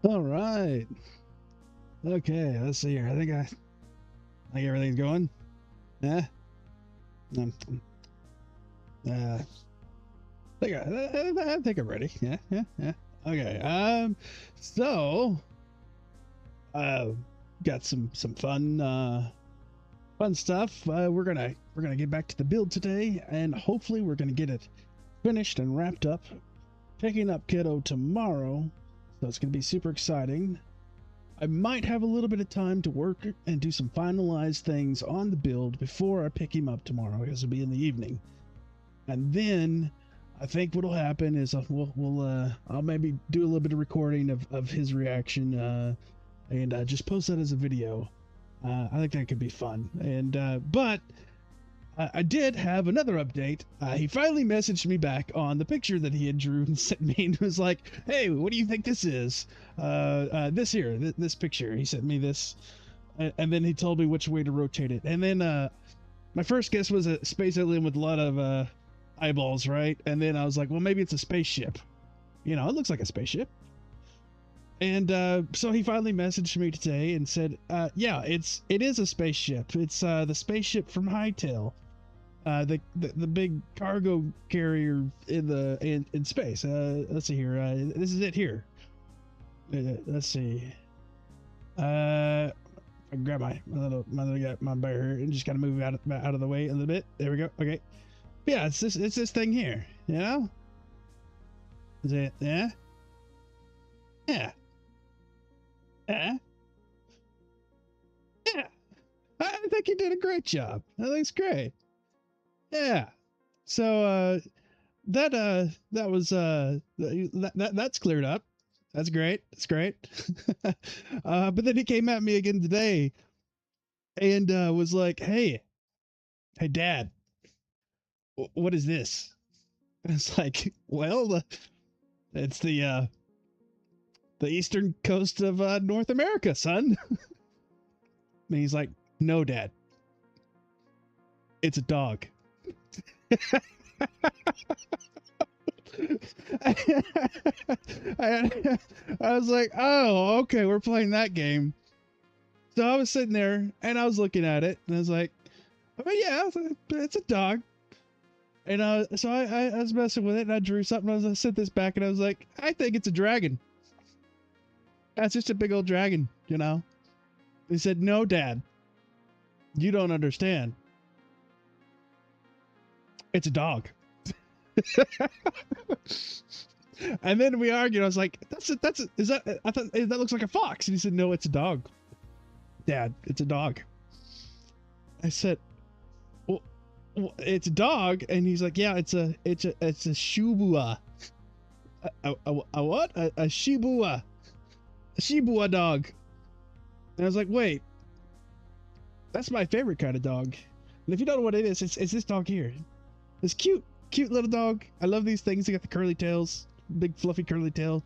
All right. Okay, let's see here. I think everything's going. Yeah. Um, uh, I think I'm ready. Yeah, yeah, yeah. Okay. So, uh, got some fun stuff. We're gonna get back to the build today, and hopefully we're gonna get it finished and wrapped up. Picking up Kiddo tomorrow, so it's gonna be super exciting. I might have a little bit of time to work and do some finalized things on the build before I pick him up tomorrow, because it'll be in the evening. And then I think what'll happen is I'll maybe do a little bit of recording of his reaction and just post that as a video. I think that could be fun. And but I did have another update. He finally messaged me back on the picture that he had drew and sent me, and was like, "Hey, what do you think this is? This picture." He sent me this, and then he told me which way to rotate it. And then my first guess was a space alien with a lot of eyeballs, right? And then I was like, well, maybe it's a spaceship. You know, it looks like a spaceship. And so he finally messaged me today and said, yeah, it is a spaceship. It's the spaceship from Hytale. The big cargo carrier in space. Let's see here. This is it here. Let's see. I grab my bear here and just gotta move out of the way a little bit. There we go. Okay. Yeah, it's this thing here. You know? Is it? Yeah. Yeah. Yeah. Yeah. I think you did a great job. That looks great. Yeah. So that's cleared up. That's great. That's great. But then he came at me again today and was like, "Hey, Dad, what is this?" And it's like, well, it's the eastern coast of North America, son. And he's like, "No, Dad, it's a dog." I was like, oh, okay, we're playing that game. So I was sitting there and I was looking at it and I was like, oh yeah, it's a dog. And so I was messing with it and I drew something. I sent this back and I was like, I think it's a dragon. That's just a big old dragon, you know? He said, no, Dad, you don't understand. It's a dog. And then we argued. I was like, I thought that looks like a fox. And he said, no, it's a dog. Dad, it's a dog. I said, well, it's a dog. And he's like, yeah, it's a shibua. A what? A shibua. A shibua dog. And I was like, wait, that's my favorite kind of dog. And if you don't know what it is, it's this dog here. This cute little dog. I love these things. They got the curly tails, big fluffy curly tail.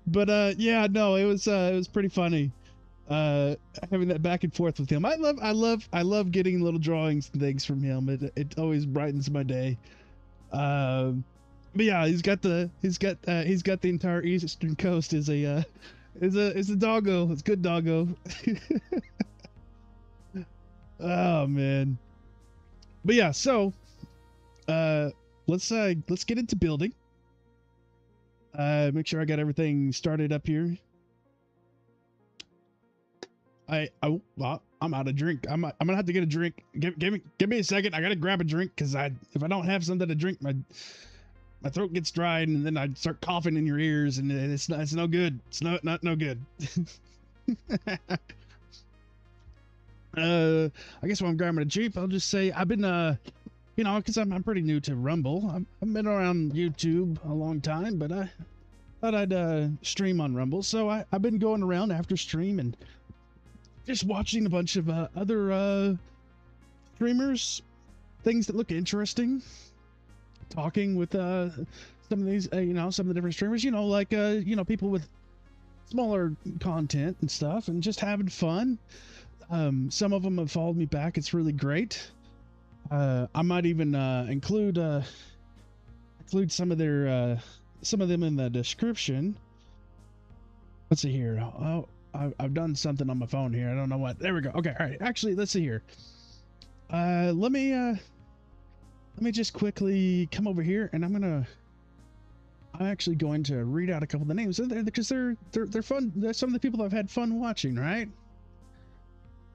But yeah, no, it was pretty funny having that back and forth with him. I love getting little drawings and things from him. It always brightens my day. But yeah, he's got the entire eastern coast is a doggo. It's good doggo. Oh man. But yeah, so let's get into building. Make sure I got everything started up here. I'm out of drink. I'm gonna have to get a drink. Give me a second. I gotta grab a drink because if I don't have something to drink, my throat gets dry and then I start coughing in your ears and it's no good. It's no good. I guess while I'm grabbing a Jeep, I'll just say I've been, you know, because I'm pretty new to Rumble. I've been around YouTube a long time, but I thought I'd stream on Rumble. So I've been going around after stream and just watching a bunch of other streamers, things that look interesting, talking with some of these, you know, some of the different streamers, you know, like, you know, people with smaller content and stuff and just having fun. Some of them have followed me back. It's really great. I might even include some of their some of them in the description. Let's see here. Oh, I've done something on my phone here. I don't know what. There we go. Okay, all right. Actually, let's see here. Let me just quickly come over here, and I'm actually going to read out a couple of the names because they're fun. They're some of the people that I've had fun watching, right?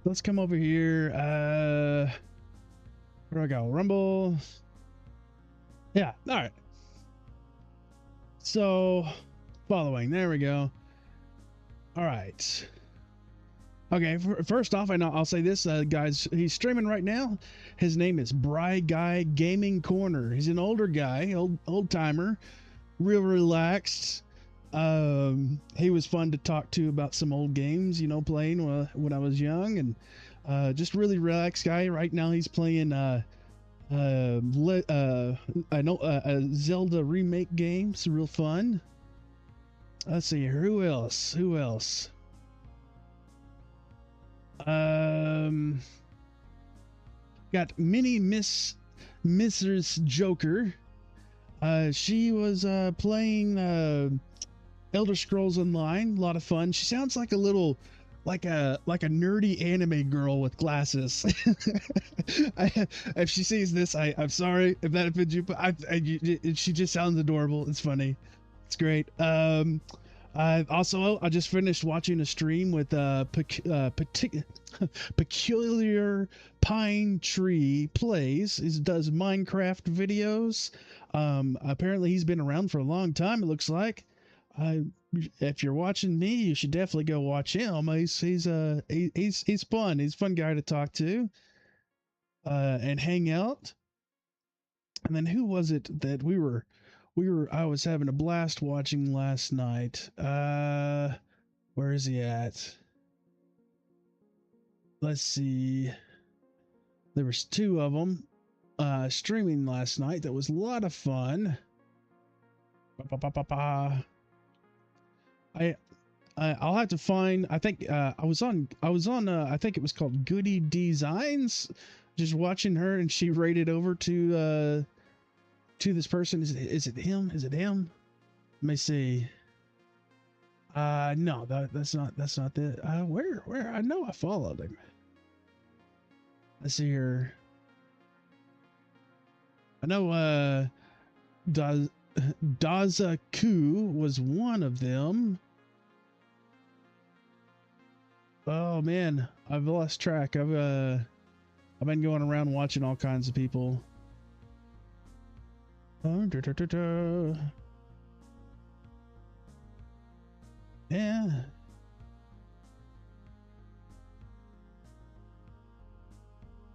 Let's come over here. Where do I go? Rumble. Yeah. All right. So, following. There we go. All right. Okay. First off, I'll say this, guys. He's streaming right now. His name is Bry Guy Gaming Corner. He's an older guy, old timer, real relaxed. He was fun to talk to about some old games, you know, playing when I was young, and just really relaxed guy. Right now, he's playing a Zelda remake game. It's real fun. Let's see here. Who else? Got Mrs. Joker. She was playing Elder Scrolls Online. A lot of fun. She sounds like a little like a nerdy anime girl with glasses. If she sees this, I'm sorry if that offends you, but she just sounds adorable. It's funny. It's great. I just finished watching a stream with Peculiar Pine Tree Plays. He does Minecraft videos. Apparently he's been around for a long time, it looks like. If you're watching me, you should definitely go watch him. He's fun. He's a fun guy to talk to and hang out. And then who was it that I was having a blast watching last night? Where is he at? Let's see. There was two of them streaming last night. That was a lot of fun. I'll have to find. I think I was on. I think it was called Goody Designs. Just watching her, and she rated over to this person. Is it him? Let me see. No, that's not the. Where? I know I followed him. Let's see here. I know Dazaku was one of them. Oh man, I've lost track. I've been going around watching all kinds of people. Yeah.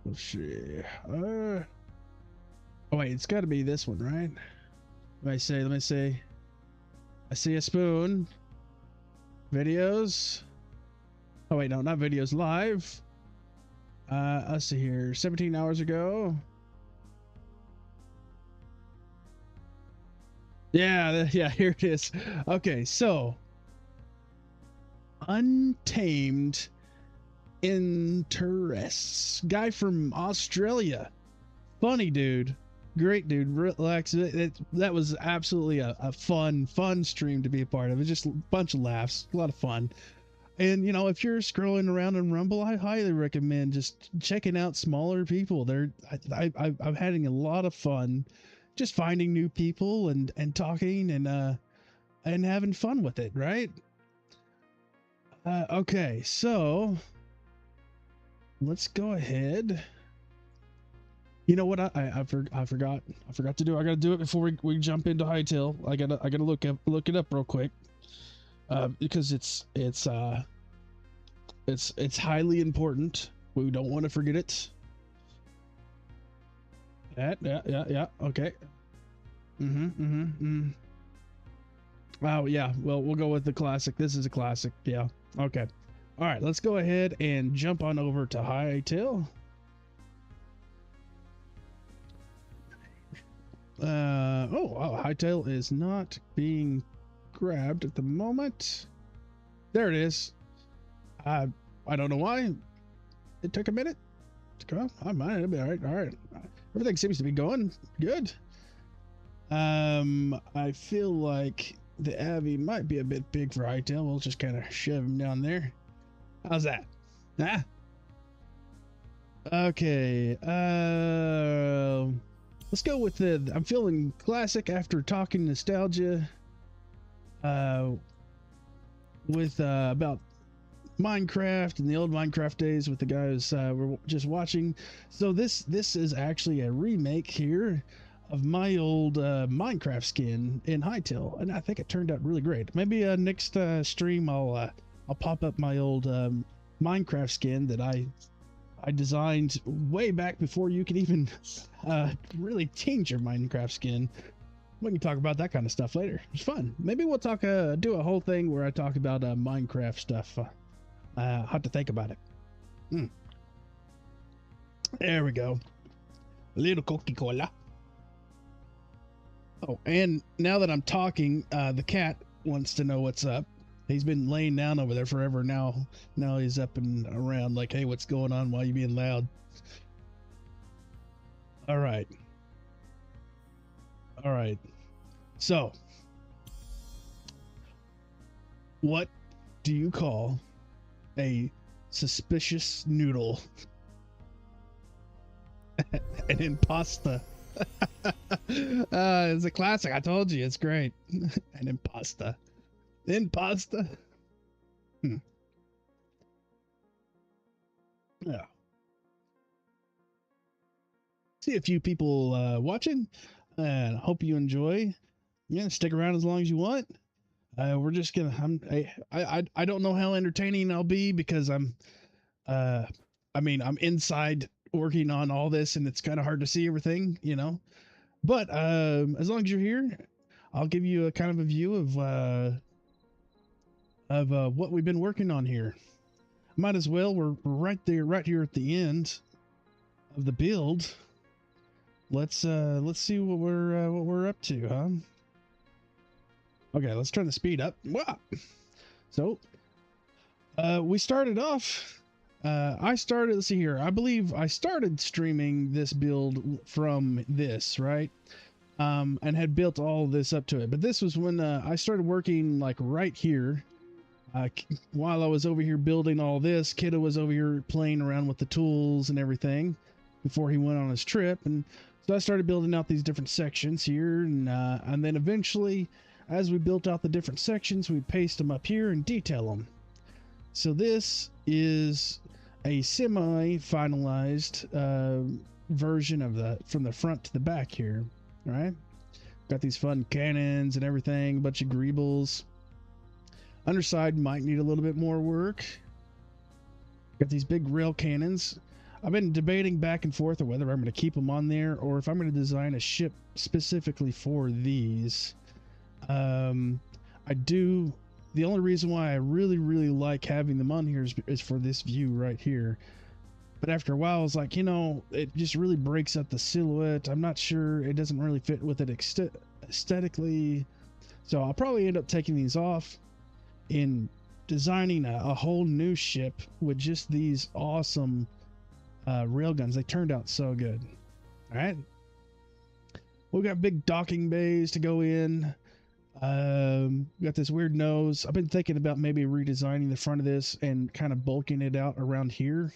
Let's see. Oh wait, it's got to be this one, right? Let me see. I see a spoon. Videos. Oh wait, no, not videos. Live. Let's see here. 17 hours ago. Yeah, here it is. Okay, so Untamed Interests. Guy from Australia. Funny dude. Great dude. Relax. That was absolutely a fun stream to be a part of. It was just a bunch of laughs. A lot of fun. And, you know, if you're scrolling around in Rumble, I highly recommend just checking out smaller people. I'm having a lot of fun just finding new people and talking and having fun with it, right? Okay, so let's go ahead. You know what? I forgot to do. I gotta do it before we jump into Hytale. I gotta look it up real quick. Because it's highly important. We don't want to forget it. Yeah. Okay. Oh yeah. Well, we'll go with the classic. This is a classic. Yeah. Okay. All right. Let's go ahead and jump on over to Hytale. Hytale is not being grabbed at the moment. There it is. I don't know why it took a minute to come. I might. It'll be all right. Everything seems to be going good. I feel like the Avi might be a bit big for Hytale. We'll just kind of shove him down there. How's that? Huh? Okay. Let's go with the. I'm feeling classic after talking nostalgia. Uh, with about Minecraft and the old Minecraft days with the guys we're just watching. So this is actually a remake here of my old Minecraft skin in Hytale, and I think it turned out really great. Maybe next stream I'll pop up my old Minecraft skin that I designed way back before you could even really change your Minecraft skin. We can talk about that kind of stuff later. It's fun. Maybe we'll talk do a whole thing where I talk about Minecraft stuff. I'll have to think about it. There we go. A little Coca-Cola. Oh, and now that I'm talking, the cat wants to know what's up. He's been laying down over there forever now. Now he's up and around like, hey, what's going on? Why are you being loud? All right. All right. So, what do you call a suspicious noodle? An impasta. It's a classic. I told you, it's great. An impasta. Impasta. Yeah. See a few people watching, and I hope you enjoy. Yeah, stick around as long as you want. We're just gonna. I don't know how entertaining I'll be because I'm inside working on all this and it's kind of hard to see everything, you know. But as long as you're here, I'll give you a kind of a view of what we've been working on here. Might as well. We're right there, right here at the end of the build. Let's see what we're up to, huh? Okay, let's turn the speed up. Wow. So, we started off. Let's see here. I believe I started streaming this build from this, right? And had built all this up to it. But this was when I started working like right here. While I was over here building all this, Kiddo was over here playing around with the tools and everything before he went on his trip. And so I started building out these different sections here. And then eventually, as we built out the different sections, we paste them up here and detail them. So this is a semi-finalized version of from the front to the back here, right? Got these fun cannons and everything, a bunch of greebles. Underside might need a little bit more work. Got these big rail cannons. I've been debating back and forth on whether I'm going to keep them on there or if I'm going to design a ship specifically for these. The only reason why I really like having them on here is for this view right here. But after a while, I was like, you know, it just really breaks up the silhouette. I'm not sure. It doesn't really fit with it aesthetically. So I'll probably end up taking these off and designing a whole new ship with just these awesome railguns. They turned out so good. All right. We've got big docking bays to go in. Got this weird nose. I've been thinking about maybe redesigning the front of this and kind of bulking it out around here.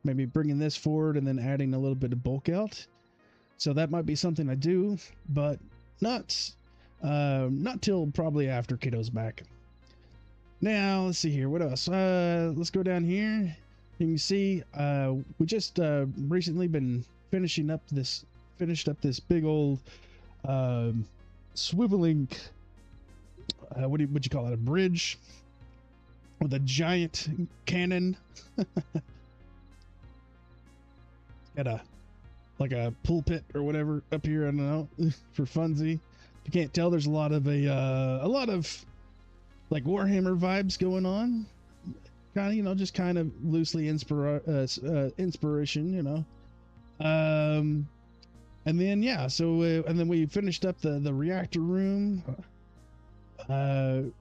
Maybe bringing this forward and then adding a little bit of bulk out. So that might be something I do, but not till probably after Kiddo's back. Now, let's see here. What else? Let's go down here. You can see we just recently been finished up this big old swiveling would you call it, a bridge with a giant cannon. Got a pulpit or whatever up here, I don't know, for funsies. If you can't tell, there's a lot of like Warhammer vibes going on. Kind of, you know, just kind of loosely inspiration, you know. And then yeah, so and then we finished up the reactor room. And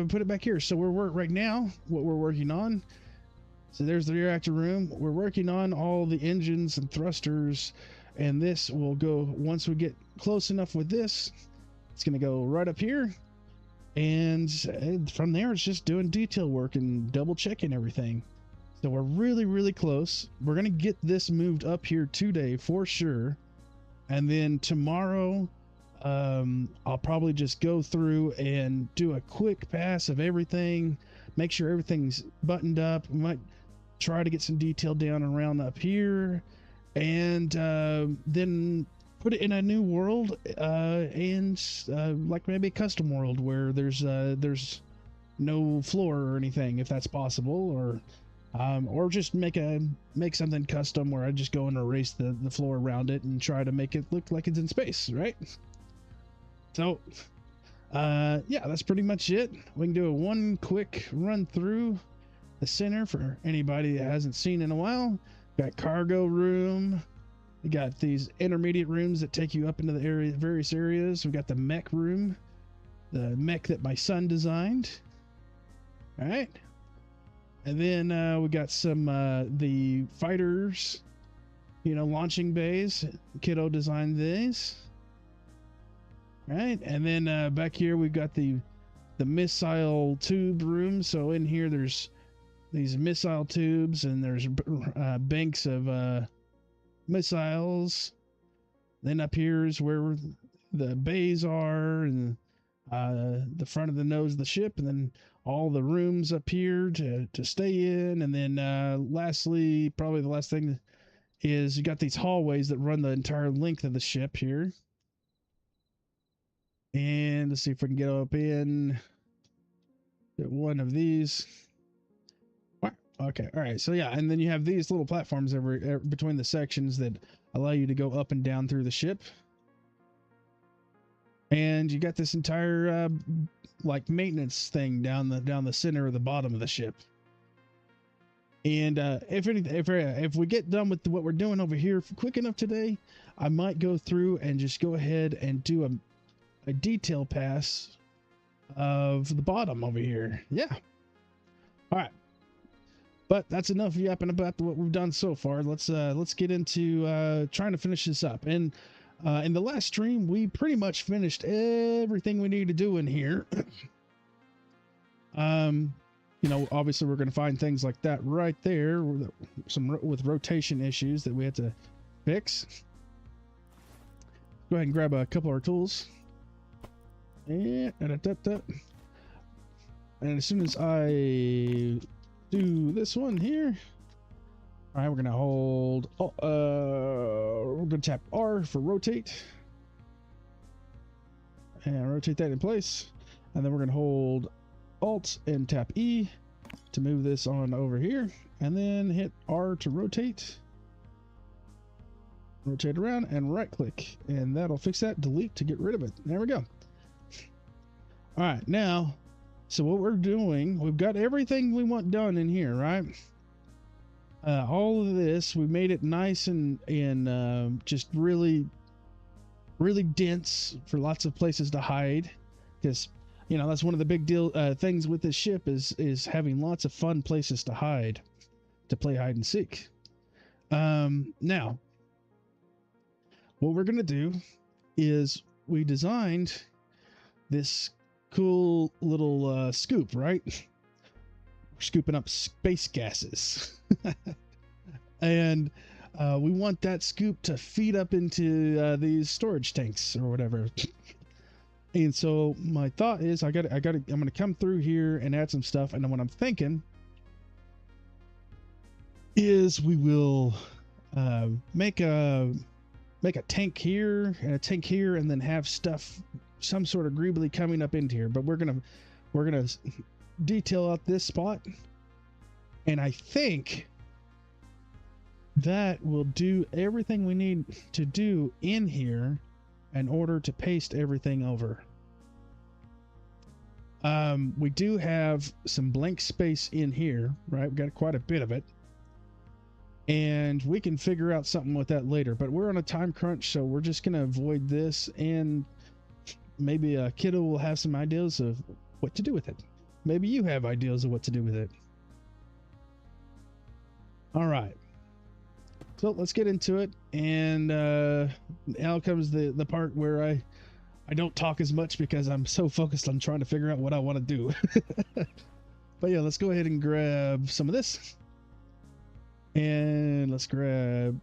put it back here. So we're right now what we're working on. So there's the reactor room. We're working on all the engines and thrusters and this will go, once we get close enough with this, it's going to go right up here. And from there, it's just doing detail work and double checking everything. So we're really, really close. We're going to get this moved up here today for sure. And then tomorrow, I'll probably just go through and do a quick pass of everything, make sure everything's buttoned up. We might try to get some detail down around up here, and then put it in a new world, and like maybe a custom world where there's no floor or anything, if that's possible, or just make something custom where I just go and erase the floor around it and try to make it look like it's in space, right? So yeah, that's pretty much it. We can do one quick run through the center for anybody that hasn't seen in a while. Got cargo room. We got these intermediate rooms that take you up into the various areas. We got the mech room, the mech that my son designed. All right. And then we got some the fighters, launching bays. Kiddo designed these. All right. And then back here we've got the missile tube room. So in here there's these missile tubes, and there's banks of missiles. Then up here is where the bays are, and the front of the nose of the ship, and then all the rooms up here to stay in. And then lastly, probably the last thing is you got these hallways that run the entire length of the ship here. And let's see if we can get up in one of these. Okay, all right, so yeah, and then you have these little platforms between the sections that allow you to go up and down through the ship. And you got this entire like maintenance thing down the center of the bottom of the ship. And if we get done with what we're doing over here quick enough today, I might go through and just go ahead and do a detail pass of the bottom over here. Yeah. All right. But that's enough yapping about what we've done so far. Let's get into trying to finish this up. And in the last stream, we pretty much finished everything we need to do in here. Obviously we're going to find things like that right there, with rotation issues that we had to fix. Go ahead and grab a couple of our tools. And as soon as I do this one here, all right, we're gonna hold. We're gonna tap R for rotate, and rotate that in place, and then we're gonna hold Alt and tap E to move this on over here, and then hit R to rotate around, and right click, and that'll fix that. Delete to get rid of it. There we go. All right, now, so what we're doing, we've got everything we want done in here, right? All of this, we made it nice and just really, really dense for lots of places to hide, because that's one of the big things with this ship is having lots of fun places to hide, to play hide and seek. Now, what we're gonna do is we designed this cool little scoop, right? We're scooping up space gases. And we want that scoop to feed up into these storage tanks or whatever. And so my thought is I'm going to come through here and add some stuff. And then what I'm thinking is we will make a tank here and a tank here, and then have stuff, some sort of greebly coming up into here. But we're gonna detail out this spot, and I think that will do everything we need to do in here in order to paste everything over. We do have some blank space in here, right? We've got quite a bit of it, and we can figure out something with that later, but we're on a time crunch, so we're just going to avoid this, and maybe a kiddo will have some ideas of what to do with it. Maybe you have ideas of what to do with it. All right. So let's get into it. And now comes the part where I don't talk as much because I'm so focused on trying to figure out what I want to do. But yeah, let's go ahead and grab some of this. And let's grab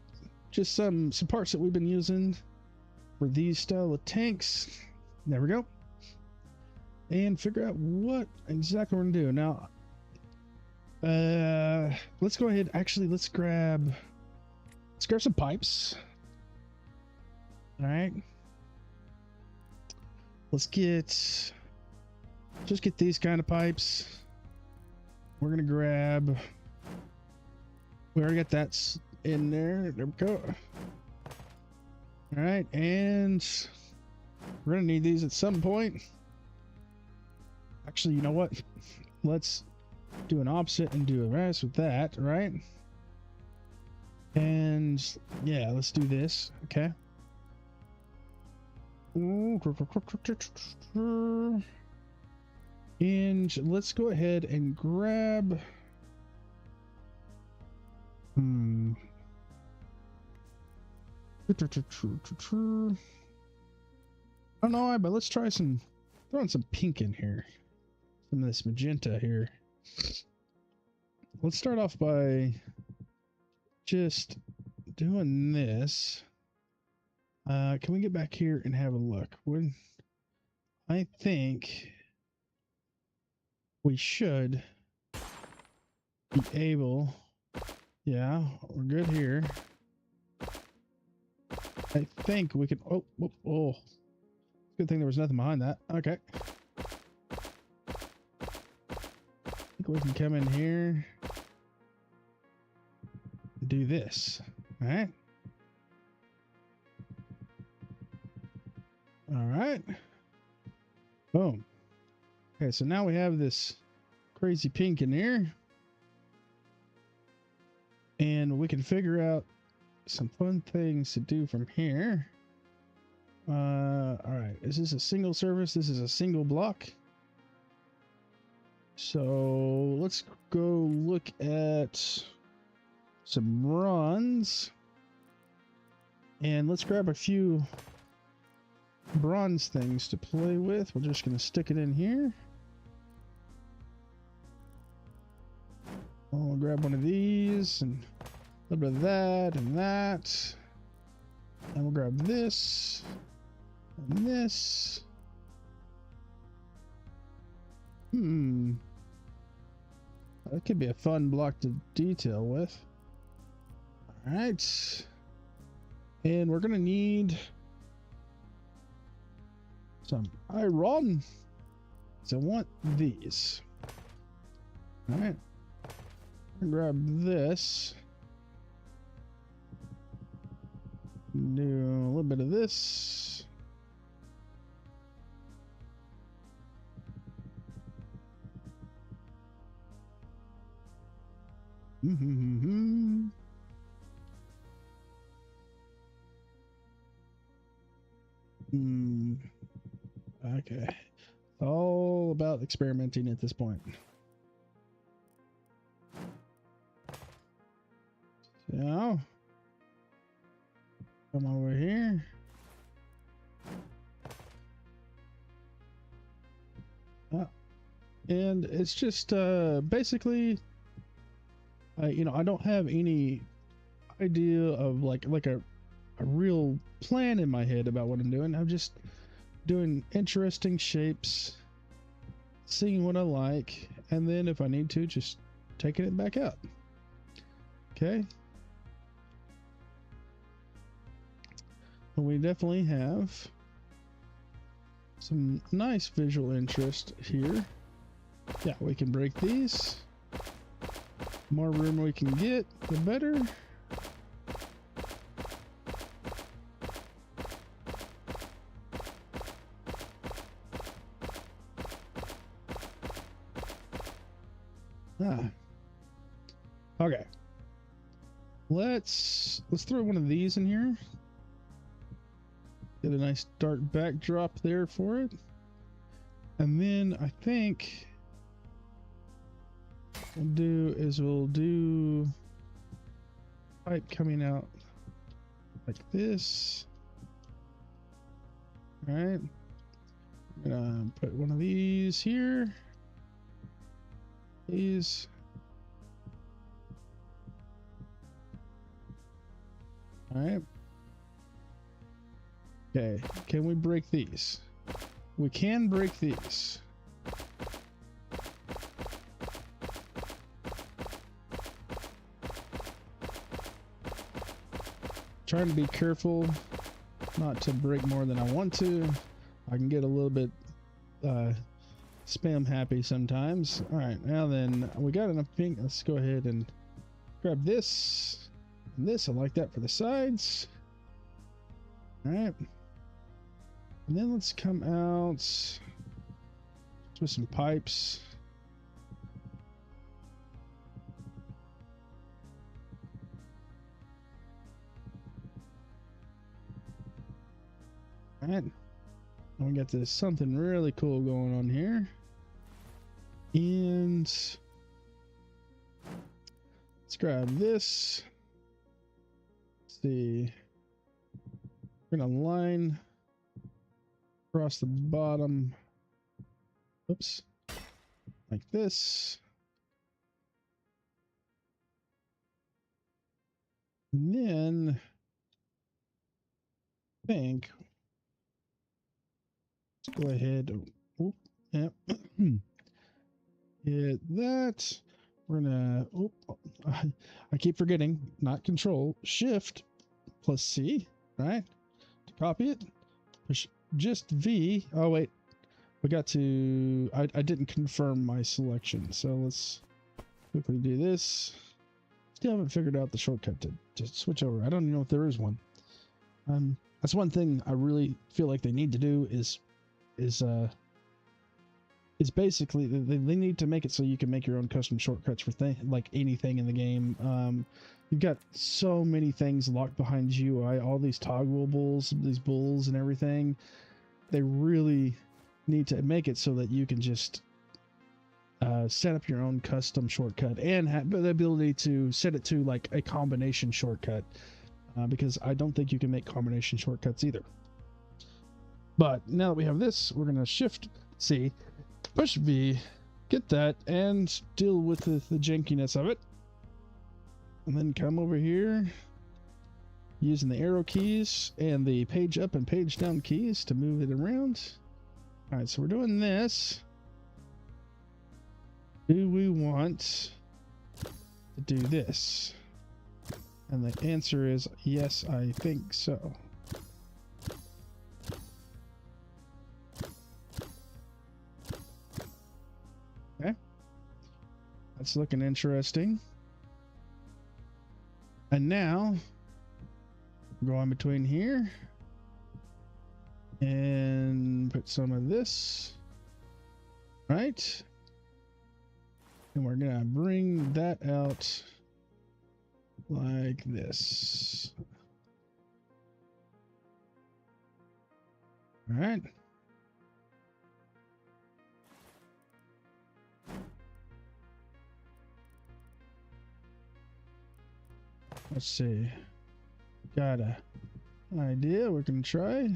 just some parts that we've been using for these style of tanks. There we go. And figure out what exactly we're gonna do. Now, let's go ahead. Actually, let's grab some pipes. All right. Let's just get these kind of pipes. We're gonna grab. We already got that in there. There we go. All right, and we're gonna need these at some point. Actually, you know what? Let's do an opposite and do a rest with that, right? And yeah, let's do this. Okay. And let's go ahead and grab. I don't know why, but let's try throwing some pink in here. Some of this magenta here. Let's start off by just doing this. Can we get back here and have a look? I think we should be able. Yeah, we're good here. I think we can. Oh. Good thing there was nothing behind that. Okay. I think we can come in here and do this. All right. All right. Boom. Okay, so now we have this crazy pink in here. And we can figure out some fun things to do from here. All right. Is this a single service? This is a single block. So let's go look at some runs. And let's grab a few bronze things to play with. We're just going to stick it in here. I'll grab one of these and a little bit of that and that. And we'll grab this and this. That could be a fun block to detail with. All right. And we're going to need some iron. So I want these. All right. Grab this. Do a little bit of this. Okay. All about experimenting at this point. So, come over here. And it's just basically, you know, I don't have any idea of like a real plan in my head about what I'm doing. I'm just doing interesting shapes, seeing what I like, and then if I need to, just taking it back out. Okay. We definitely have some nice visual interest here. Yeah, we can break these. The more room we can get, the better. Okay. Let's throw one of these in here. Get a nice dark backdrop there for it. And then I think we'll do pipe coming out like this. All right. I'm gonna put one of these here. These. All right. Okay. Can we break these? We can break these. Trying to be careful not to break more than I want to. I can get a little bit spam happy sometimes. All right, now then, we got enough pink. Let's go ahead and grab this and this. I like that for the sides. All right, and then let's come out with some pipes. All right, we got this something really cool going on here, and let's grab this. Let's see, we're gonna line across the bottom. Oops, like this. And then I think let's go ahead. Oh, yep. Hit that. We're gonna. Oh, I keep forgetting. Not Control, Shift plus C, right? To copy it. Push just V. Oh wait, we got to. I didn't confirm my selection, so let's quickly do this. Still haven't figured out the shortcut to switch over. I don't even know if there is one. That's one thing I really feel like they need to do is basically they need to make it so you can make your own custom shortcuts for like anything in the game. You've got so many things locked behind GUI, all these toggle these bulls and everything. They really need to make it so that you can just set up your own custom shortcut and have the ability to set it to like a combination shortcut, because I don't think you can make combination shortcuts either. But now that we have this, we're going to Shift C, push V, get that, and deal with the jankiness of it. And then come over here using the arrow keys and the page up and page down keys to move it around. All right, so we're doing this. Do we want to do this? And the answer is yes, I think so. Okay. That's looking interesting. And now, go in between here and put some of this, right? And we're gonna bring that out like this. All right. Let's see. Got an idea we're gonna try.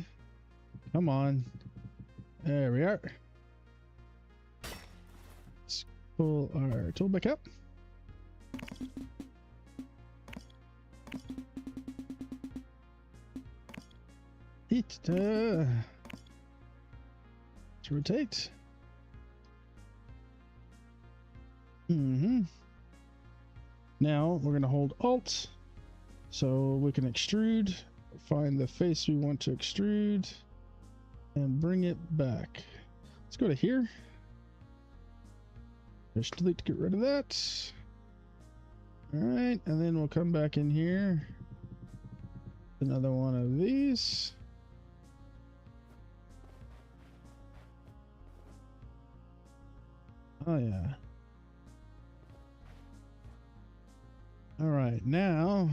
Come on. There we are. Let's pull our tool back up. To rotate. Now we're going to hold Alt so we can extrude, find the face we want to extrude, and bring it back. Let's go to here. Just delete to get rid of that. All right, and then we'll come back in here. Another one of these. Oh yeah. All right, now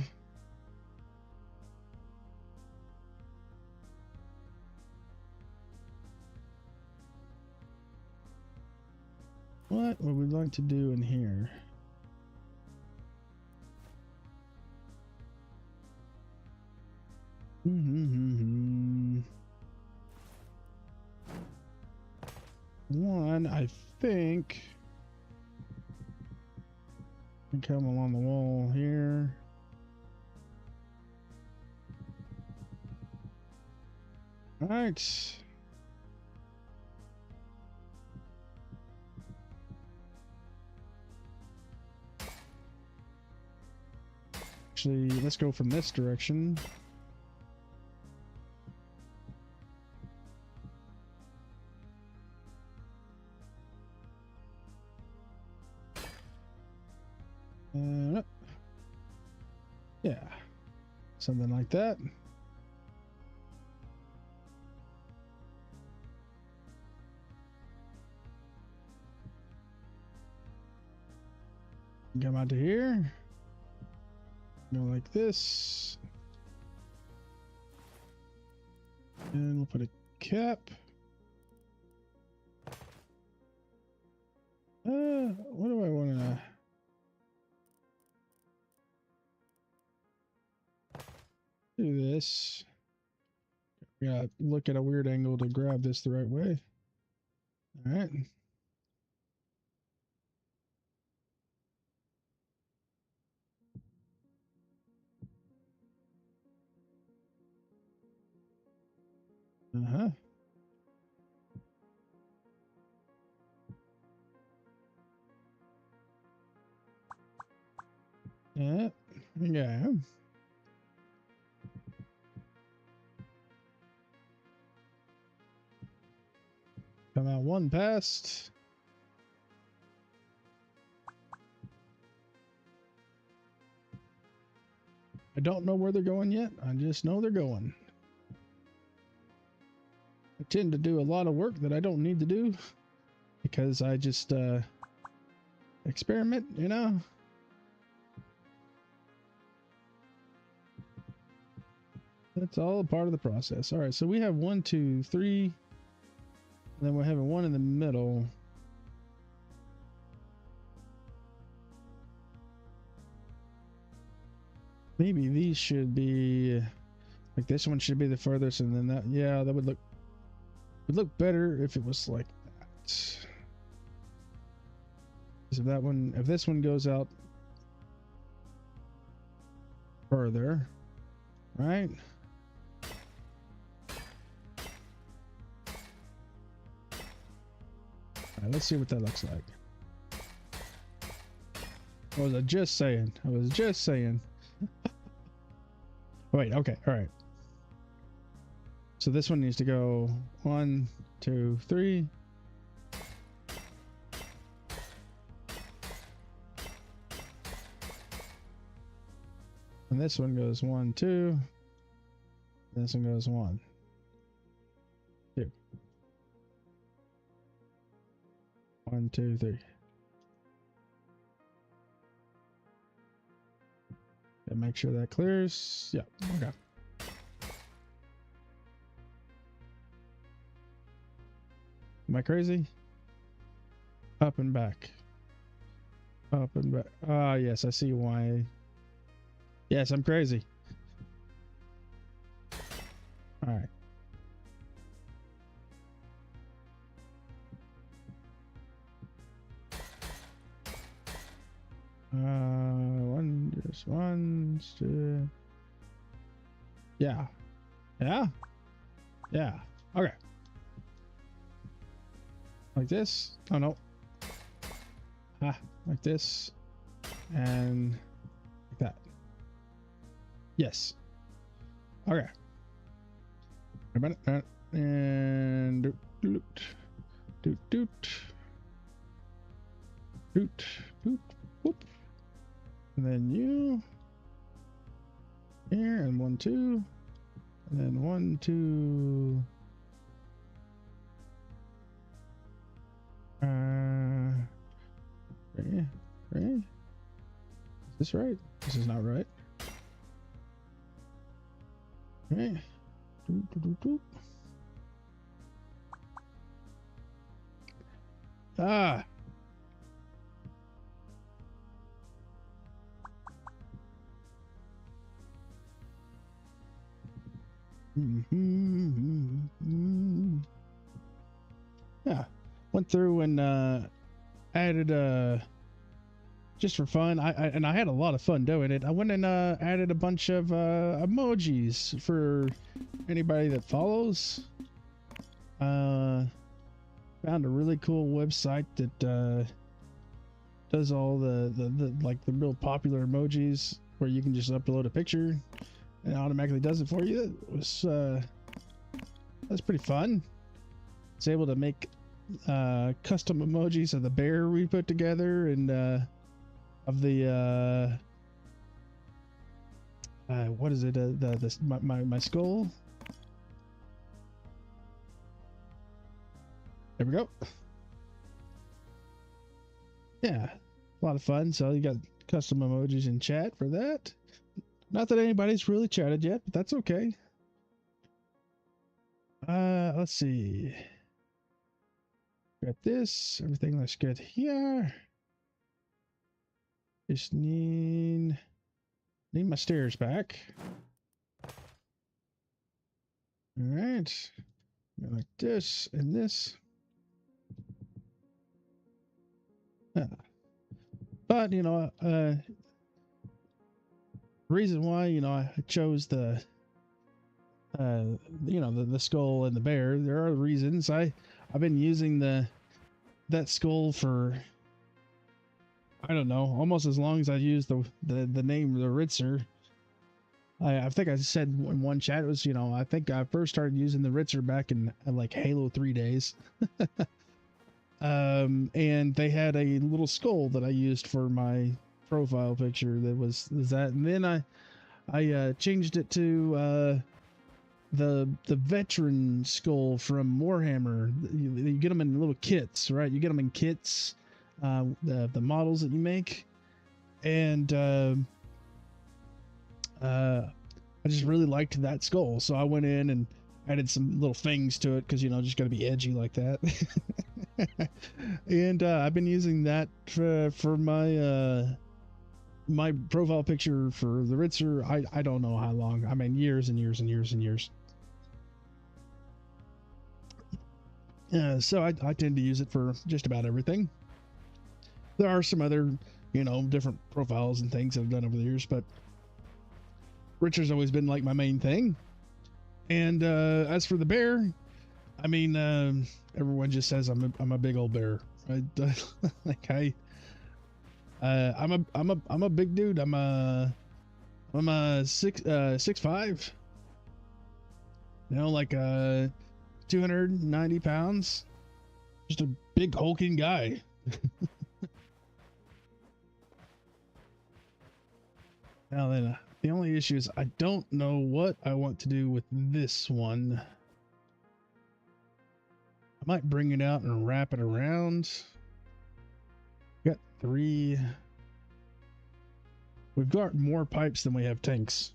what would we like to do in here? One, I think, can come along the wall here. All right. Actually, let's go from this direction. Yeah, something like that. Come out to here. Go like this. And we'll put a cap. What do I want to... do this. We gotta look at a weird angle to grab this the right way. All right. Uh-huh. Yeah. Yeah. Come out one past. I don't know where they're going yet. I just know they're going. I tend to do a lot of work that I don't need to do because I just experiment, you know? That's all a part of the process. All right, so we have 1, 2, 3. And then we're having one in the middle. Maybe these should be like this one should be the furthest, and then that, yeah, that would look better if it was like that. So that one, if this one goes out further, right? All right, let's see what that looks like. What was I just saying? I was just saying. Wait, okay, all right. So this one needs to go 1, 2, 3. And this one goes 1, 2. This one goes 1, 2. 1, 2, 3. And make sure that clears. Yeah, okay. Am I crazy? Up and back. Up and back. Ah, yes, I see why. Yes, I'm crazy. All right. Just one, two. Yeah. Yeah. Yeah. Okay. Like this. Oh no. Ah, like this. And like that. Yes. Okay. And doot doot doot doot doot doot whoop. And then you here, and 1, 2, and then 1, 2. Right? Is this right? This is not right. Right? Doop, doop, doop, doop. Ah. Yeah, went through and added just for fun. I had a lot of fun doing it. I went and added a bunch of emojis for anybody that follows. Found a really cool website that does all the like the real popular emojis where you can just upload a picture and it automatically does it for you. It was that's pretty fun. It's able to make custom emojis of the bear we put together and of the what is it? My skull. There we go. Yeah, a lot of fun. So you got custom emojis in chat for that. Not that anybody's really chatted yet, but that's okay. Let's see. Got this. Everything looks good here. Just need my stairs back. All right. Like this and this. But you know, reason why I chose the the skull and the bear. There are reasons. I've been using that skull for I don't know, almost as long as I used the name the Ritzer. I think I said in one chat it was I think I first started using the Ritzer back in like Halo 3 days. And they had a little skull that I used for my profile picture that was that, and then I changed it to the veteran skull from Warhammer. You get them in little kits, right? You get them in kits, the models that you make, and I just really liked that skull, so I went in and added some little things to it because just got to be edgy like that. And I've been using that for my my profile picture for the Ritzer. I don't know how long. I mean, years and years and years and years. So I tend to use it for just about everything. There are some other different profiles and things I've done over the years, but Ritzer's always been like my main thing. And as for the bear, I mean, everyone just says I'm a big old bear. Like I'm a big dude. I'm a 6'5", like 290 pounds, just a big hulking guy. Now then, the only issue is I don't know what I want to do with this one. I might bring it out and wrap it around. Got 3. We've got more pipes than we have tanks.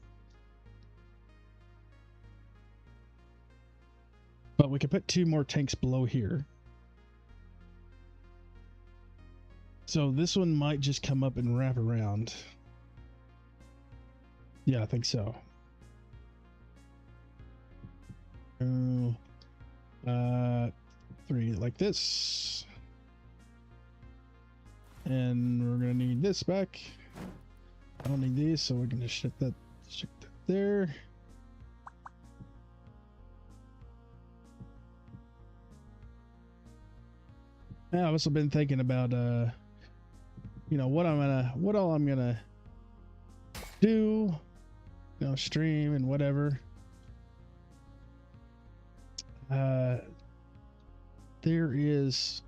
But we could put 2 more tanks below here. So this one might just come up and wrap around. Yeah, I think so. 3 like this. And we're gonna need this back. I don't need these, so we're gonna stick that there. I've also been thinking about what all I'm gonna do, stream and whatever. There is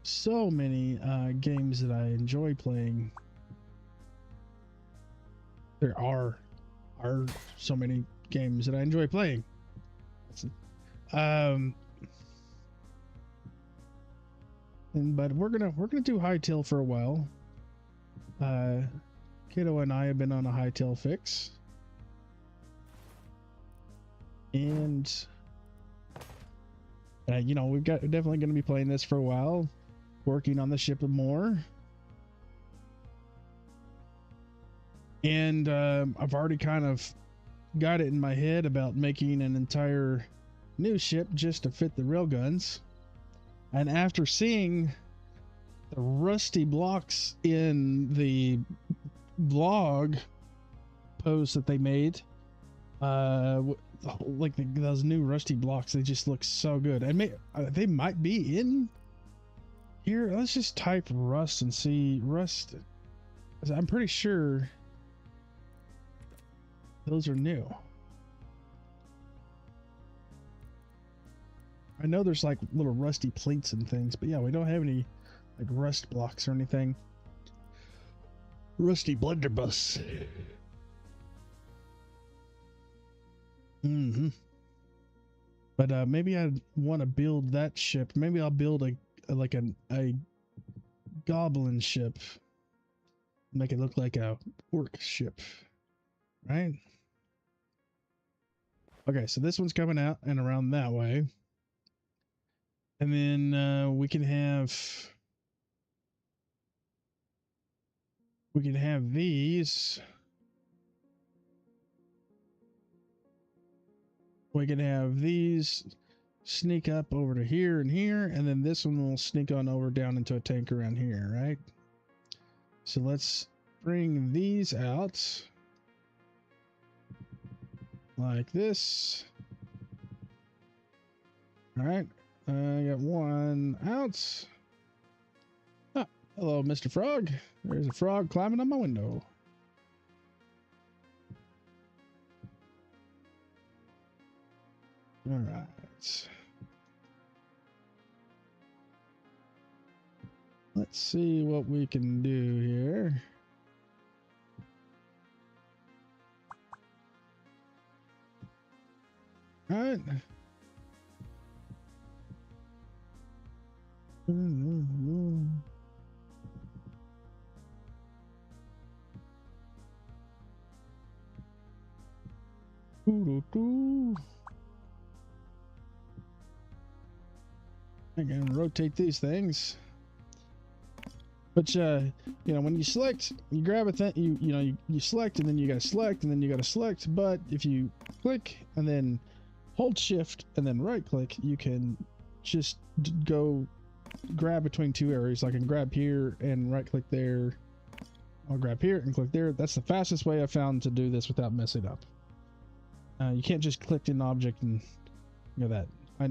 so many games that I enjoy playing. There are so many games that I enjoy playing. But we're gonna do Hytale for a while. Kiddo and I have been on a Hytale fix, and we're definitely going to be playing this for a while, working on the ship more. And I've already kind of got it in my head about making an entire new ship just to fit the railguns. And after seeing the rusty blocks in the vlog post that they made, like those new rusty blocks, they just look so good. They might be in here. Let's just type rust and see rust. I'm pretty sure those are new. I know there's like little rusty plates and things, but yeah, we don't have any like rust blocks or anything. Rusty blunderbuss. But maybe I want to build that ship. Maybe I'll build a goblin ship. Make it look like a orc ship, right? Okay, so this one's coming out and around that way. And then we can have these. We can have these sneak up over to here and here, and then this one will sneak on over down into a tank around here, right? So let's bring these out like this. All right, I got one out. Ah, hello, Mr. Frog. There's a frog climbing on my window. All right. Let's see what we can do here. All right. I can rotate these things. But you know, when you select, you grab a thing, you select, and then you gotta select, and then you gotta select. But if you click and then hold shift and then right click, you can just go grab between two areas. I can grab here and right click there. I'll grab here and click there. That's the fastest way I found to do this without messing up. You can't just click an object and that. I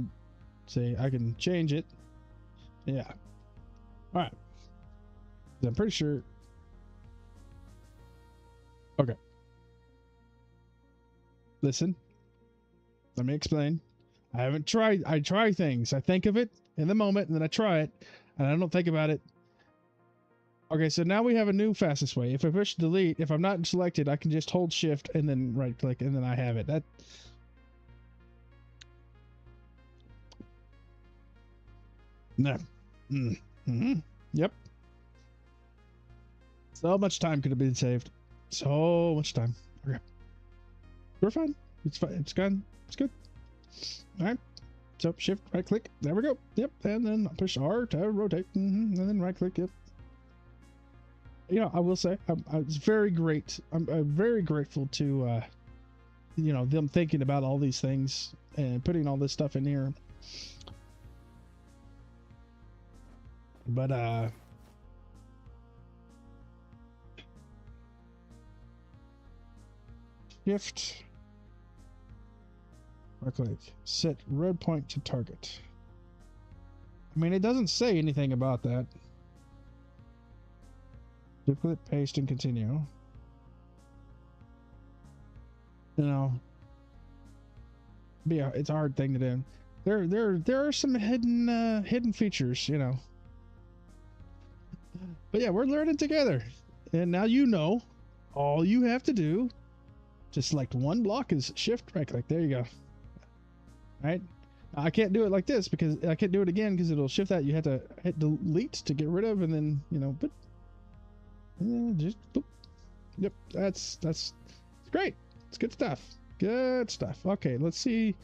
say I can change it. Yeah. All right. I'm pretty sure. Okay. Listen. Let me explain. I try things. I think of it in the moment and then I try it and I don't think about it. Okay, so now we have a new fastest way. If I push delete, if I'm not selected, I can just hold shift and then right click and then I have it. That. No. Yep. So much time could have been saved. So much time. Okay. We're fine. It's fine. It's gone. It's good. All right. So shift, right click. There we go. Yep. And then push R to rotate. And then right click. Yep. You know, I will say, it's very great. I'm very grateful to, them thinking about all these things and putting all this stuff in here. But, shift, right click, set red point to target. I mean, it doesn't say anything about that. Duplicate, paste, and continue. You know, but yeah, it's a hard thing to do. There are some hidden features, you know. But yeah, we're learning together, and now you know. All you have to do, to select one block, is shift right click. There you go. All right. I can't do it like this because I can't do it again because it'll shift that. You have to hit delete to get rid of, and then but. Just boop. Yep, that's great. It's good stuff. Good stuff. Okay, let's see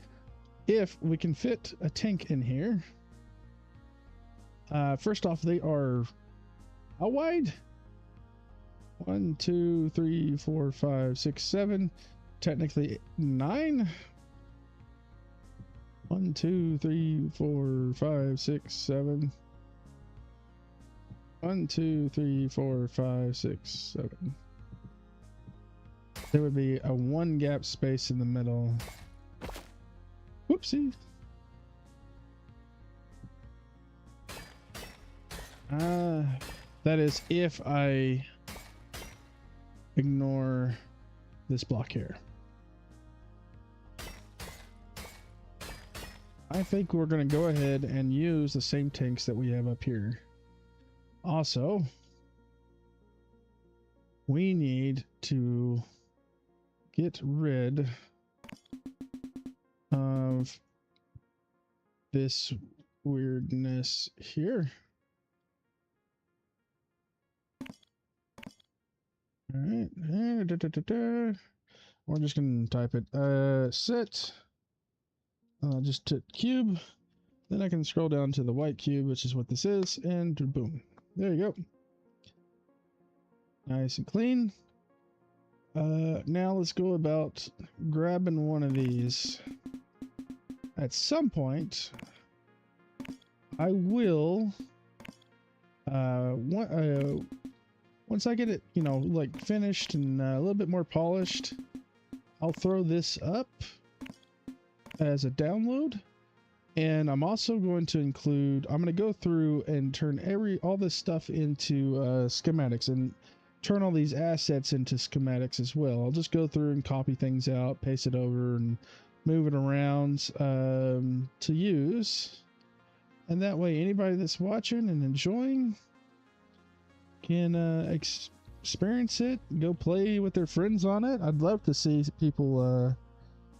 if we can fit a tank in here. First off, they are how wide? 1, 2, 3, 4, 5, 6, 7. technically 9. 1, 2, 3, 4, 5, 6, 7. 1, 2, 3, 4, 5, 6, 7. There would be a 1 gap space in the middle. Whoopsie. That is if I ignore this block here. I think we're going to go ahead and use the same tanks that we have up here. Also, we need to get rid of this weirdness here. All right, we're just gonna type it set just to cube, then I can scroll down to the white cube, which is what this is, and boom, there you go, nice and clean. Now let's go about grabbing one of these. At some point I will once I get it, you know, like finished and a little bit more polished, I'll throw this up as a download. And I'm also going to include, I'm going to go through and turn all this stuff into schematics and turn all these assets into schematics as well. I'll just go through and copy things out, paste it over, and move it around to use. And that way anybody that's watching and enjoying can experience it, go play with their friends on it. I'd love to see people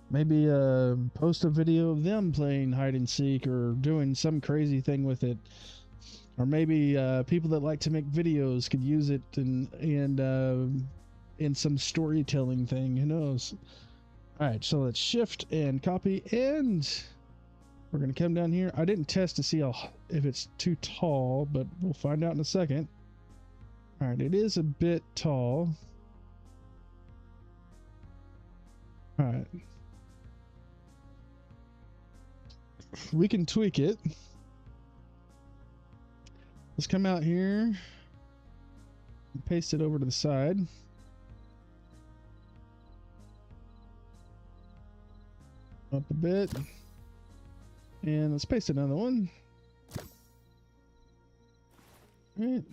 maybe post a video of them playing hide and seek or doing some crazy thing with it, or maybe people that like to make videos could use it and in some storytelling thing, who knows. All right, so let's shift and copy, and we're gonna come down here. I didn't test to see if it's too tall, but we'll find out in a second. All right, it is a bit tall. All right. We can tweak it. Let's come out here and paste it over to the side. Up a bit. And let's paste another one. All right.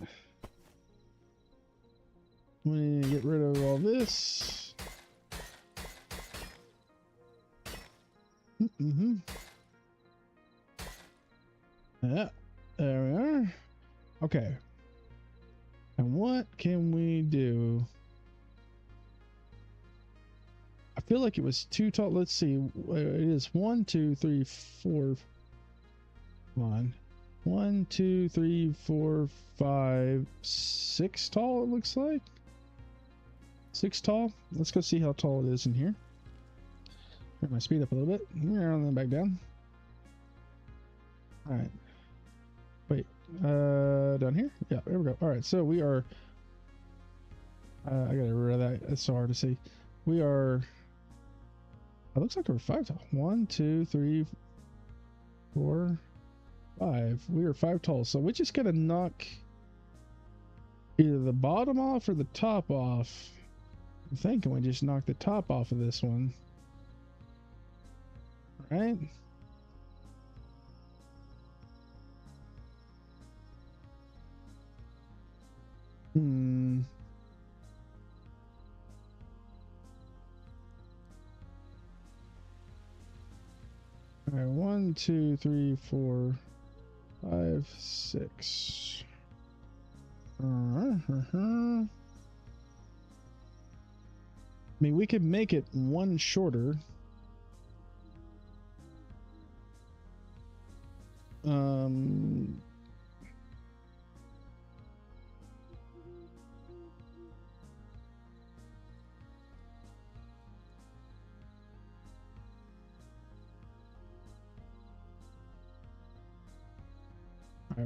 We get rid of all this. Yeah, there we are. Okay. And what can we do? I feel like it was too tall. Let's see. It is 1, 2, 3, 4. Come on. 1, 2, 3, 4, 5, 6 tall, it looks like. 6 tall. Let's go see how tall it is in here. Turn my speed up a little bit. And then back down. All right. Wait. Down here? Yeah, there we go. All right. So we are. I gotta get rid of that. It's so hard to see. We are. It looks like we're 5 tall. 1, 2, 3, 4, 5. We are 5 tall. So we just gotta knock either the bottom off or the top off. I'm thinking we just knock the top off of this one. All right. All right, 1, 2, 3, 4, 5, 6. I mean, we could make it 1 shorter.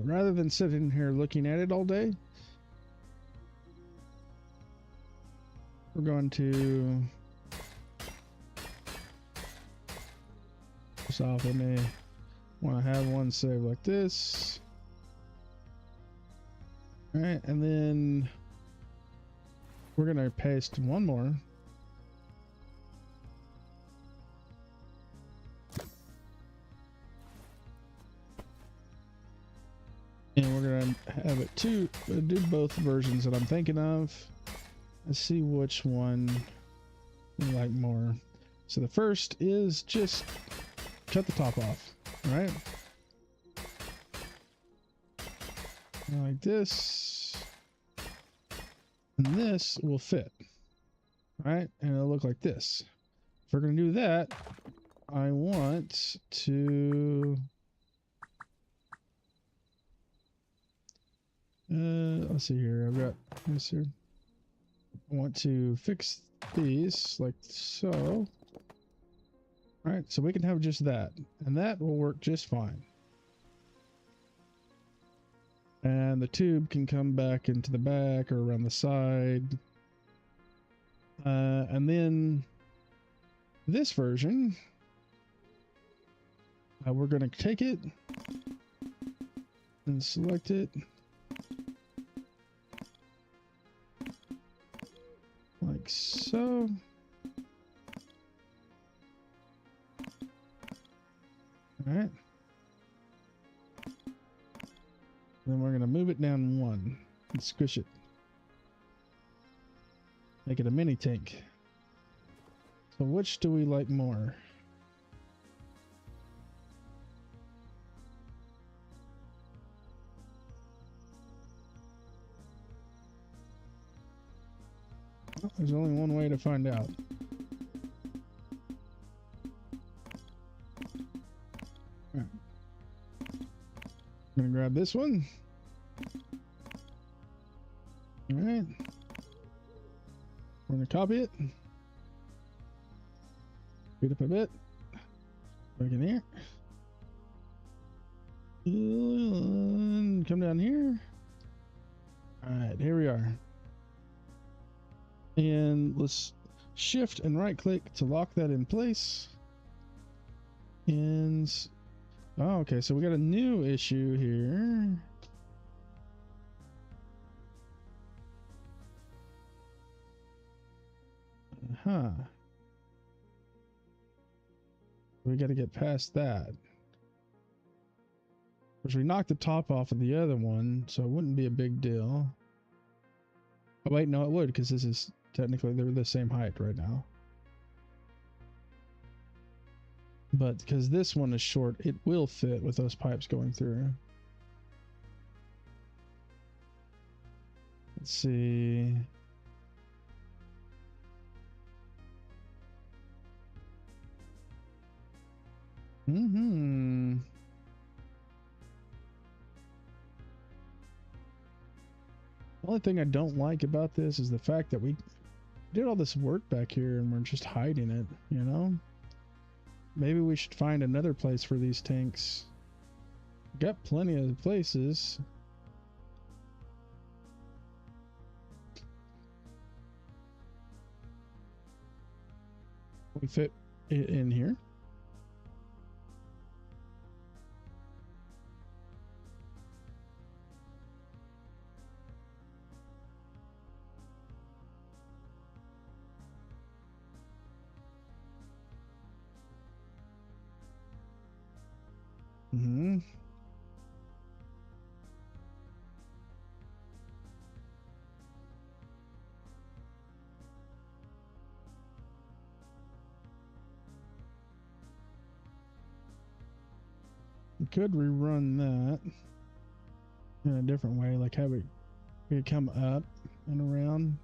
Rather than sitting here looking at it all day, we're going to this off. I may want to have one saved like this. All right, and then we're gonna paste one more. And we're gonna have it do both versions that I'm thinking of. Let's see which one we like more. So the first is just cut the top off, right? Like this. And this will fit, right? And it'll look like this. If we're gonna do that, I want to let's see here. I've got this here. I want to fix these like so. All right, so we can have just that, and that will work just fine. And the tube can come back into the back or around the side. And then this version, we're going to take it and select it like so. All right. Then we're going to move it down one and squish it. Make it a mini tank. So which do we like more? Well, there's only one way to find out. All right. I'm gonna grab this one. All right. We're gonna copy it. Speed up a bit. Back in here. And come down here. All right, here we are. And let's shift and right click to lock that in place. And oh, okay, so we got a new issue here. We got to get past that. Which we knocked the top off of the other one, so it wouldn't be a big deal. Oh wait, no, it would, because this is technically they're the same height right now. But because this one is short, it will fit with those pipes going through. Let's see. The only thing I don't like about this is the fact that we did all this work back here and we're just hiding it, you know? Maybe we should find another place for these tanks. Got plenty of places. We fit it in here. We could rerun that in a different way, like have it come up and around.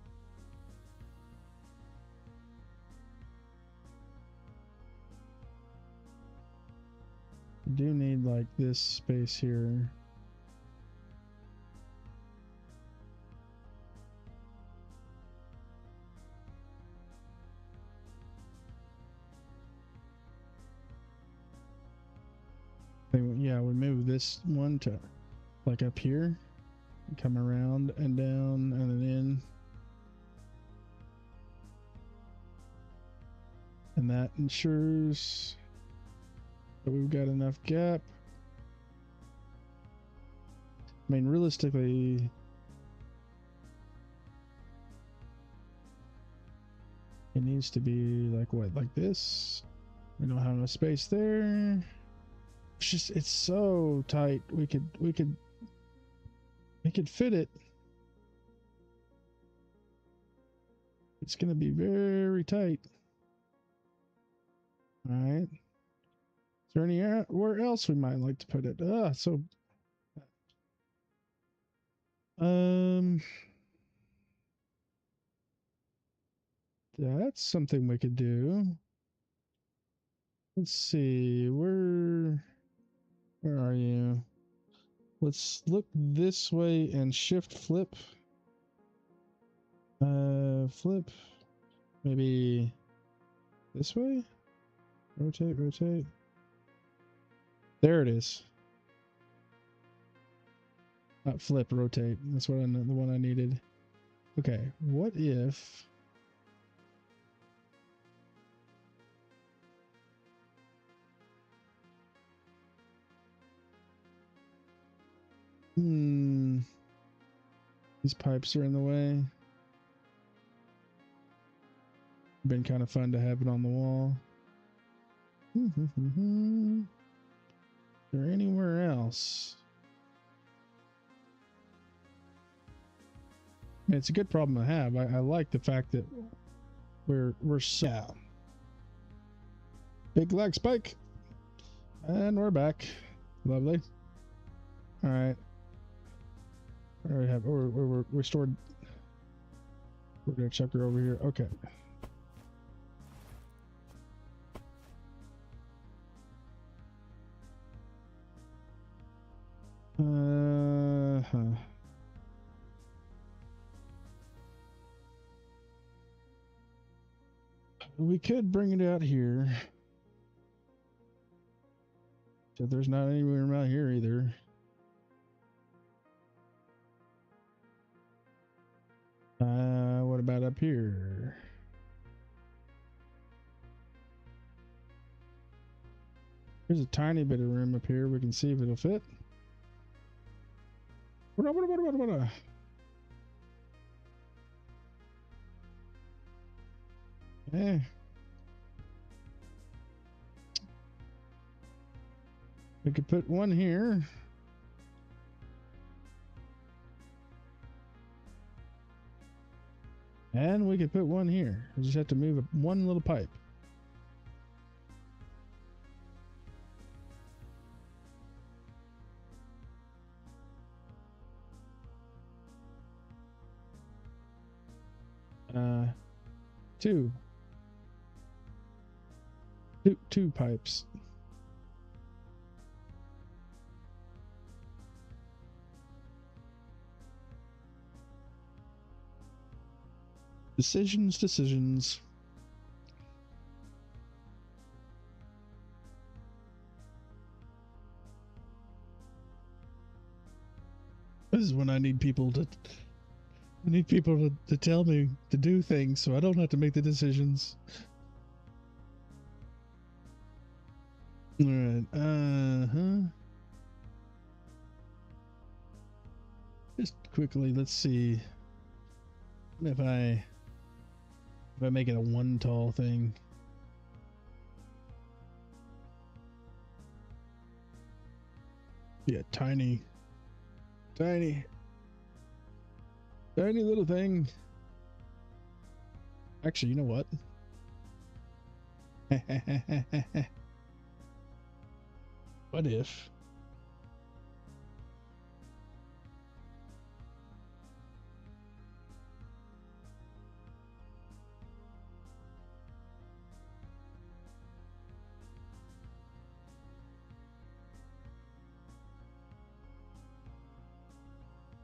I do need like this space here. Yeah, we move this one to like up here, come around and down and then in. And that ensures But we've got enough gap. I mean, realistically, it needs to be like what, like this? We don't have enough space there. It's just, it's so tight. We could fit it. It's gonna be very tight. All right. Is there anywhere else we might like to put it? So that's something we could do. Let's see, where are you? Let's look this way and shift flip. Flip. Maybe this way? Rotate, rotate. There it is. Not flip, rotate. That's what the one I needed. Okay, what if these pipes are in the way. Been kind of fun to have it on the wall. Is there anywhere else? It's a good problem to have. I like the fact that we're so yeah. Big lag spike, and we're back. Lovely. All right. I already have. We're restored. We're gonna check her over here. Okay. We could bring it out here. So there's not anywhere around here either. What about up here? There's a tiny bit of room up here. We can see if it'll fit. What? Yeah. We could put one here. And we could put one here. We just have to move one little pipe. Two pipes. Decisions. This is when I need people to tell me to do things so I don't have to make the decisions. All right. Just quickly, let's see if I make it a one tall thing. Yeah, tiny little thing. Actually, you know what? What if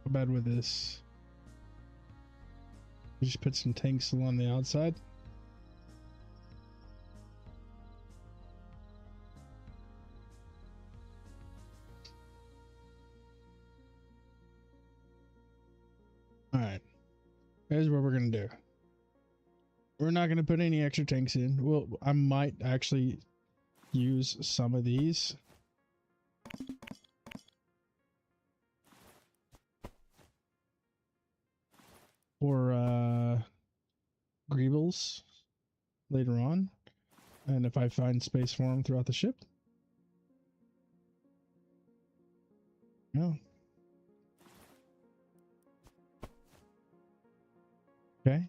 how bad with this? You just put some tanks along the outside. All right, here's what we're gonna do. We're not gonna put any extra tanks in. Well, I might actually use some of these. For Greebles later on. And if I find space for them throughout the ship. Yeah. Okay.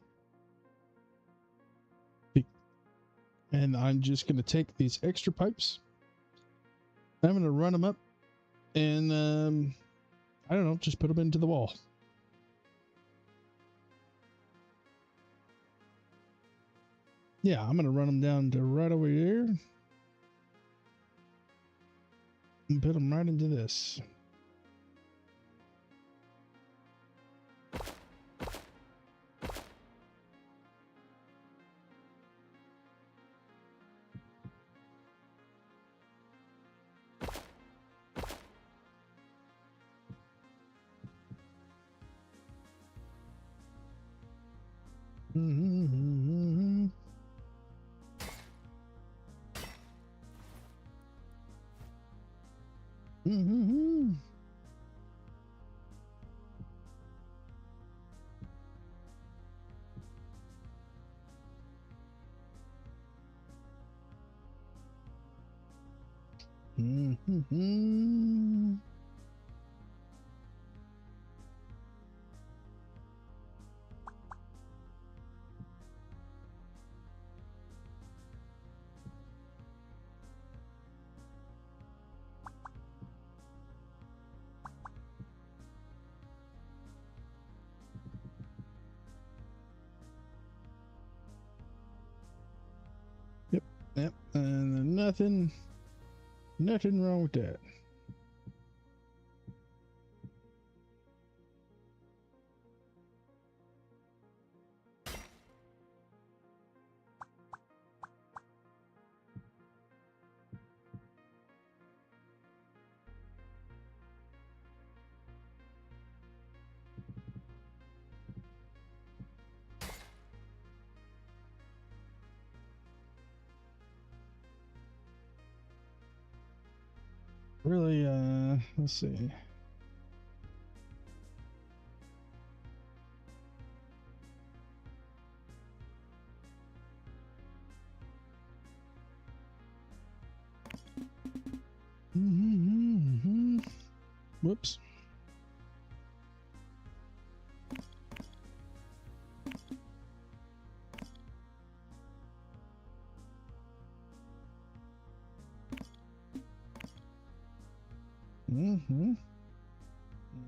And I'm just going to take these extra pipes. I'm going to run them up and, I don't know, just put them into the wall. Yeah, I'm going to run them down to right over here. And put them right into this. Mm-hmm. Mm-hmm. Mm-hmm. Yep, yep, and nothing wrong with that. Really, let's see. Mm-hmm. Whoops. Mm-hmm.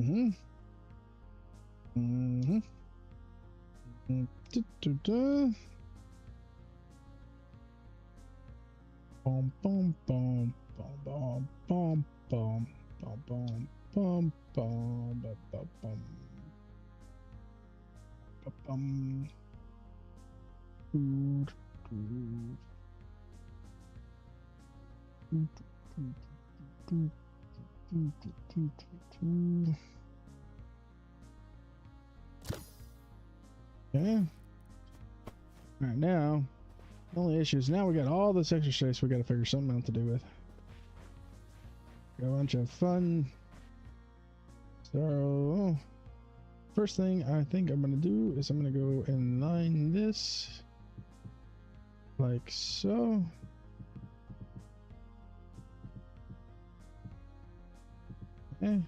Mm-hmm. Mm-hmm. Da-da-da. Bum bum bum bum bum bum bum bum bum bum bum bum bum bum okay. All right, now the only issue is now we got all this extra space we got to figure something out to do with. Got a bunch of fun. So first thing I think I'm gonna do is I'm gonna go and line this like so. Okay.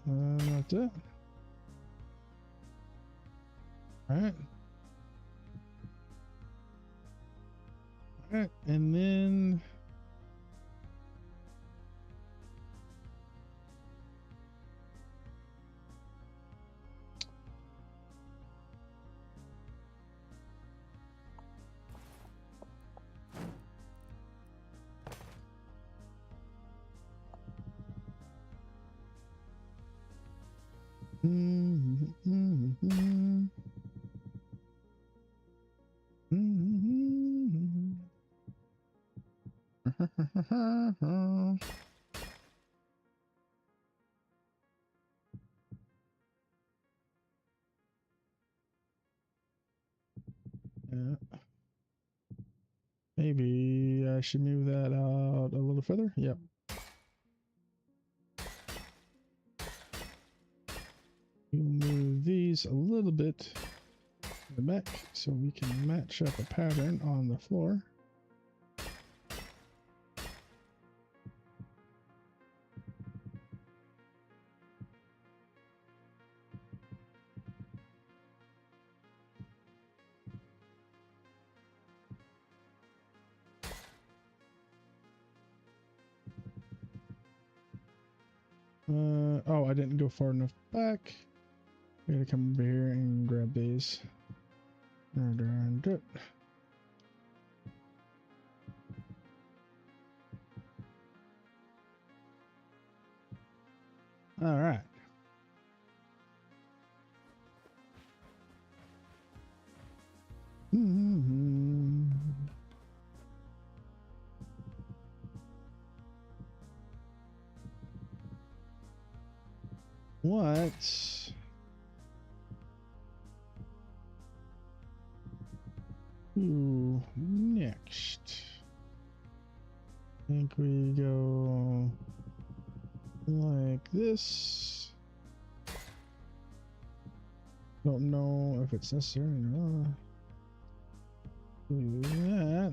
That's it. All right. All right, and then Yeah. Maybe I should move that out a little further. Yep. You move these a little bit to the back so we can match up a pattern on the floor. Oh, I didn't go far enough back. I gotta come over here and grab these. And do it. All right. What? Ooh, next. I think we go like this. Don't know if it's necessary or not. Do that.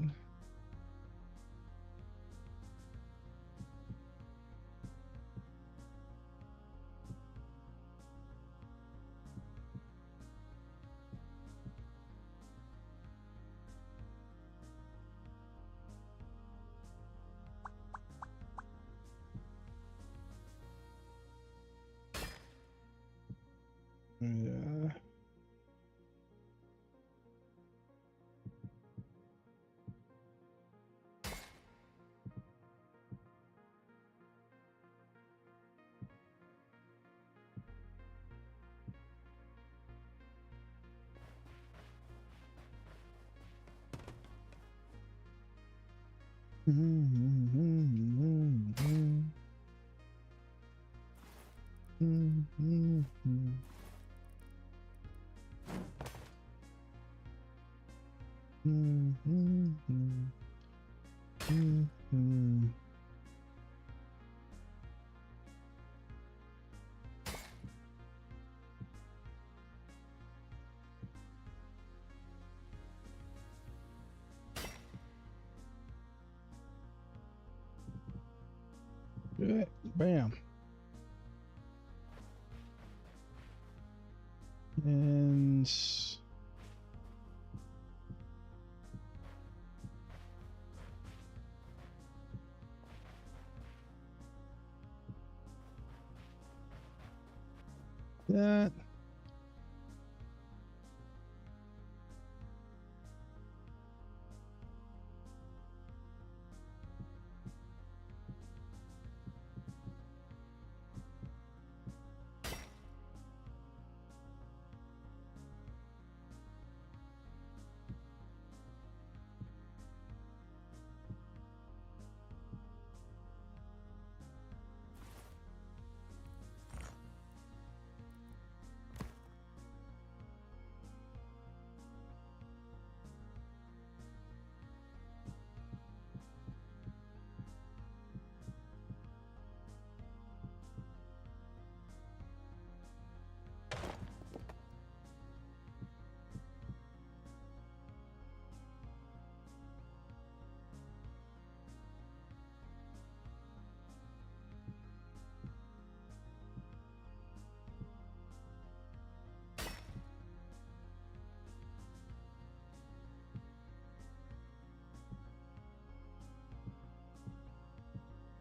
Yeah. Bam. And that.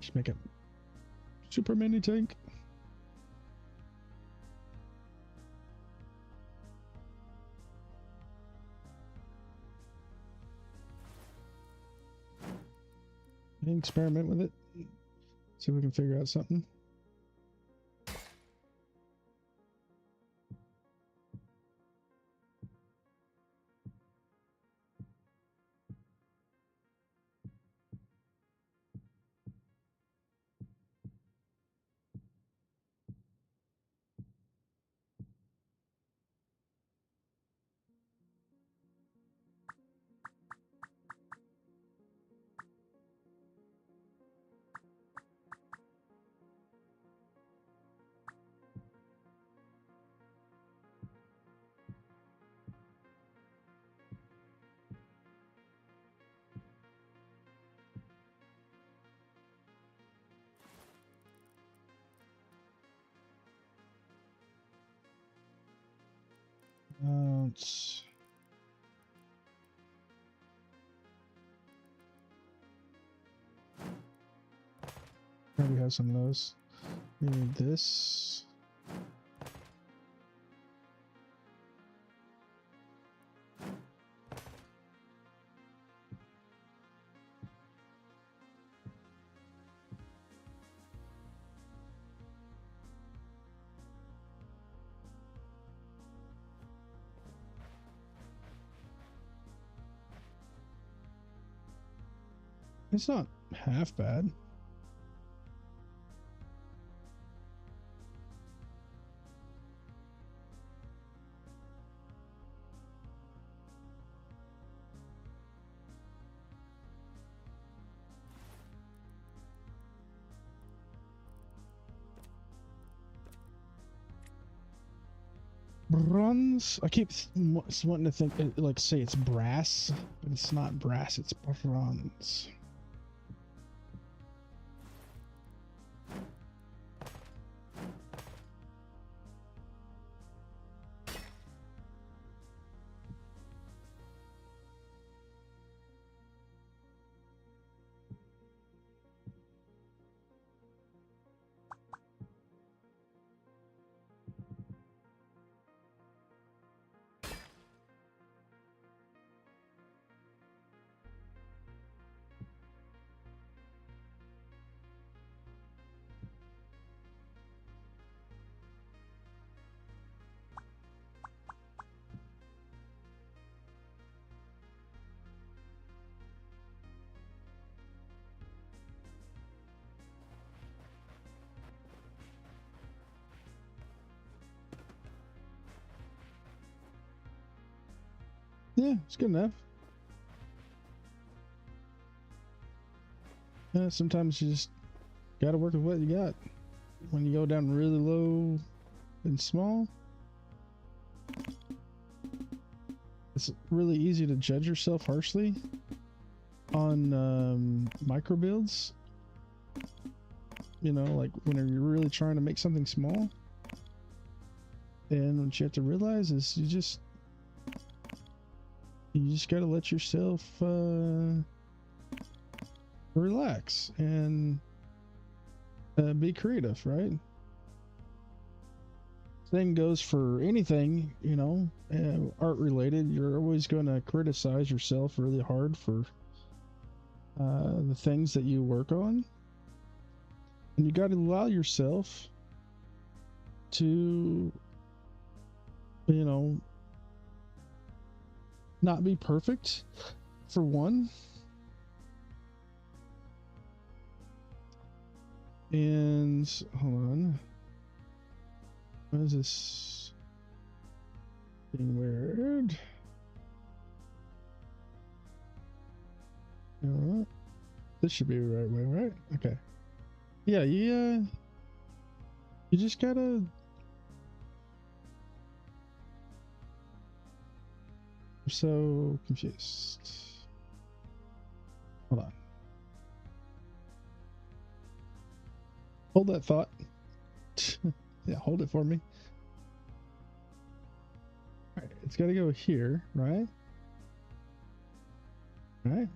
Just make it super mini tank. And experiment with it. See if we can figure out something. Let's... Already have some of those. We need this. It's not half bad. Bronze. I keep wanting to think, like, say it's brass, but it's not brass. It's bronze. Yeah, it's good enough. Yeah, sometimes you just gotta work with what you got. When you go down really low and small, it's really easy to judge yourself harshly on micro builds. You know, like when you're really trying to make something small. And what you have to realize is you just gotta let yourself relax and be creative, right? Same goes for anything, you know, art related. You're always going to criticize yourself really hard for the things that you work on, and you got to allow yourself to, you know, not be perfect, for one. And hold on, what is this being weird? You know what? This should be the right way, right? Okay. Yeah, you just gotta. I'm so confused. Hold on. Hold that thought. Yeah, hold it for me. All right, it's got to go here, right? Right.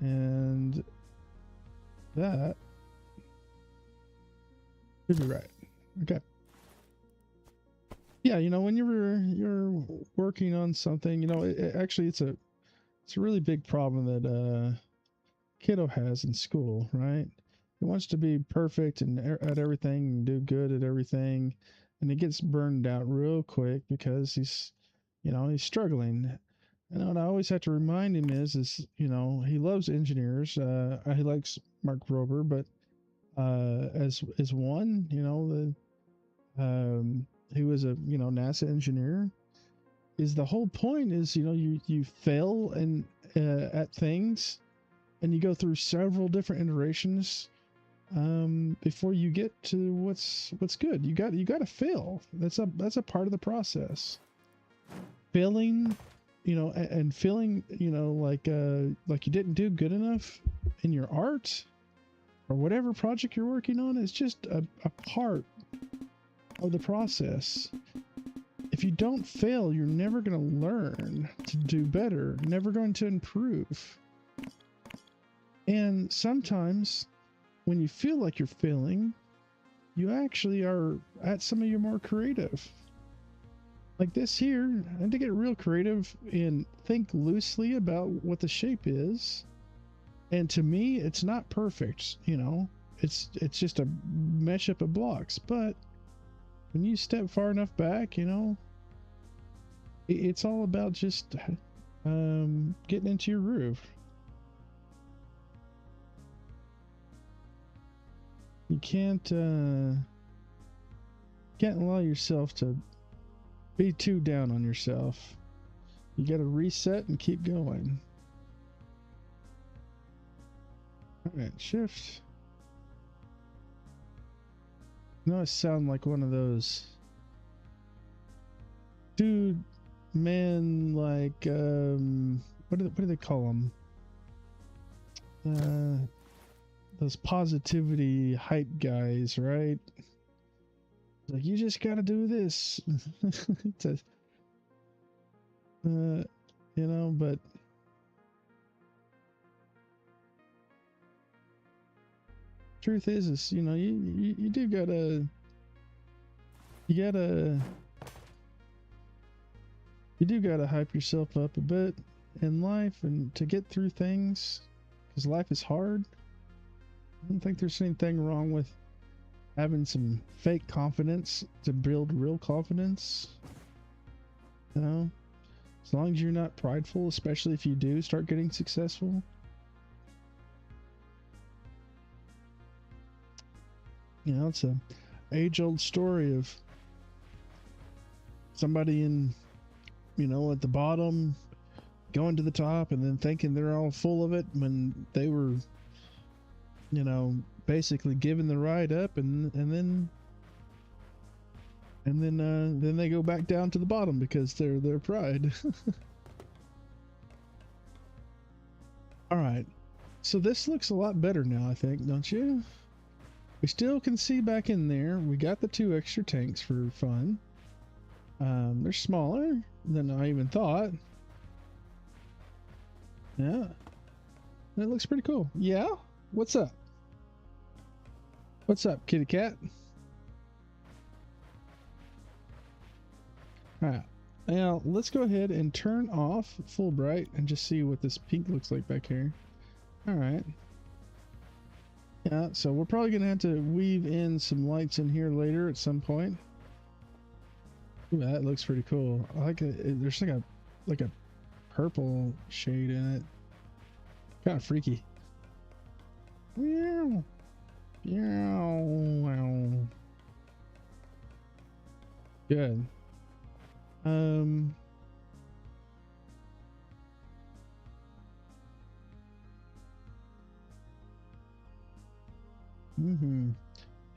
And that should be right. Okay. Yeah, you know, when you're working on something, you know, actually it's a really big problem that kiddo has in school, right? He wants to be perfect and at everything and do good at everything, and he gets burned out real quick because he's, you know, he's struggling. And what I always have to remind him is, you know, he loves engineers. He likes Mark Rober, but as one, you know, he was a, you know, NASA engineer. Is the whole point is, you know, you fail and at things, and you go through several different iterations before you get to what's good. You got to fail. That's a part of the process. Failing, you know, and feeling, you know, like you didn't do good enough in your art or whatever project you're working on is just a part of the process. If you don't fail, you're never going to learn to do better, never going to improve. And sometimes when you feel like you're failing, you actually are at some of your more creative. Like this here, I had to get real creative and think loosely about what the shape is. And to me, it's not perfect, you know. It's just a mesh up of blocks. But when you step far enough back, you know, it's all about just getting into your groove. You can't allow yourself to be too down on yourself. You got to reset and keep going. All right, shift. You know, I sound like one of those dude, man, like what do they call them? Those positivity hype guys, right? Like, you just gotta do this. You know, but truth is you know, you do gotta, you do gotta hype yourself up a bit in life and to get through things, because life is hard. I don't think there's anything wrong with having some fake confidence to build real confidence. You know, as long as you're not prideful, especially if you do start getting successful. You know, it's a age-old story of somebody in, you know, at the bottom going to the top and then thinking they're all full of it when they were, you know, basically giving the ride up, and then they go back down to the bottom because they're their pride. All right, so this looks a lot better now, I think, don't you? We still can see back in there. We got the 2 extra tanks for fun. They're smaller than I even thought. Yeah, that looks pretty cool. Yeah, what's up? What's up, kitty cat? Alright, now let's go ahead and turn off Fulbright and just see what this pink looks like back here. Alright. Yeah, so we're probably going to have to weave in some lights in here later at some point. Ooh, that looks pretty cool. I like it. There's like a purple shade in it. Kind of freaky. Meow. Meow. Good.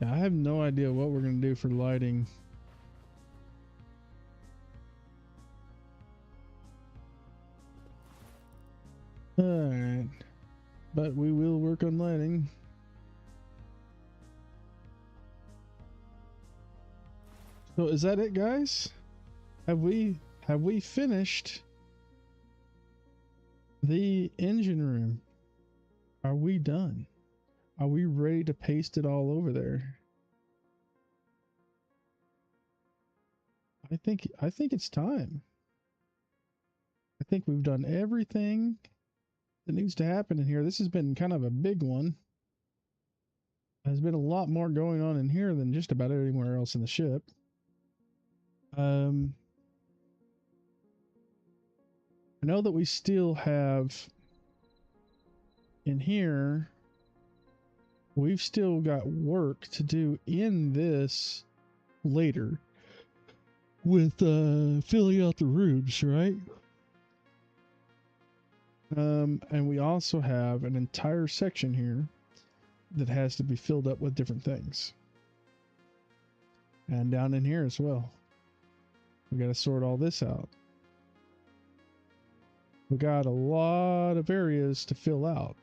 Yeah, I have no idea what we're gonna do for lighting. Alright. But we will work on lighting. So is that it, guys? Have we finished the engine room? Are we done? Are we ready to paste it all over there? I think it's time. I think we've done everything that needs to happen in here. This has been kind of a big one. There's been a lot more going on in here than just about anywhere else in the ship. I know that we still have in here, we've still got work to do in this later with filling out the rooms, right? And we also have an entire section here that has to be filled up with different things. And down in here as well. We got to sort all this out. We got a lot of areas to fill out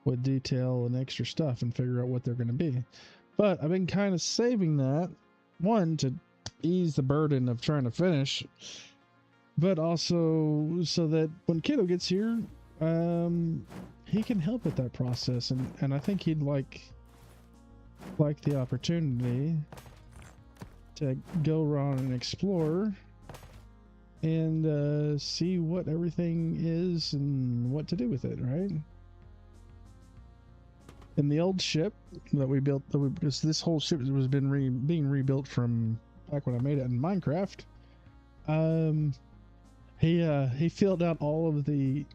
with detail and extra stuff and figure out what they're going to be. But I've been kind of saving that, one, to ease the burden of trying to finish, but also so that when Kiddo gets here, he can help with that process, and I think he'd like the opportunity to go around and explore and see what everything is and what to do with it, right? And the old ship that we built, because this whole ship was being rebuilt from back when I made it in Minecraft. He filled out all of the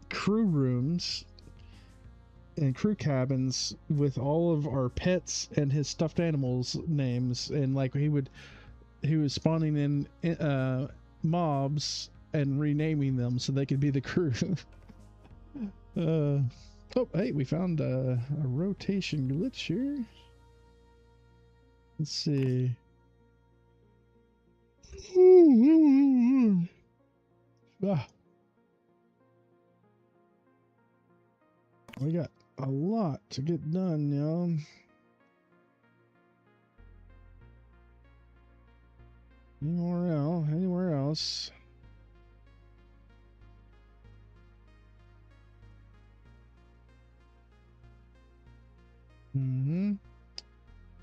crew rooms and crew cabins with all of our pets and his stuffed animals names, and like he was spawning in mobs and renaming them so they could be the crew. Oh, hey, we found a rotation glitch here. Let's see. Ah. We got a lot to get done, y'all. Anywhere else?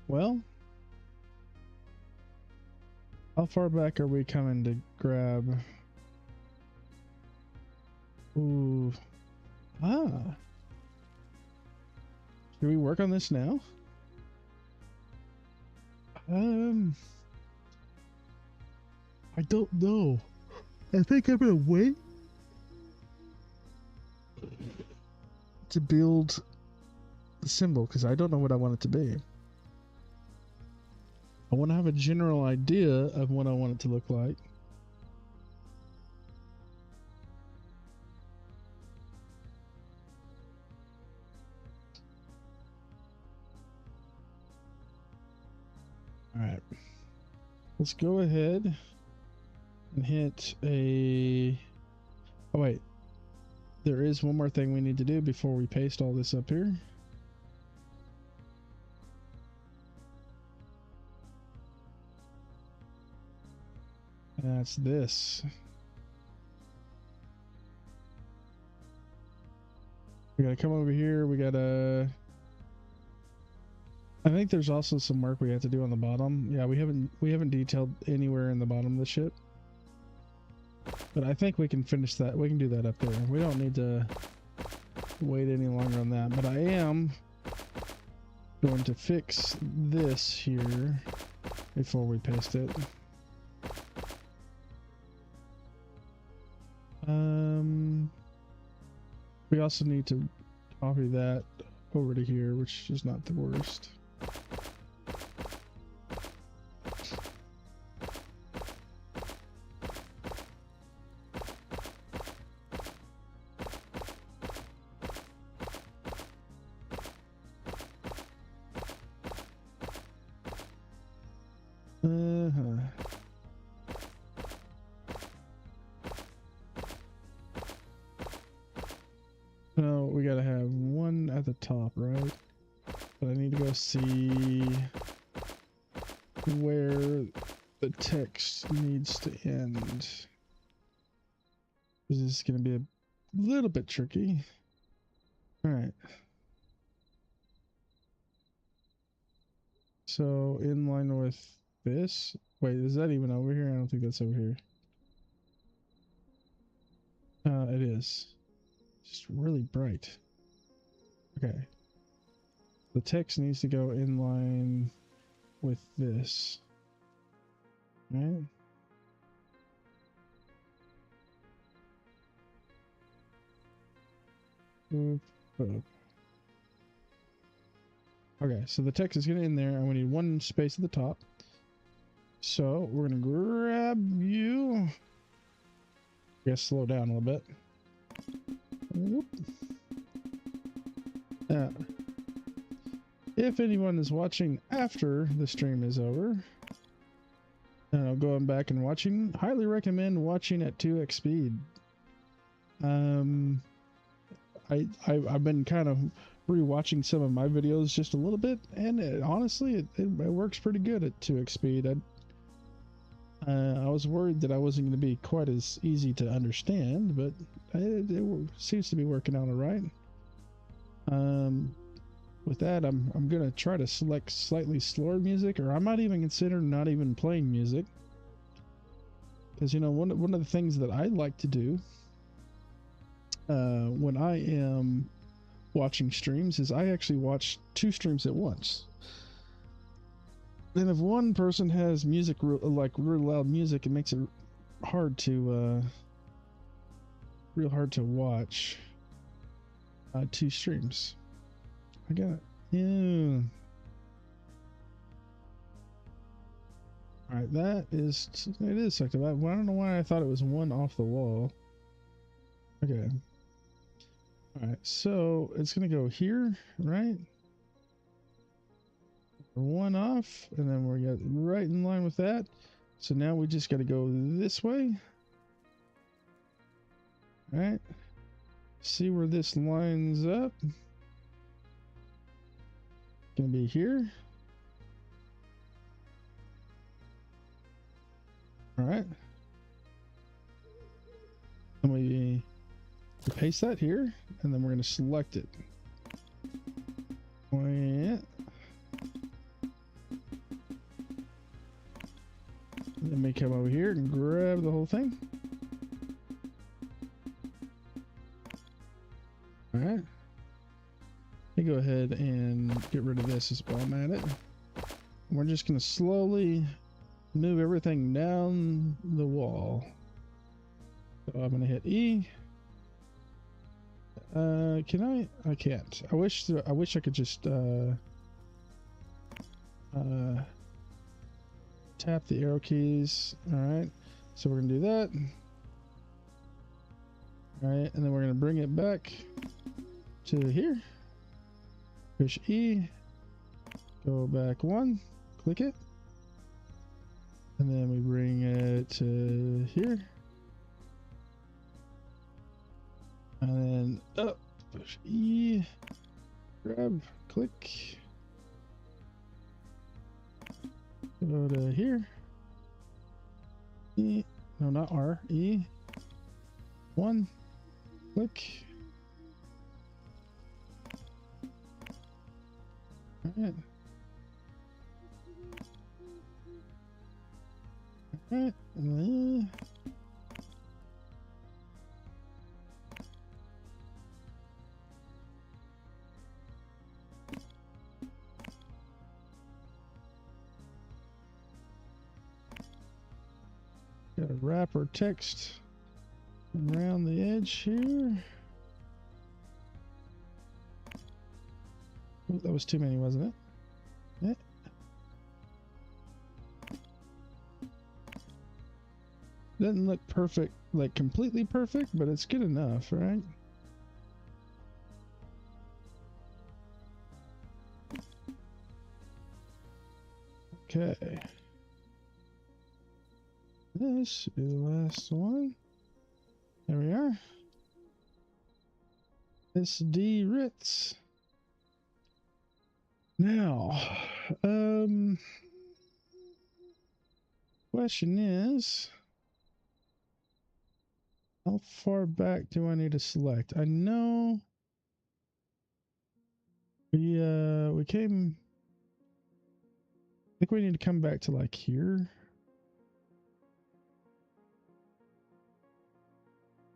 Well, how far back are we coming to grab? Ooh. Ah. Should we work on this now? I don't know. I think I'm gonna wait to build the symbol because I don't know what I want it to be. I want to have a general idea of what I want it to look like. All right. Let's go ahead and hit a... Oh, wait. There is one more thing we need to do before we paste all this up here. And that's this. We gotta come over here. We gotta... I think there's also some work we have to do on the bottom. Yeah, we haven't detailed anywhere in the bottom of the ship. But I think we can finish that. We can do that up there. We don't need to wait any longer on that. But I am going to fix this here before we paste it. We also need to copy that over to here, which is not the worst. No, we gotta have one at the top, right? But I need to go see where the text needs to end. This is gonna be a little bit tricky. Alright. So, in line with this. Wait, is that even over here? I don't think that's over here. It is. Just really bright. Okay. The text needs to go in line with this. Right? Okay, so the text is getting in there, and we need one space at the top. So we're gonna grab you. I guess slow down a little bit. Whoop. If anyone is watching after the stream is over, going back and watching, highly recommend watching at 2x speed. I I've been kind of rewatching some of my videos just a little bit, and honestly, it works pretty good at 2x speed. I was worried that I wasn't going to be quite as easy to understand, but it seems to be working out all right. With that, I'm going to try to select slightly slower music, or I might even consider not even playing music. Because, you know, one of the things that I like to do when I am watching streams is I actually watch 2 streams at once. Then if one person has music, like really loud music, it makes it hard to real hard to watch 2 streams. I got it. Yeah. All right, it is sective. I don't know why I thought it was 1 off the wall. Okay. All right, so it's gonna go here, right? 1 off, and then we're got right in line with that. So now we just got to go this way. All right. See where this lines up. Gonna be here. All right. And we paste that here, and then we're gonna select it. Let me come over here and grab the whole thing. All right. Let me go ahead and get rid of this as well. I'm at it. And we're just going to slowly move everything down the wall. So I'm going to hit E. Can I? I can't. I wish I could just tap the arrow keys. All right, so we're gonna do that. All right, and then we're gonna bring it back to here. Push E, go back 1, click it, and then we bring it to here, and then up, push E, grab, click. Go to here. E, no, not R. E. 1. Click. All right. All right. And gotta wrap our text around the edge here. Oh, that was too many, wasn't it? Yeah. Doesn't look perfect, like completely perfect, but it's good enough, right? Okay. This should be the last one. There we are. SD Ritz. Now, question is, how far back do I need to select? I know we came, I think we need to come back to like here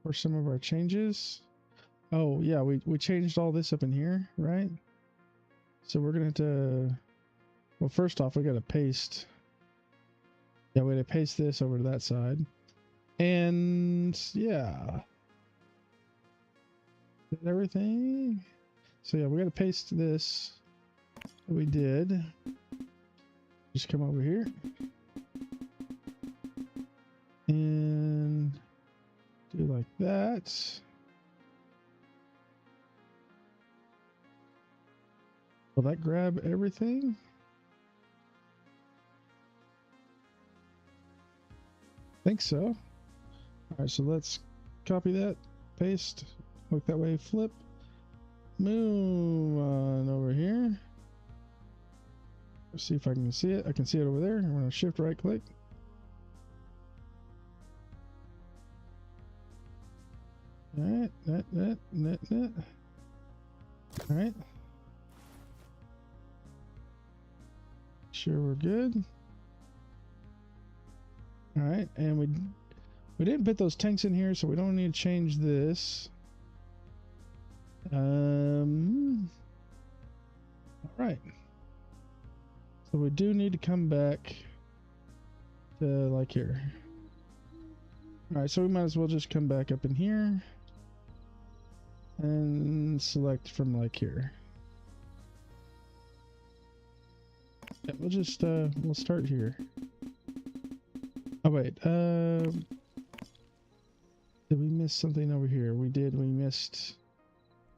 for some of our changes. Oh yeah, we changed all this up in here, right? So we're gonna have to, well, first off, we gotta paste. Yeah, we gotta paste this over to that side. And yeah, everything. So yeah, we gotta paste this. We did. Just come over here and do like that. Will that grab everything? I think so. All right, so let's copy that, paste, look that way, flip. move on over here. Let's see if I can see it. I can see it over there. I'm going to shift right click. All right, that. All right. Sure, we're good. All right, and we didn't put those tanks in here, so we don't need to change this. All right. So we do need to come back to like here. All right, so we might as well just come back up in here and select from like here. Yeah, we'll just we'll start here. Oh wait, did we miss something over here? We did. We missed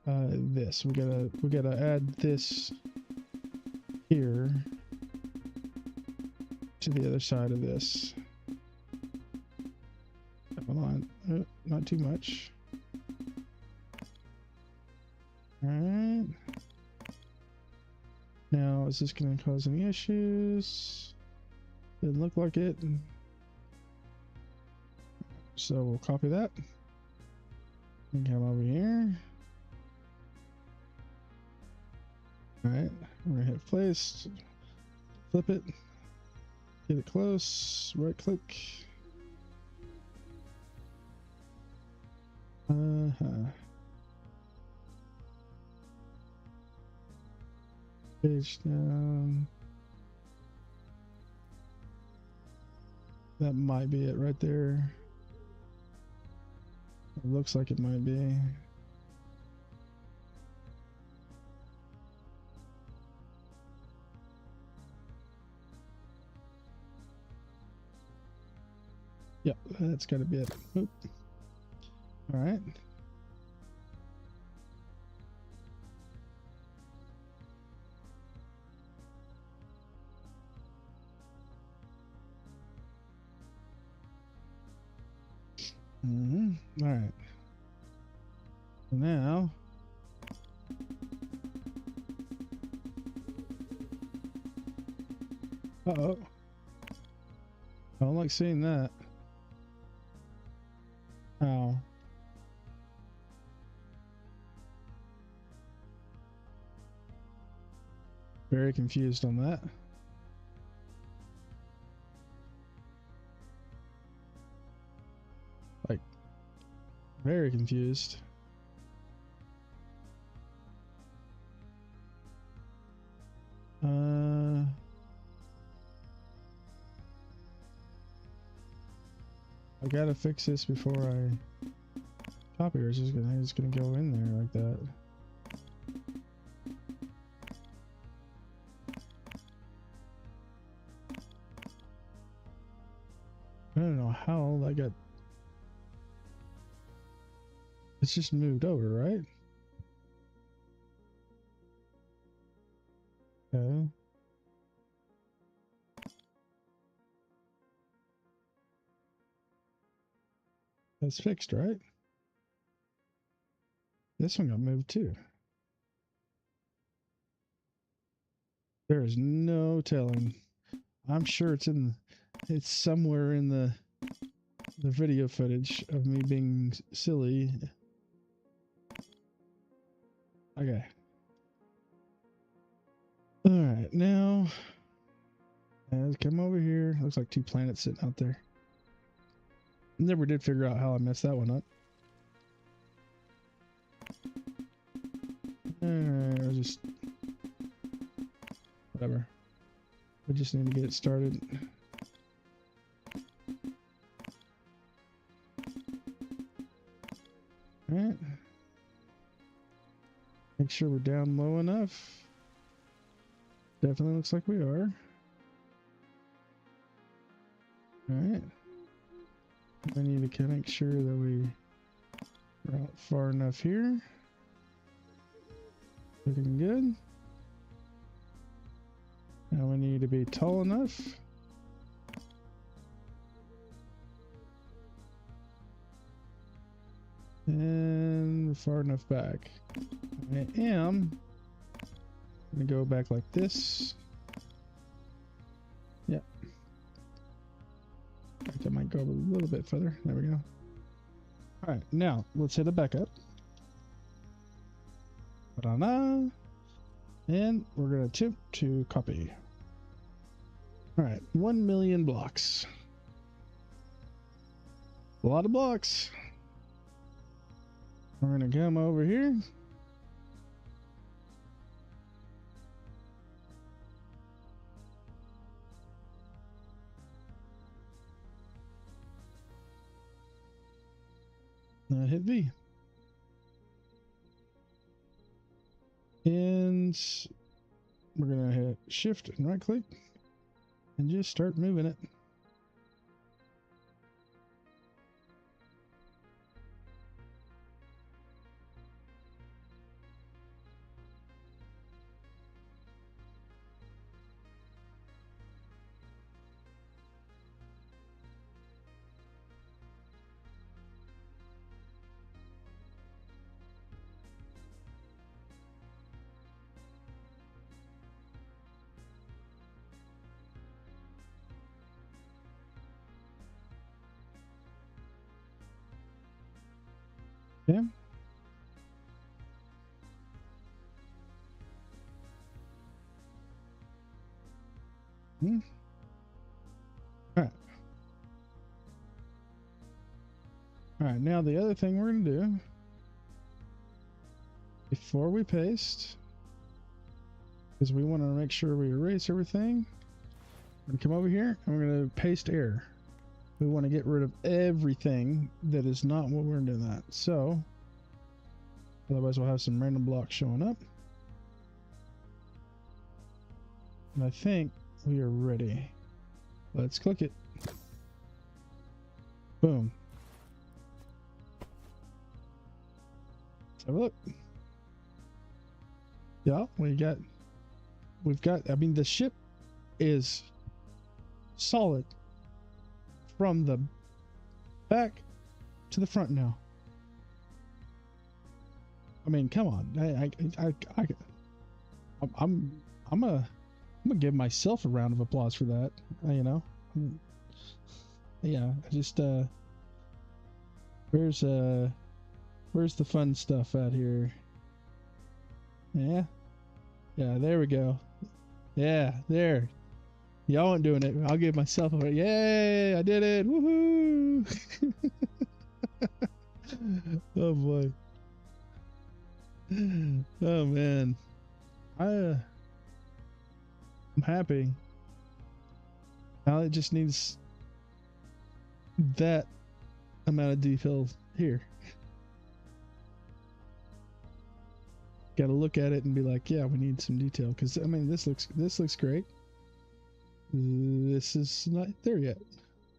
this. We gotta add this here to the other side of this. Hold on, not too much. All right. Now, is this going to cause any issues? Didn't look like it. So we'll copy that and come over here. All right, we're gonna hit place, flip it, get it close, right click. Page down. That might be it right there. It looks like it might be. Yep, that's gotta be it. Oop. All right. All right. Now, uh-oh. I don't like seeing that. Oh. Very confused on that. Like, very confused. I gotta fix this before I copy, or it's just gonna go in there like that. I don't know how that got. It's just moved over, right? Okay. That's fixed, right? This one got moved too. There is no telling. I'm sure it's somewhere in the video footage of me being silly. Okay. All right, now let's come over here. Looks like two planets sitting out there. Never did figure out how I messed that one up. Alright, I'll just... whatever. We just need to get it started. Alright. Make sure we're down low enough. Definitely looks like we are. Alright. I need to make sure that we are out far enough here. Looking good. Now we need to be tall enough. And and far enough back. I am gonna go back like this. Yep. I think I might go a little bit further. There we go. All right, now let's hit a backup. Ta-da! And we're gonna attempt to copy. All right, 1 million blocks. A lot of blocks. We're gonna come over here. Hit V. And we're gonna hit shift and right click and just start moving it. Okay. All right. All right, now the other thing we're gonna do before we paste is we want to make sure we erase everything. We're gonna come over here and we're gonna paste error. We want to get rid of everything that is not what we're doing that. So otherwise we'll have some random blocks showing up. And I think we are ready. Let's click it. Boom. Let's have a look. Yeah, we've got, I mean, the ship is solid from the back to the front now. I mean, come on. I'm gonna give myself a round of applause for that. You know, yeah. I just where's the fun stuff out here? Yeah, there we go. Yeah, there. Y'all aren't doing it. I'll give myself a yay! I did it! Woohoo! Oh boy. Oh man. I'm happy. Now it just needs that amount of detail here. Got to look at it and be like, yeah, we need some detail, because I mean, this looks great. This is not there yet.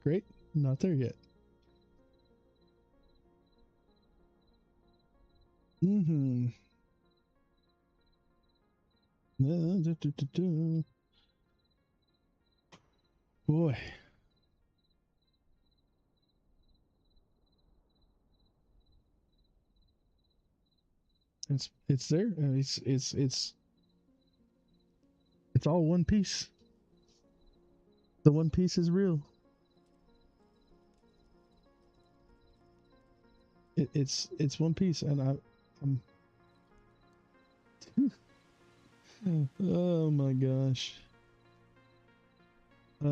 Great, not there yet. Boy. It's there. It's all one piece. The one piece is real. It's one piece, and I'm oh my gosh. I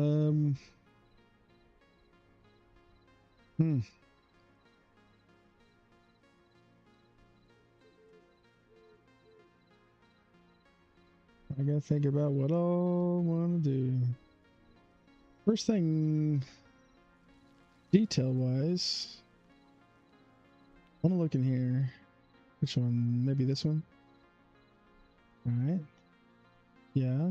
gotta think about what all I want to do. First thing, detail wise, I want to look in here. Which one? Maybe this one? Alright. Yeah.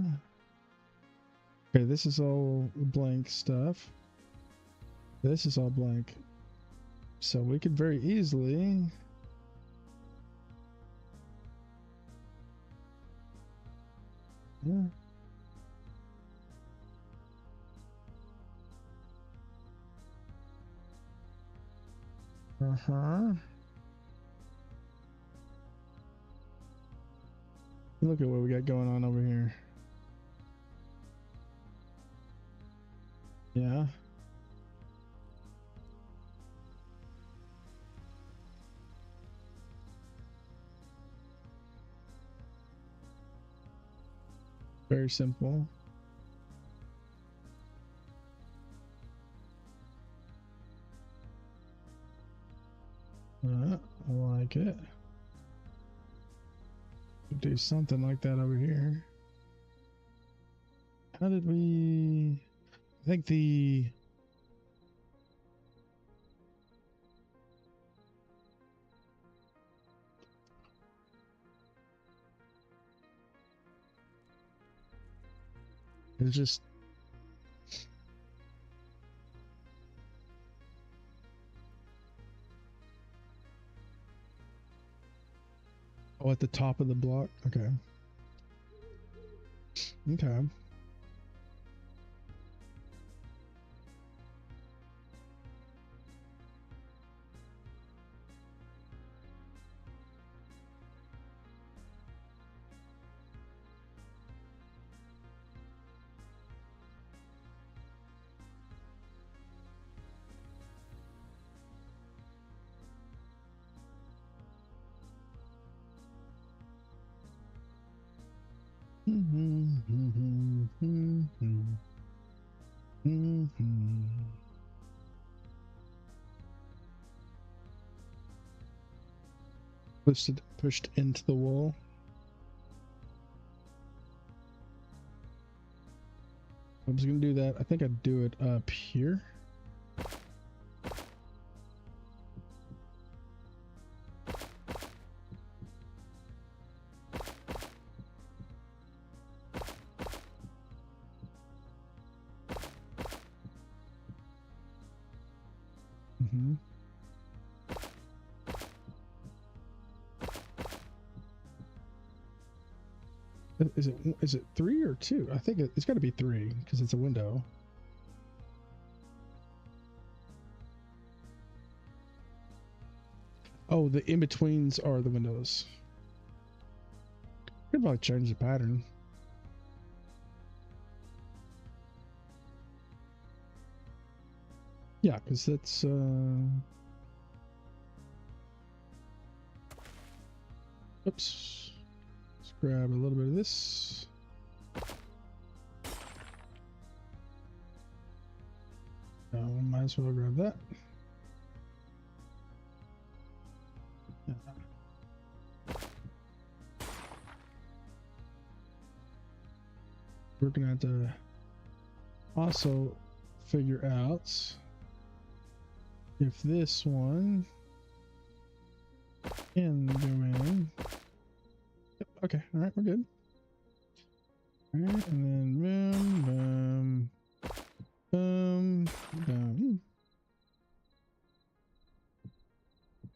Okay, this is all blank stuff. This is all blank. So we could very easily... Yeah. Uh-huh. Look at what we got going on over here. Yeah. Very simple. I like it. Do something like that over here. How did we... I think the... It's just... Oh, at the top of the block? Okay. Okay. Pushed into the wall. I was gonna do that. I think I'd do it up here. Is it 3 or 2? I think it's got to be 3 because it's a window. Oh, the in-betweens are the windows. Could probably change the pattern. Yeah, because that's oops. Let's grab a little bit of this. Might as well grab that. We're gonna have to also figure out if this one can go in. Yep, okay, all right, we're good. All right, and then boom, boom, boom.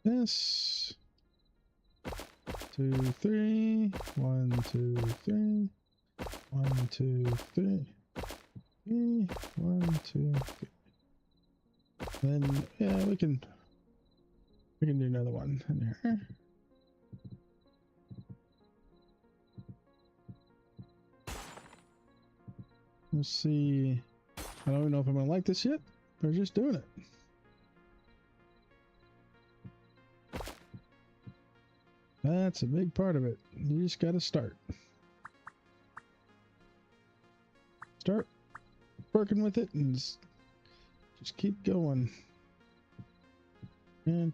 This 2, 3, 1, 2, 3, 1, 2, 3, 1, 2, 3. Then yeah, we can do another one in here. We'll see. I don't even know if I'm gonna like this yet. We're just doing it. That's a big part of it. You just gotta start. Start working with it and just keep going. And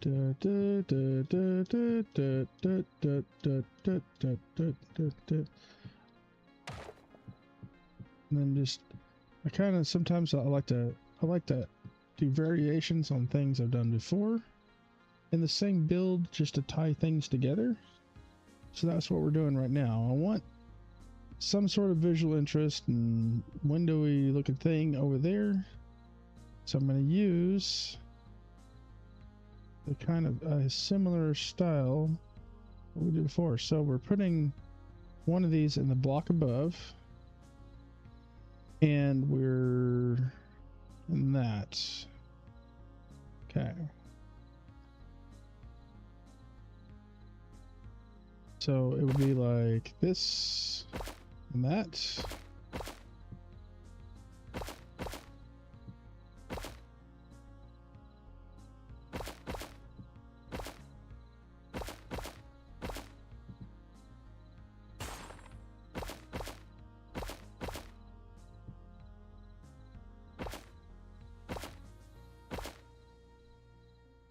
then just I kind of sometimes I like to do variations on things I've done before in the same build just to tie things together. So that's what we're doing right now. I want some sort of visual interest and windowy looking thing over there. So I'm going to use the kind of a similar style what we did before. So we're putting one of these in the block above, and we're in that. Okay. So it would be like this and that.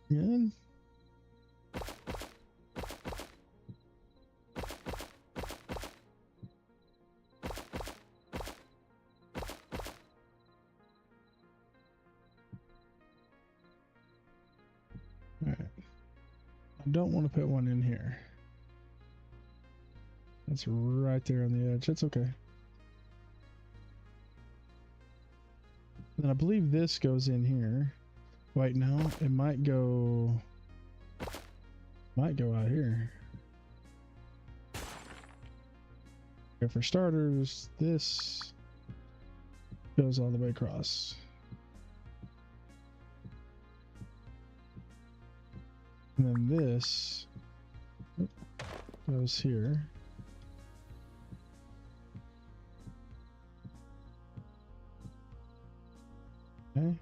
Good. All right. I don't want to put one in here. That's right there on the edge. That's okay. Then I believe this goes in here. Wait, no, it might go out here. Okay, for starters, this goes all the way across. And then this goes here. Okay.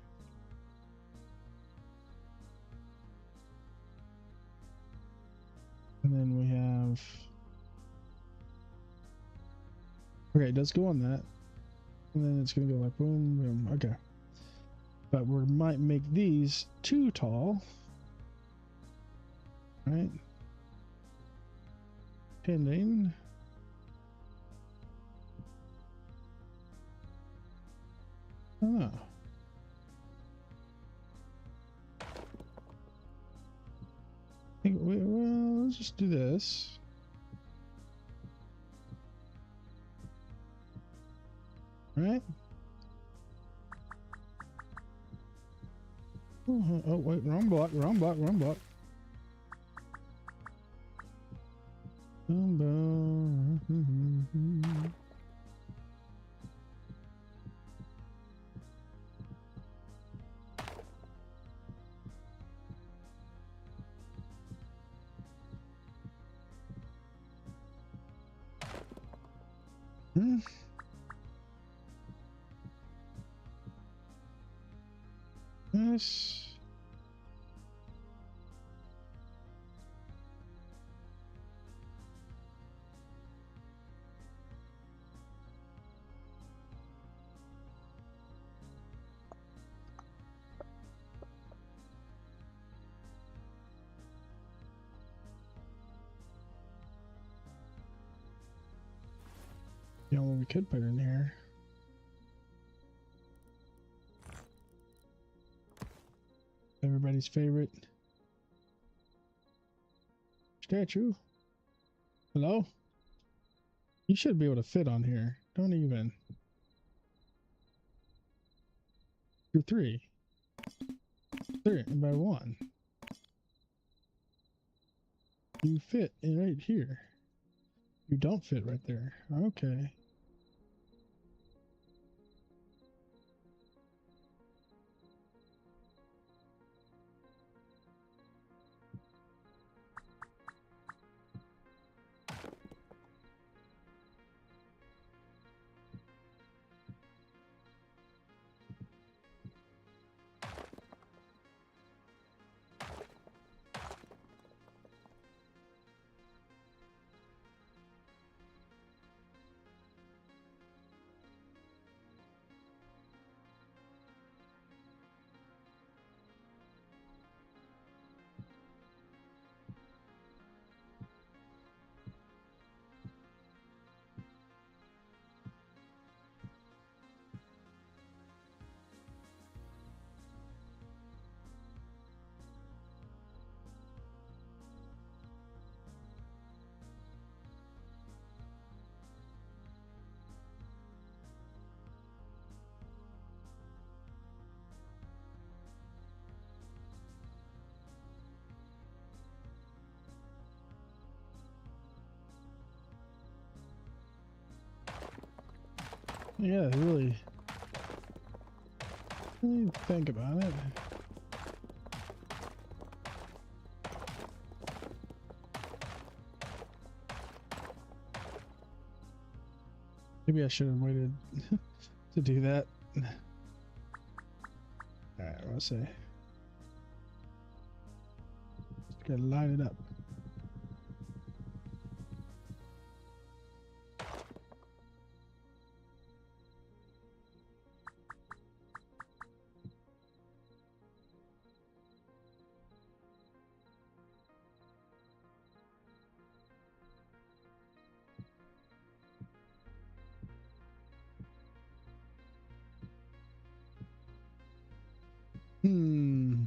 And then we have, okay, it does go on that. And then it's gonna go like boom, boom, okay. But we might make these too tall. Right? Pending. Oh. Well, let's just do this. Right? Oh, wait, wrong block, wrong block, wrong block. Yes. You know what we could put in here? Everybody's favorite statue. Hello? You should be able to fit on here. Don't even. You're three. Three by one. You fit right here. You don't fit right there. Okay. Yeah, really think about it. Maybe I should have waited to do that. All right, I'll say. Just gotta line it up. Hmm.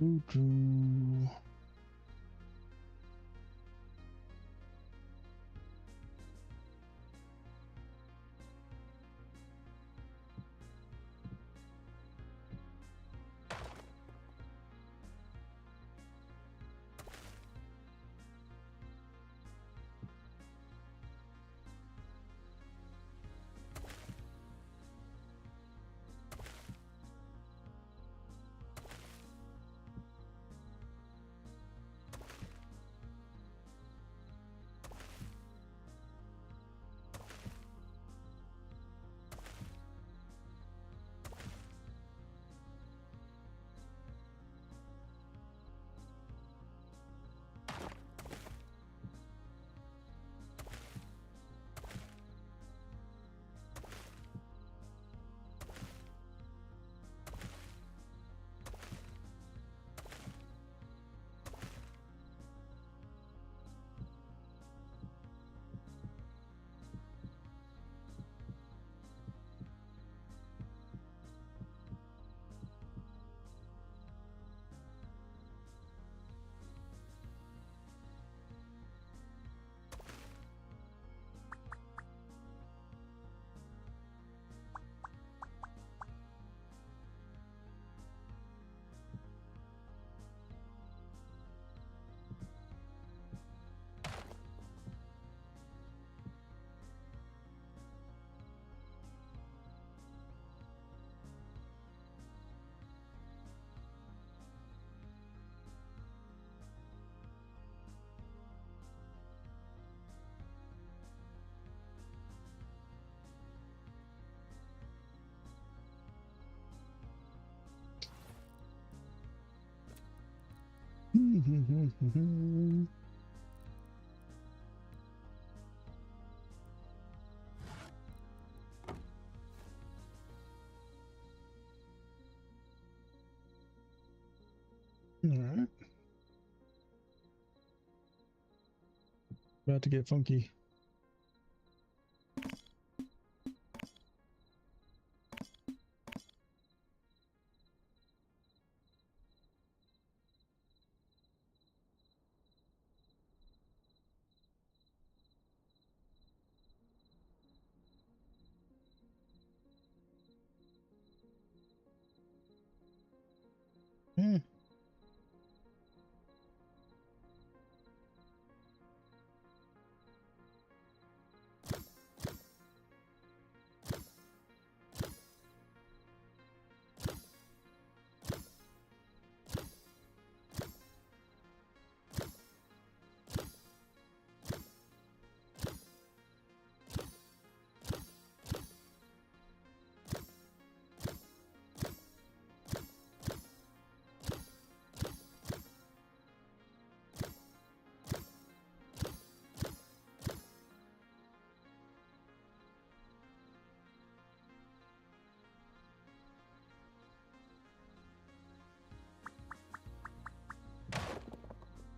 Doo-doo. All right. About to get funky. Yeah.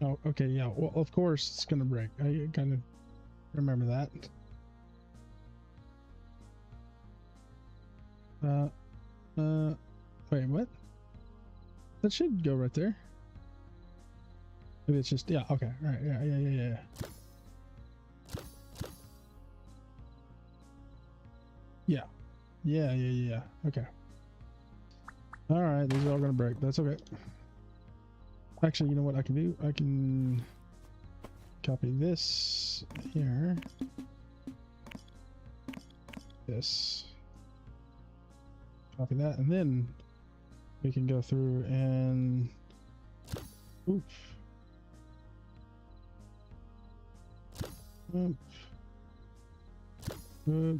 Oh, okay, yeah. Well, of course it's gonna break. I kind of remember that. Uh, wait, what? That should go right there. Maybe it's just, yeah, okay, all right, yeah. Yeah. Okay. All right, these are all gonna break. That's okay. Actually, you know what I can do? I can copy this here. This. Copy that, and then we can go through and... Oof. Up. Up.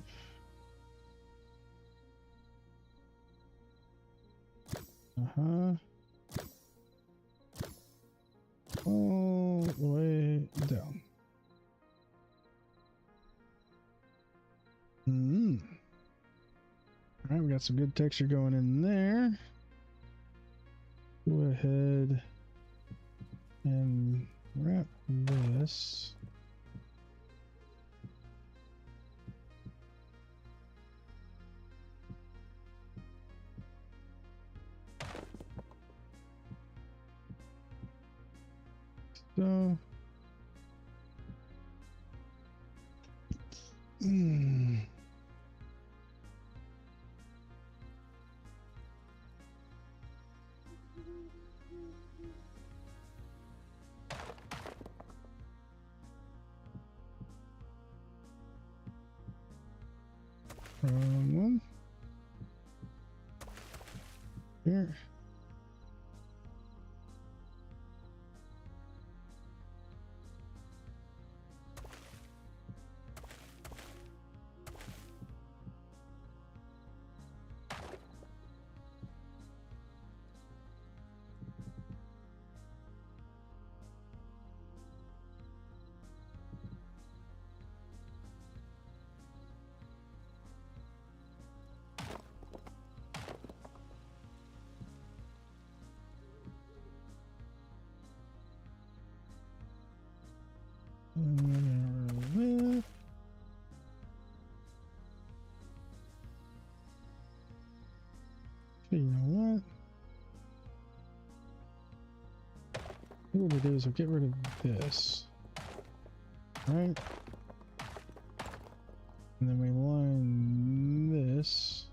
Uh-huh. All the way down. All right, we got some good texture going in there. Go ahead and wrap this. So, one here. You know what? What we'll do is we'll get rid of this. Right? And then we line this.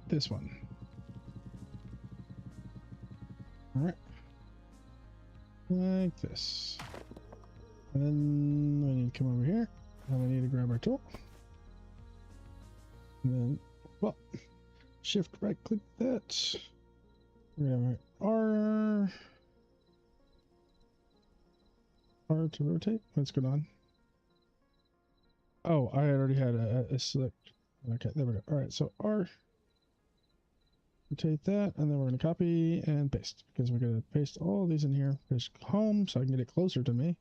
This one. All right. Like this. And then we need to come over here. And we need to grab our tool. And then, well, shift right click that. We're gonna have R to rotate. What's going on? Oh, I already had a select. Okay, there we go. All right, so R. Rotate that, and then we're going to copy and paste, because we're going to paste all these in here. Push home so I can get it closer to me.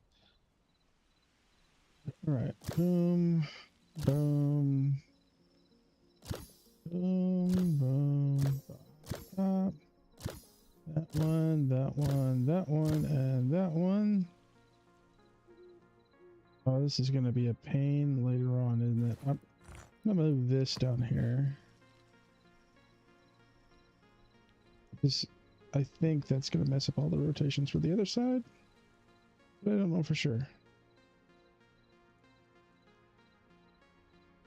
All right, boom, boom, boom, boom, that one, that one, that one, and that one. Oh, this is going to be a pain later on, isn't it? I'm going to move this down here. I think that's going to mess up all the rotations for the other side, but I don't know for sure.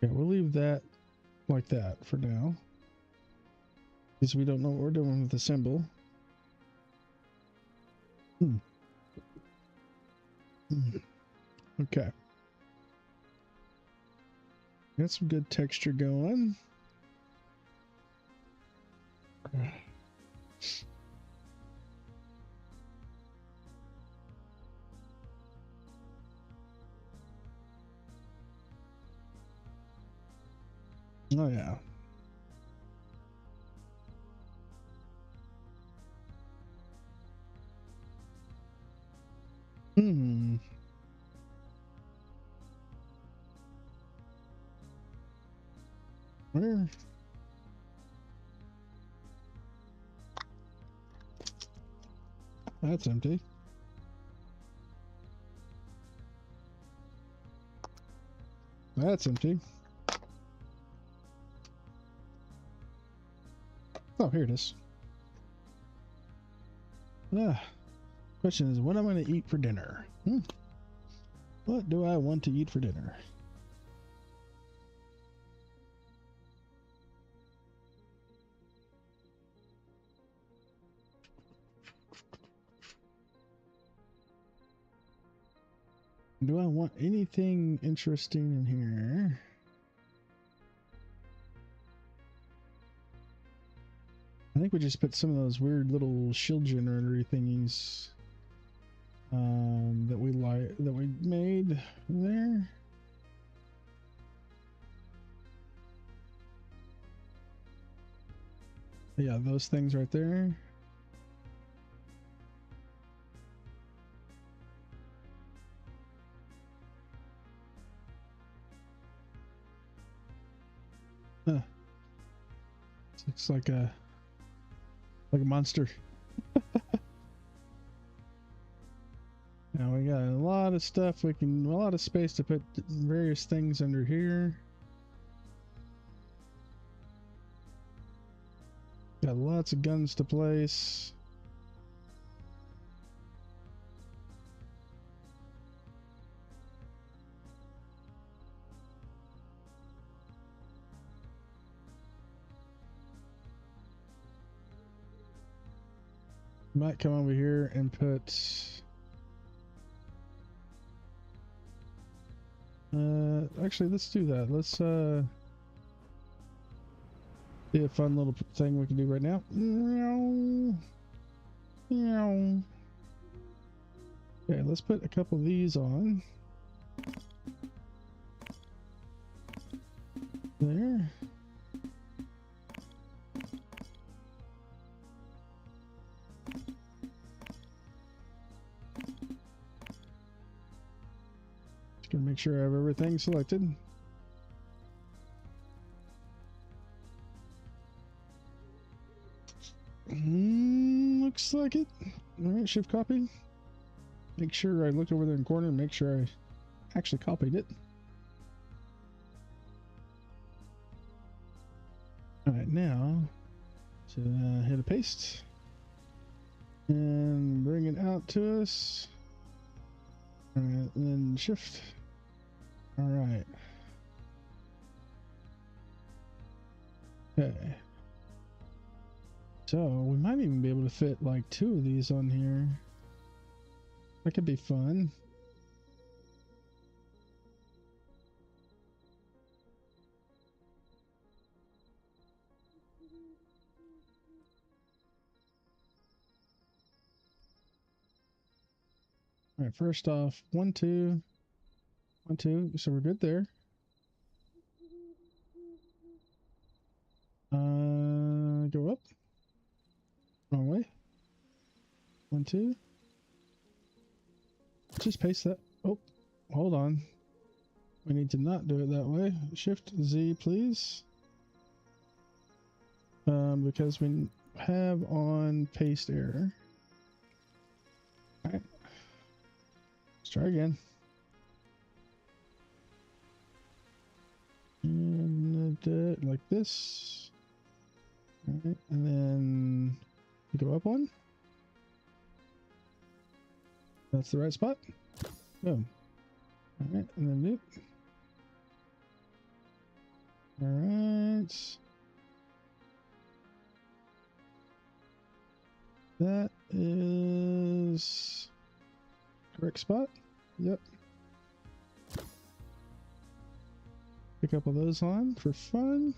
Okay, we'll leave that like that for now, because we don't know what we're doing with the symbol. Okay. Got some good texture going. Oh yeah. Where? That's empty. That's empty. Oh, here it is. Question is, what am I going to eat for dinner? What do I want to eat for dinner? Do I want anything interesting in here? I think we just put some of those weird little shield generator thingies that we made there. Yeah, those things right there. Huh. Looks like a monster. Now we got a lot of stuff. A lot of space to put various things under here. Got lots of guns to place. Might come over here and put actually let's do that. Let's see a fun little thing we can do right now. Okay, let's put a couple of these on there. Just gonna make sure I have everything selected. Looks like it. All right, shift copy. Make sure I looked over there in the corner and make sure I actually copied it. All right, now to hit a paste and bring it out to us. All right, and then shift. All right. Okay. So we might even be able to fit like 2 of these on here. That could be fun. All right, first off, 1, 2, 1, 2. So we're good there. Go up. Wrong way. 1, 2. Just paste that. Oh, hold on. We need to not do it that way. Shift Z, please. Because we have on paste error. All right. Let's try again. And do it like this. All right, and then go up 1. That's the right spot. Boom. All right, and then loop. All right. That is correct spot. Yep. Pick a couple of those on for fun.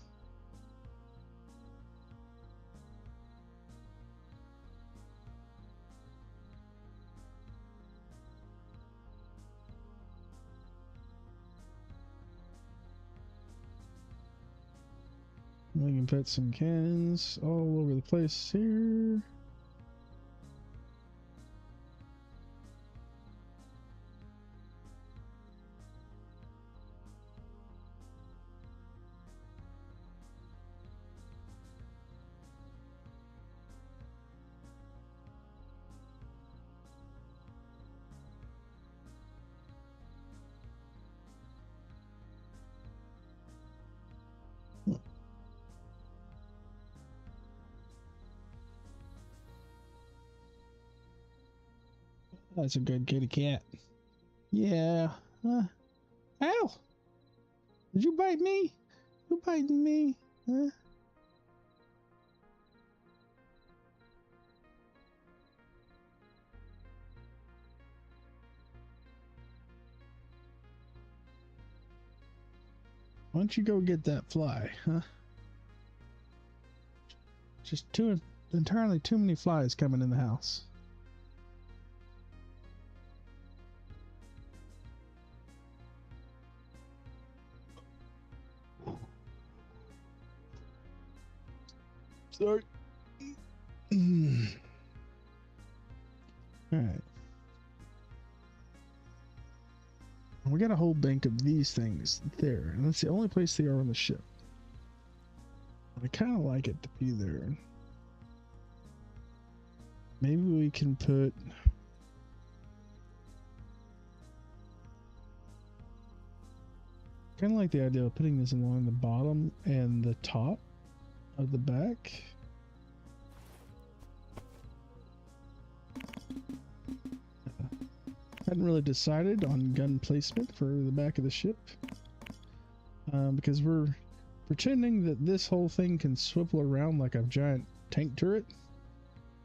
We can put some cannons all over the place here. That's a good kitty cat. Yeah. Ow! Did you bite me? Who biting me? Huh? why don't you go get that fly, huh? Just entirely too many flies coming in the house. Sorry. All right. We got a whole bank of these things there, and that's the only place they are on the ship. I kind of like it to be there. Maybe we can put... kind of like the idea of putting this along the bottom and the top of the back. Hadn't really decided on gun placement for the back of the ship, because we're pretending that this whole thing can swivel around like a giant tank turret,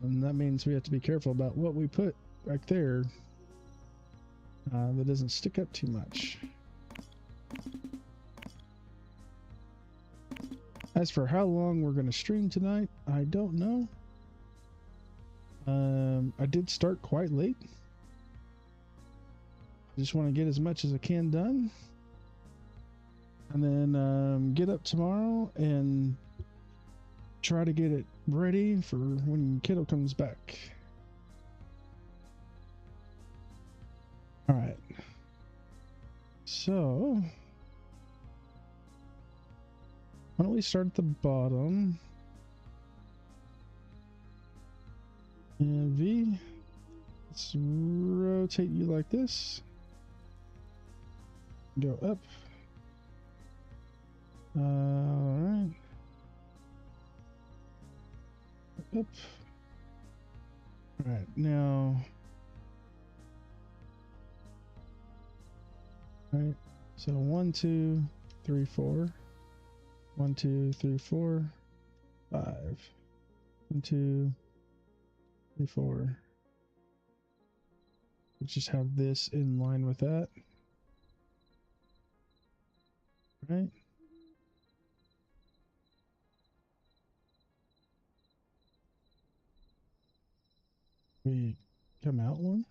and that means we have to be careful about what we put back there that doesn't stick up too much. As for how long we're going to stream tonight, I don't know. I did start quite late. I just want to get as much as I can done, and then get up tomorrow and try to get it ready for when kiddo comes back. All right. So why don't we start at the bottom? And V, let's rotate you like this. Go up. All right. Up. All right, now. All right, so 1, 2, 3, 4. 1, 2, 3, 4, 5. 1, 2, 3, 4. We just have this in line with that. Right. We come out one.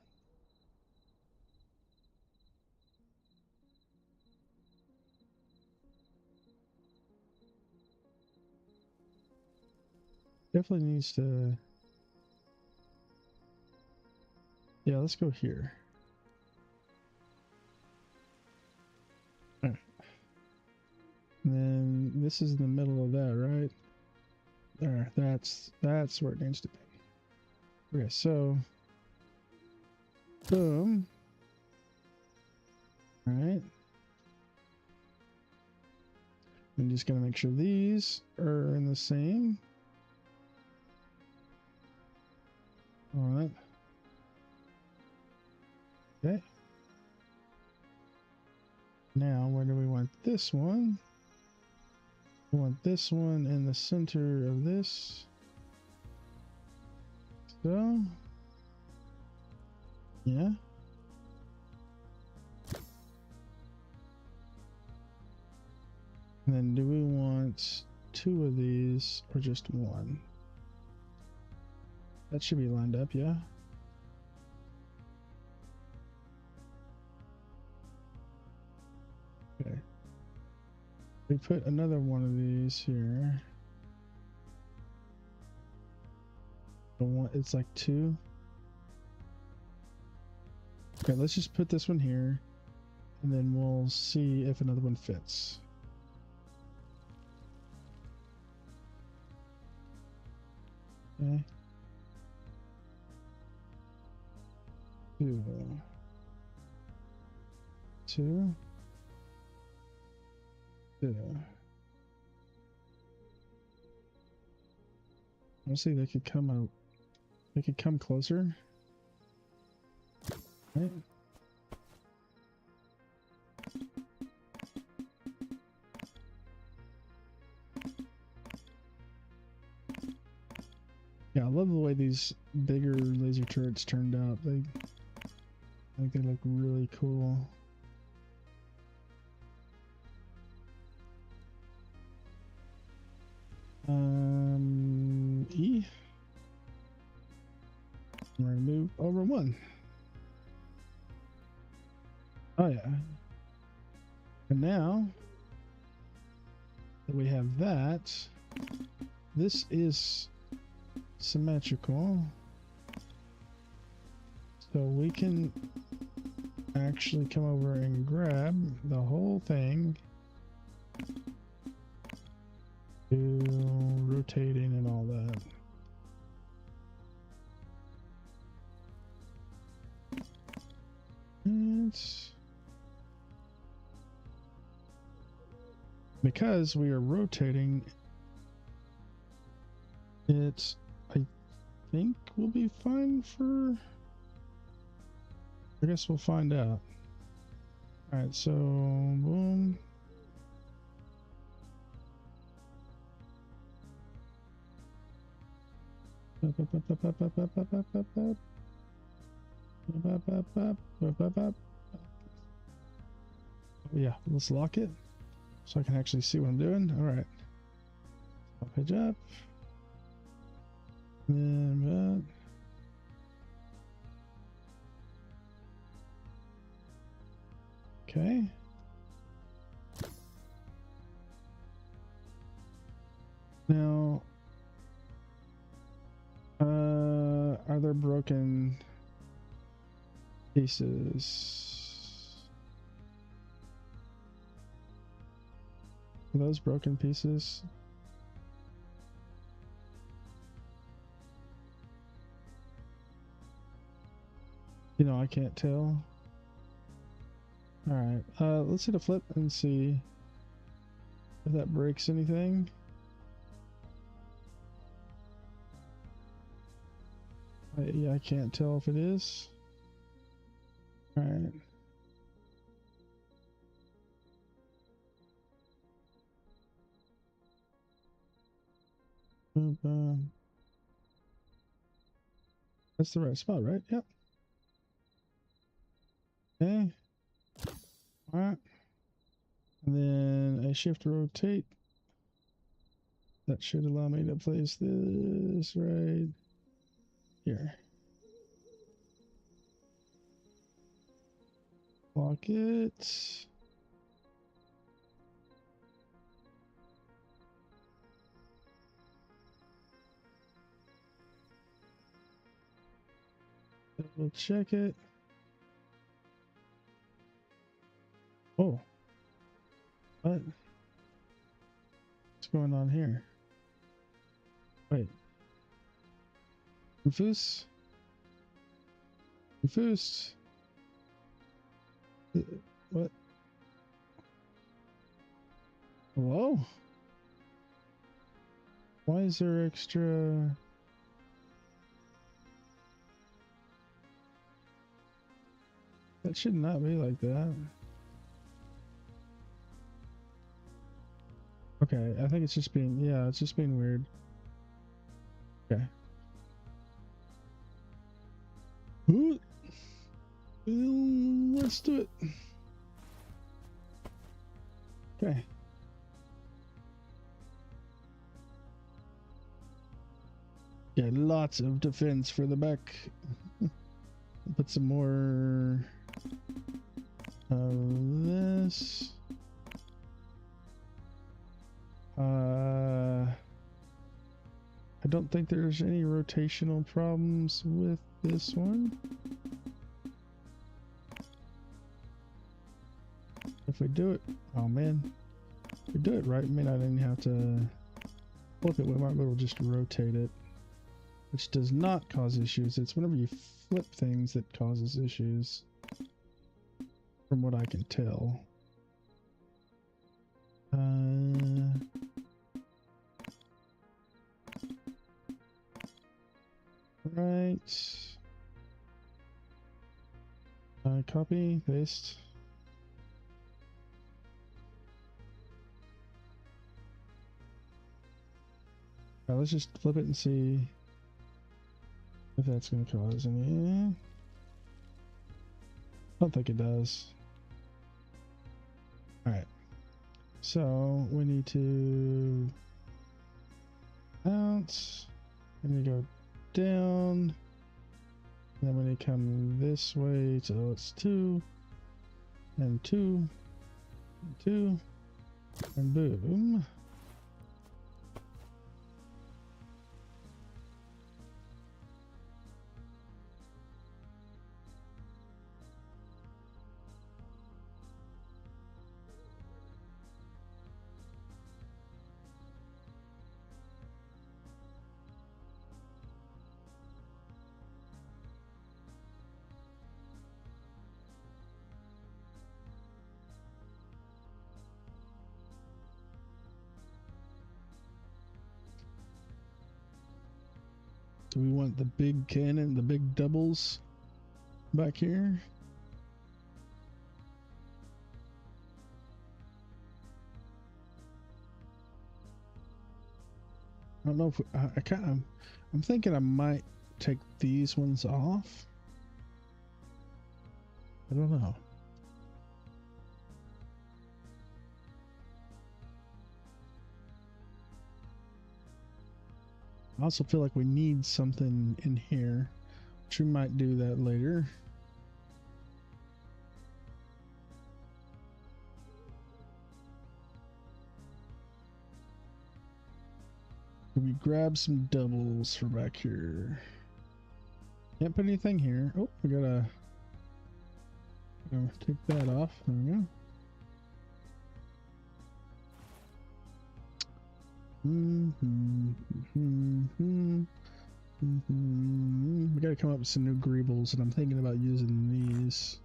Definitely needs to... yeah, let's go here. All right. And then this is in the middle of that, right? There, that's where it needs to be. Okay, so boom. All right. I'm just gonna make sure these are in the same. All right. Okay. Now, where do we want this one? We want this one in the center of this. So, yeah. And then do we want 2 of these or just 1? That should be lined up, yeah. Okay. We put another one of these here. It's like 2. Okay, let's just put this one here, and then we'll see if another one fits. Okay. 2. 2. 2. Honestly, they could come out. They could come closer. Right? Yeah, I love the way these bigger laser turrets turned out. I think they look really cool. over 1. Oh yeah. And now that we have that, this is symmetrical. So we can actually come over and grab the whole thing, do rotating and all that. It's because we are rotating it, I think we'll be fine for, I guess we'll find out. All right, so boom. Yeah, let's lock it so I can actually see what I'm doing. All right, I'll pitch up, and then okay. Now, are there broken pieces? Are those broken pieces? You know, I can't tell. All right, let's hit a flip and see if that breaks anything. Yeah, I can't tell if it is. All right. That's the right spot, right? Yep. Okay. All right. And then I shift rotate. That should allow me to place this right here. Lock it. We'll check it. Oh. What? What's going on here? Wait. Confused? Confused? What? Hello? Why is there extra... That should not be like that. Okay, I think it's just being... Yeah, it's just being weird. Okay. Ooh. Let's do it. Okay. Yeah, lots of defense for the back. Put some more of this. I don't think there's any rotational problems with this one. If we do it, oh man, if we do it right, we may not even have to flip it. We might be able to just rotate it, which does not cause issues. It's whenever you flip things that causes issues, from what I can tell. Right. Copy, paste. Right, let's just flip it and see if that's going to cause any. I don't think it does. Alright. So we need to bounce. And we go down. Then when you come this way, so it's 2 and 2 and 2 and boom. Do we want the big cannon, the big doubles back here? I don't know if I kind of. I'm thinking I might take these ones off. I don't know. I also feel like we need something in here, which we might do that later. Can we grab some doubles for back here? Can't put anything here. Oh, we gotta take that off. There we go. We gotta come up with some new greebles, and I'm thinking about using these.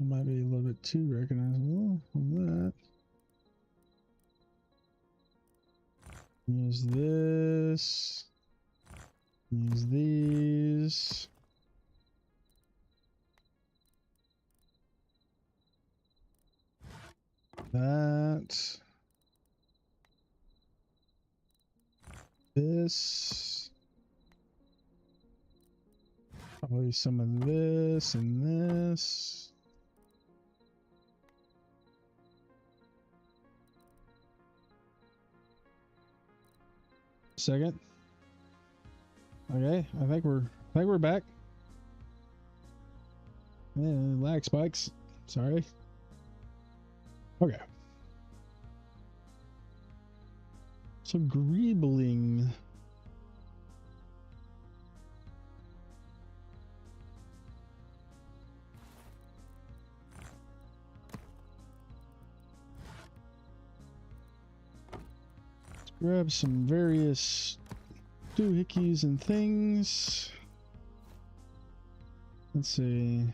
It might be a little bit too recognizable on that. Use this. Use these. That. This. Probably some of this and this. Second. Okay, I think we're back. Lag spikes. Sorry. Okay. So greebling. Let's grab some various doohickeys and things. Let's see.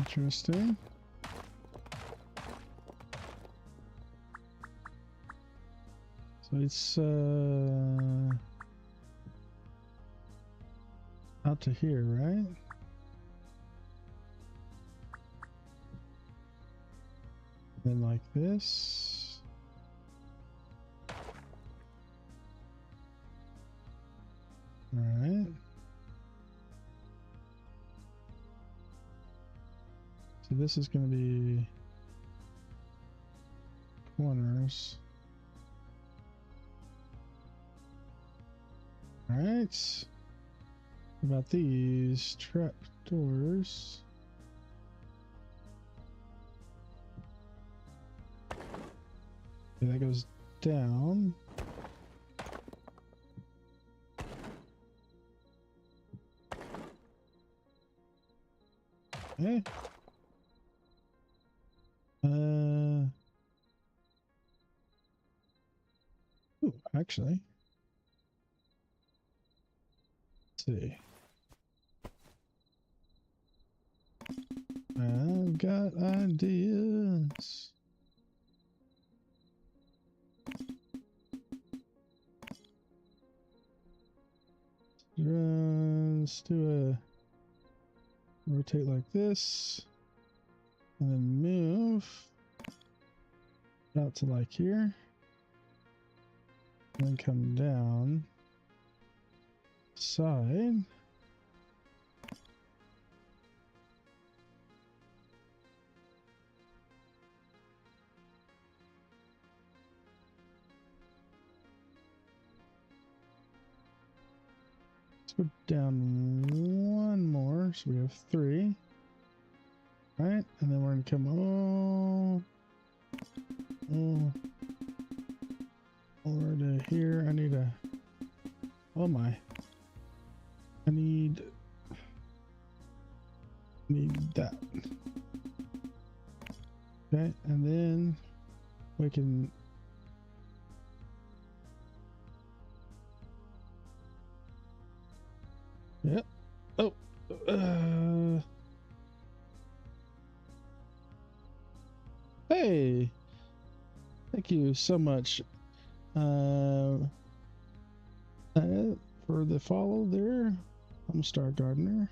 Interesting. So it's out to here, right? Then like this. All right. So this is going to be corners. All right. What about these trap doors? Okay, that goes down. Okay. Ooh, actually. Let's see. I've got ideas. Let's do a rotate like this, and then move out to like here, and then come down side. Let's go down one more, so we have 3. Right, and then we're gonna come over to here. I need a, oh my, I need that. Okay, and then we can yep. Oh, hey, thank you so much for the follow there. I'm Star Gardener.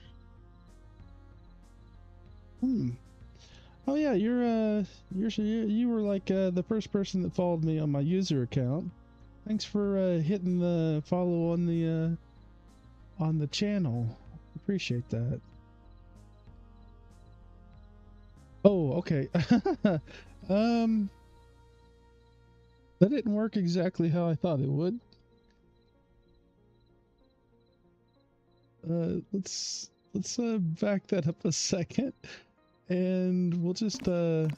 Oh yeah, you were like the first person that followed me on my user account. Thanks for hitting the follow on the channel. Appreciate that. Oh, okay. That didn't work exactly how I thought it would. Let's back that up a second, and we'll just we'll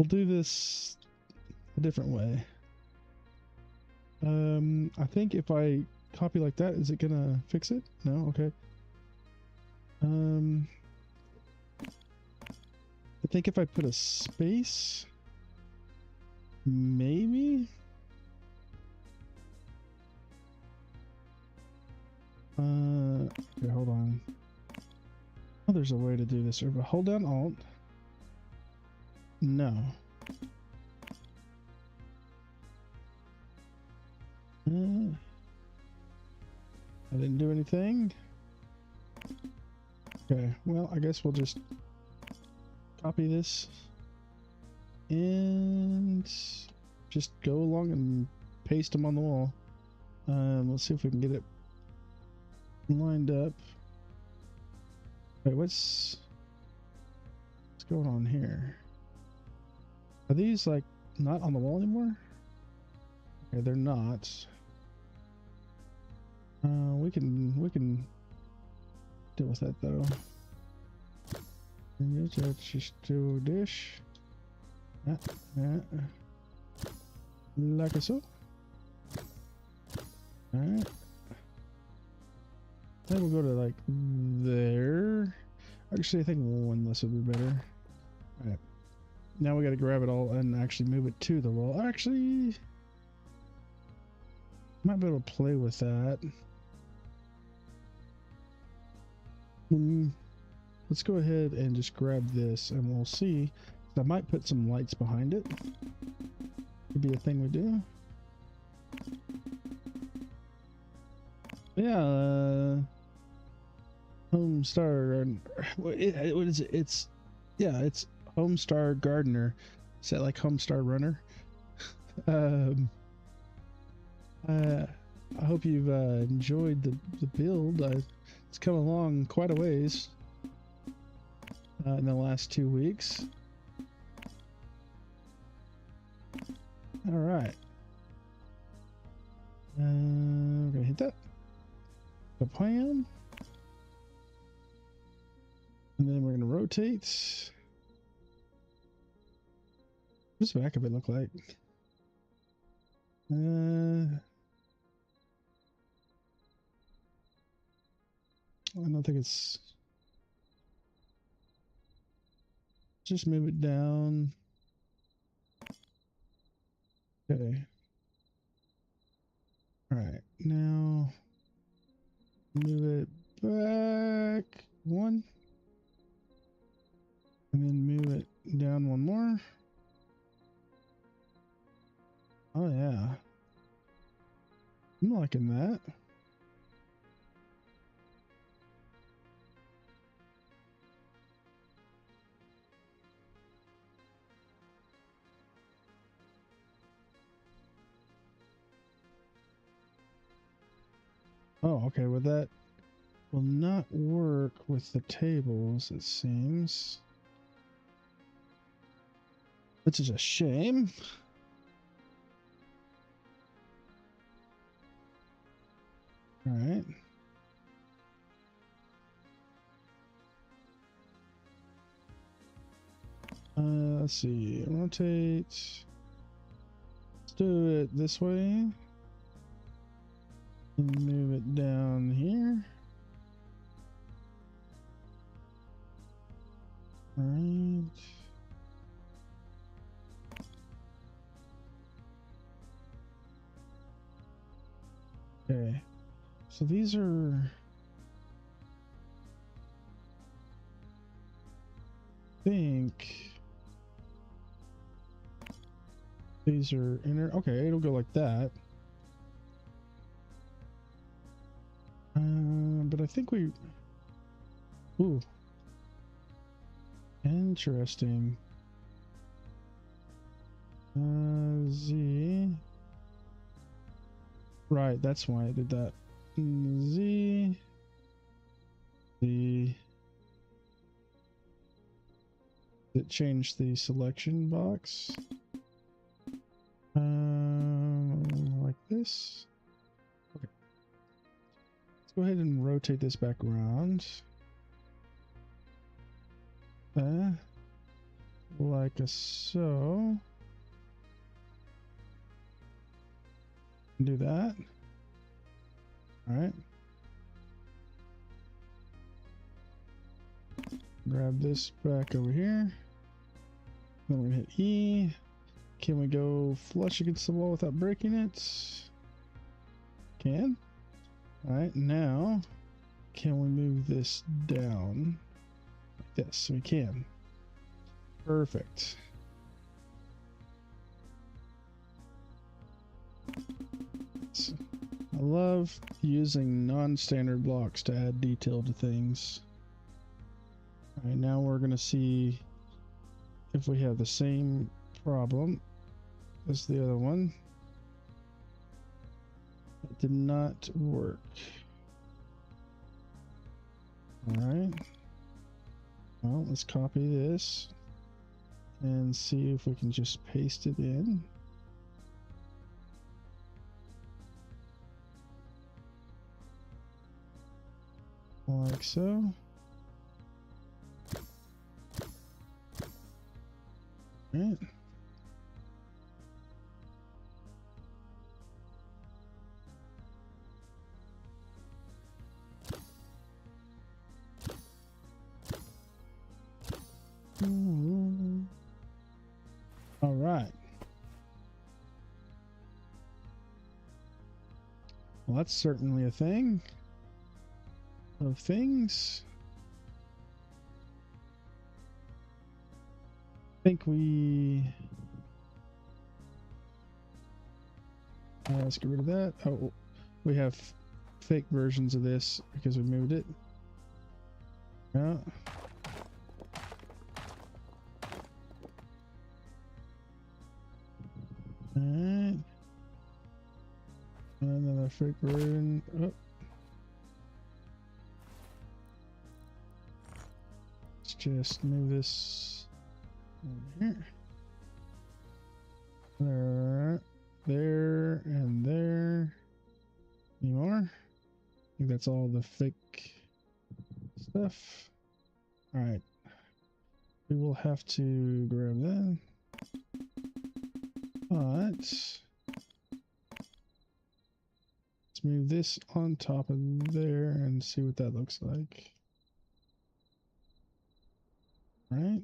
do this a different way. I think if I copy like that, is it gonna fix it? No? Okay. I think if I put a space, maybe? Okay, hold on. Oh, there's a way to do this. But hold down Alt. No. I didn't do anything. Okay, well, I guess we'll just copy this and just go along and paste them on the wall. Let's see if we can get it lined up. Wait, what's going on here? Are these like not on the wall anymore? Okay, they're not. We can deal with that though. Let's just do dish. Like so. Alright. Then we'll go to like there. Actually, I think one less would be better. Alright. Now we gotta grab it all and actually move it to the wall. Actually, might be able to play with that. let's go ahead and just grab this and we'll see. I might put some lights behind it. Could be a thing we do. Yeah, Homestar, what is it? It's, yeah, it's Homestar Gardener. Is that like Homestar Runner? I hope you've enjoyed the build. It's come along quite a ways in the last 2 weeks. All right. We're gonna hit that. The plan. And then we're gonna rotate. What's the back of it look like? I don't think it's... Just move it down. Okay. Alright, now move it back one. And then move it down one more. Oh yeah. I'm liking that. Oh, okay, well that will not work with the tables, it seems. Which is a shame. All right. Let's see, rotate. Let's do it this way. And move it down here. All right. Okay. So these are... I think these are inner. Okay, it'll go like that. But I think we... Ooh. Interesting. Z. Right, that's why I did that. Z. Z. It changed the selection box. Like this. Okay. Let's go ahead and rotate this back around. Like so. Do that. All right. Grab this back over here. Then we're gonna hit E. Can we go flush against the wall without breaking it? Can. All right, now can we move this down like this? We can. Perfect. So, I love using non-standard blocks to add detail to things. All right, now we're gonna see if we have the same problem as the other one. It did not work. All right. Well, let's copy this and see if we can just paste it in. Like so. All right. All right. Well, that's certainly a thing of things. think we... let's get rid of that. Oh, we have fake versions of this because we moved it. Yeah. Alright. Another fake version. Oh. Let's just move this over here. There and there. Any more? I think that's all the fake stuff. Alright. We will have to grab that. But let's move this on top of there and see what that looks like. Right?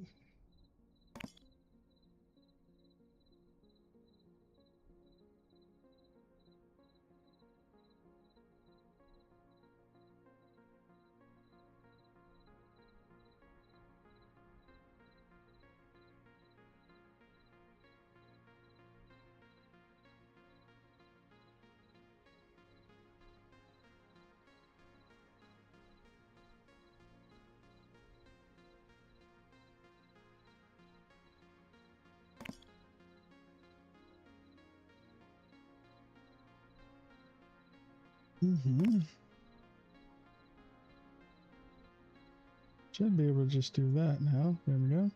Should be able to just do that now. There we go. At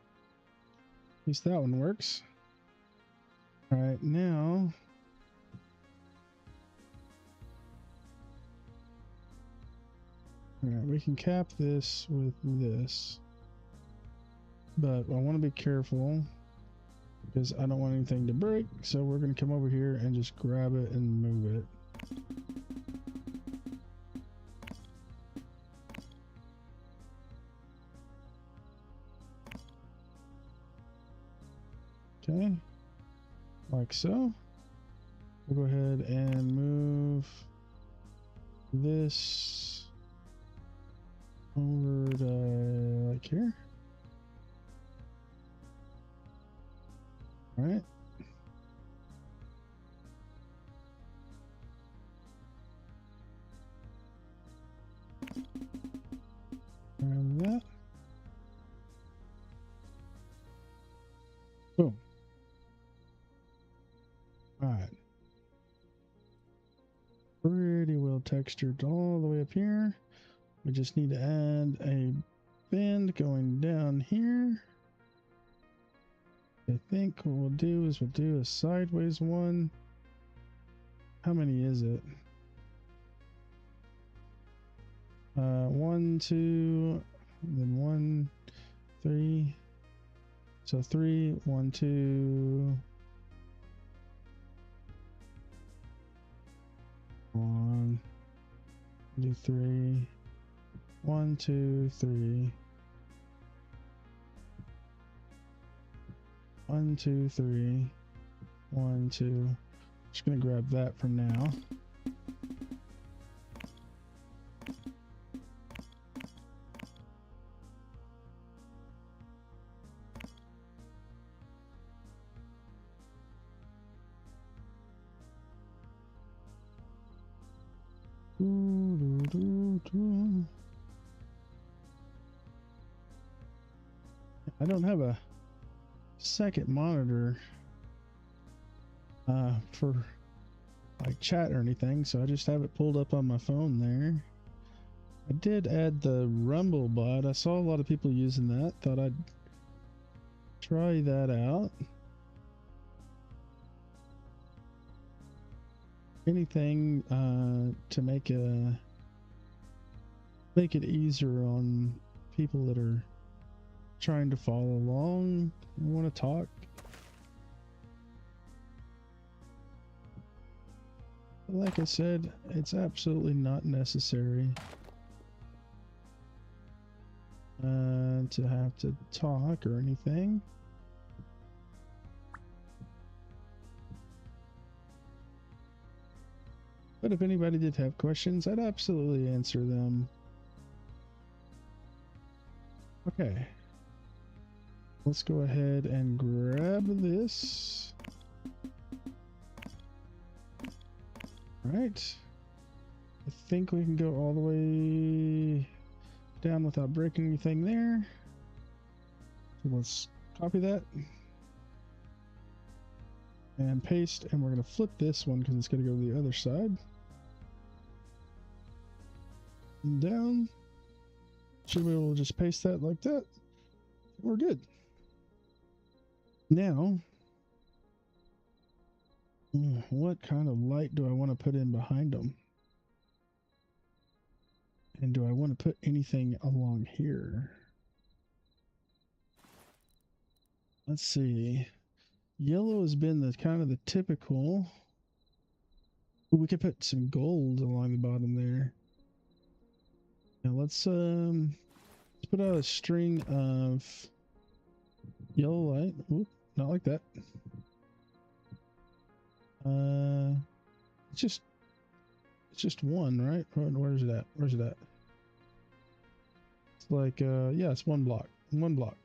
least that one works. All right, now all right, we can cap this with this, but I want to be careful because I don't want anything to break. So we're going to come over here and just grab it and move it. Okay, like so. We'll go ahead and move this over to like here. All right. Grab that. Boom. All right. Pretty well textured all the way up here. We just need to add a bend going down here. I think what we'll do is we'll do a sideways one. How many is it? 1, 2, and then 1, 3. So 3, 1, 2. 1, 2, 3. 1, 2, 3. 1, 2, 3. 1, 2. Just gonna grab that for now. I don't have a second monitor for like chat or anything, so I just have it pulled up on my phone there. I did add the Rumble bot. I saw a lot of people using that. Thought I'd try that out. Anything to make it easier on people that are trying to follow along and want to talk. Like I said, it's absolutely not necessary to have to talk or anything. But if anybody did have questions, I'd absolutely answer them. Okay. Let's go ahead and grab this. All right. I think we can go all the way down without breaking anything there. So let's copy that and paste, and we're going to flip this one because it's going to go to the other side. And down. Should be able to just paste that like that. We're good. Now, what kind of light do I want to put in behind them? And do I want to put anything along here? Let's see. Yellow has been the kind of the typical. We could put some gold along the bottom there. Now let's put out a string of yellow light. Oop, not like that. It's just one, right? Where's it at? Where's it at? It's like yeah, it's one block. One block.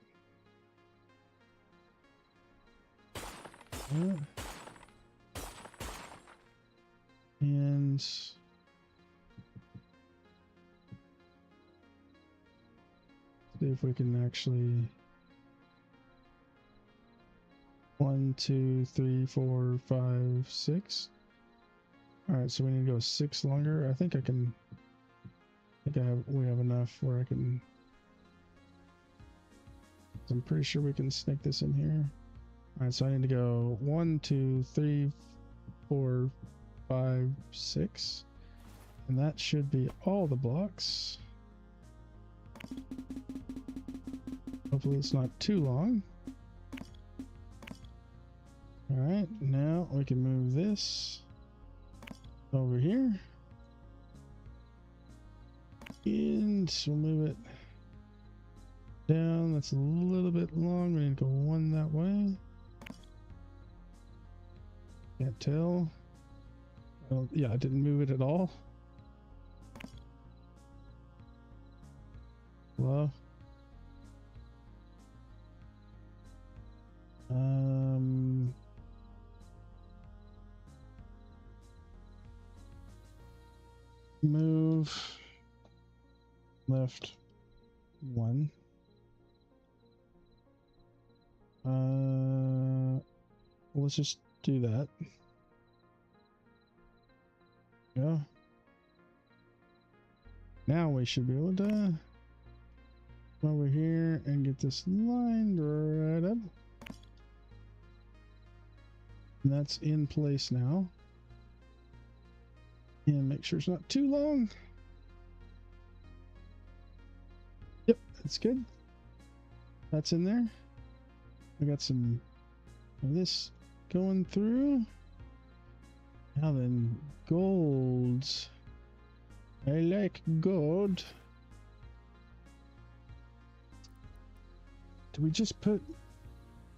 And see if we can actually 1, 2, 3, 4, 5, 6. All right, so we need to go 6 longer. I think I can. We have enough where I can. I'm pretty sure we can snake this in here. All right, so I need to go 1, 2, 3, 4, 5, 6, and that should be all the blocks. Hopefully it's not too long. All right, now we can move this over here, and we'll move it down. That's a little bit long. We need to go one that way. Can't tell. Oh, yeah, I didn't move it at all. Hello? Move left 1. Let's just do that. Yeah. Now we should be able to come over here and get this lined right up. And that's in place now. And make sure it's not too long. Yep, that's good. That's in there. I got some of this going through. Now then, gold. I like gold. Did we just put...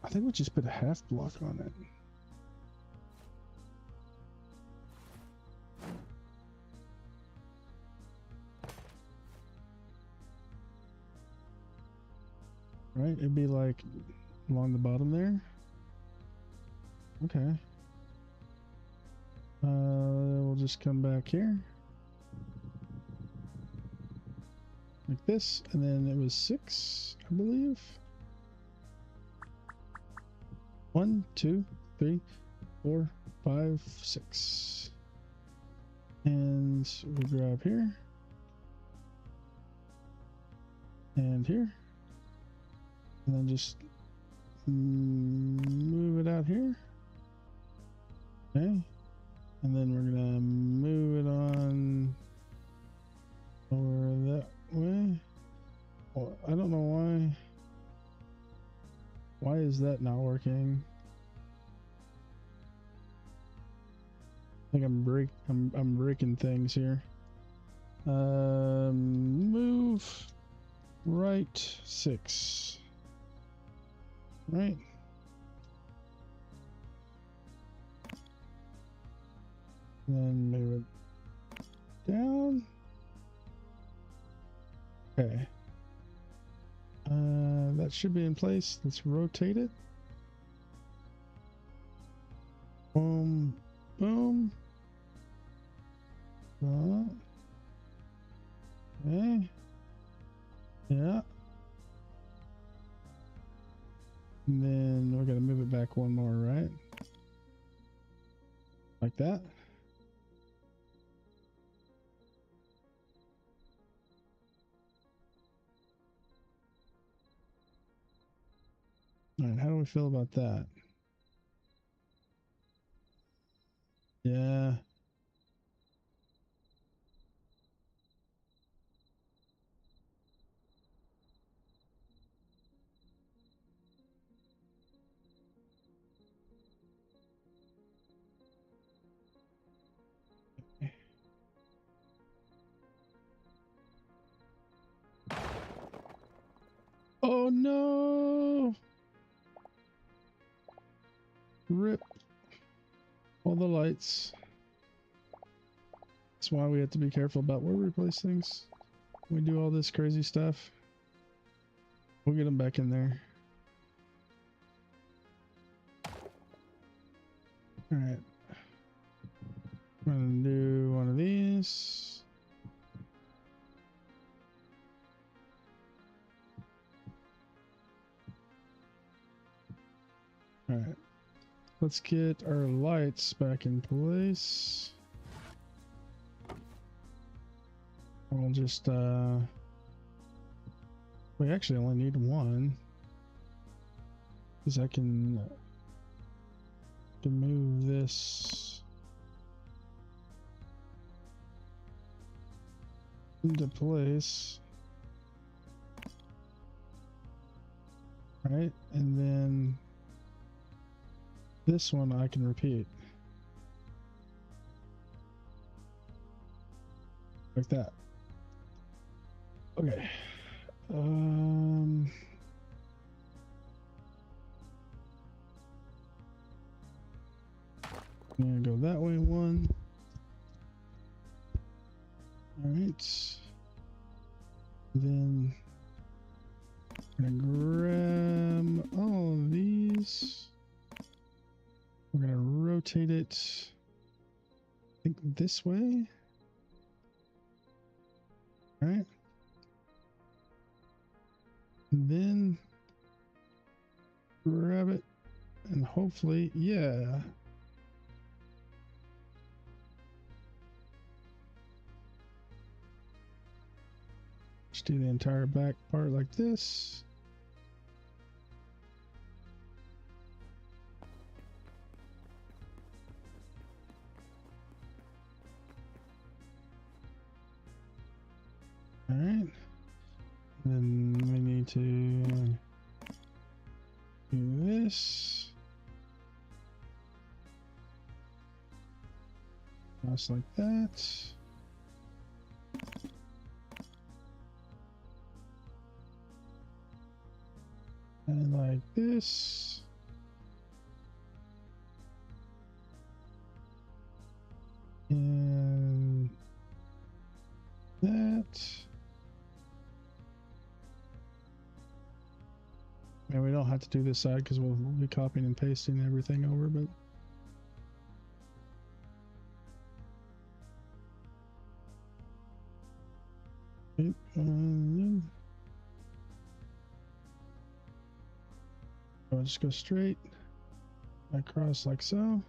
I think we just put a half block on it. Right, it'd be like along the bottom there. Okay. We'll just come back here. Like this, and then it was 6, I believe. 1, 2, 3, 4, 5, 6. And we grab here. And here. And then just move it out here. Okay. And then we're gonna move it on over that way. Well, I don't know why. Why is that not working? I think I'm breaking things here. Move right 6. Right. Then move it down. Okay. That that should be in place. Let's rotate it. Boom, boom. Okay. Yeah. And then we're gonna move it back one more, right? Like that. All right, how do we feel about that? Yeah. Oh no! Rip all the lights. That's why we have to be careful about where we place things. We do all this crazy stuff. We'll get them back in there. All right. I'm gonna do one of these. All right. Let's get our lights back in place. We'll just we actually only need one, because I can move this into place. All right, and then this one I can repeat like that. Okay. I'm gonna go that way one. All right. Then I'm gonna grab all of these. We're gonna rotate it, I think, this way. All right. And then grab it and hopefully, yeah. Just do the entire back part like this. All right. Then we need to do this. Just like that. And like this. And that. And we don't have to do this side because we'll be copying and pasting everything over, but I'll just go straight across like so.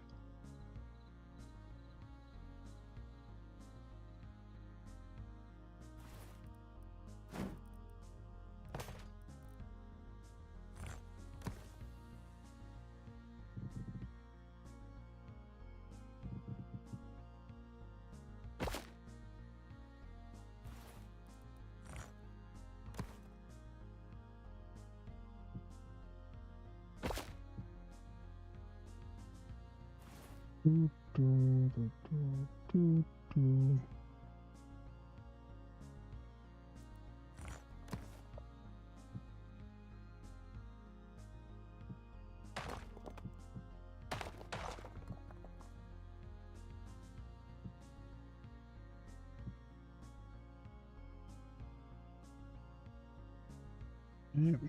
Yep.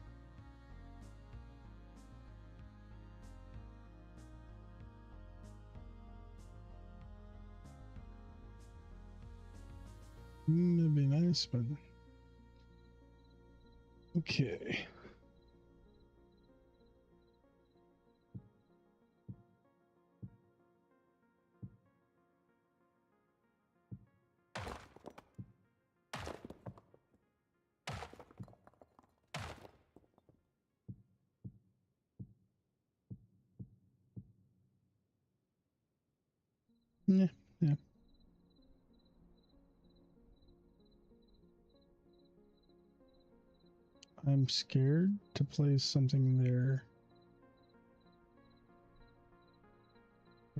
It'd be nice, but okay. Yeah, yeah. I'm scared to place something there.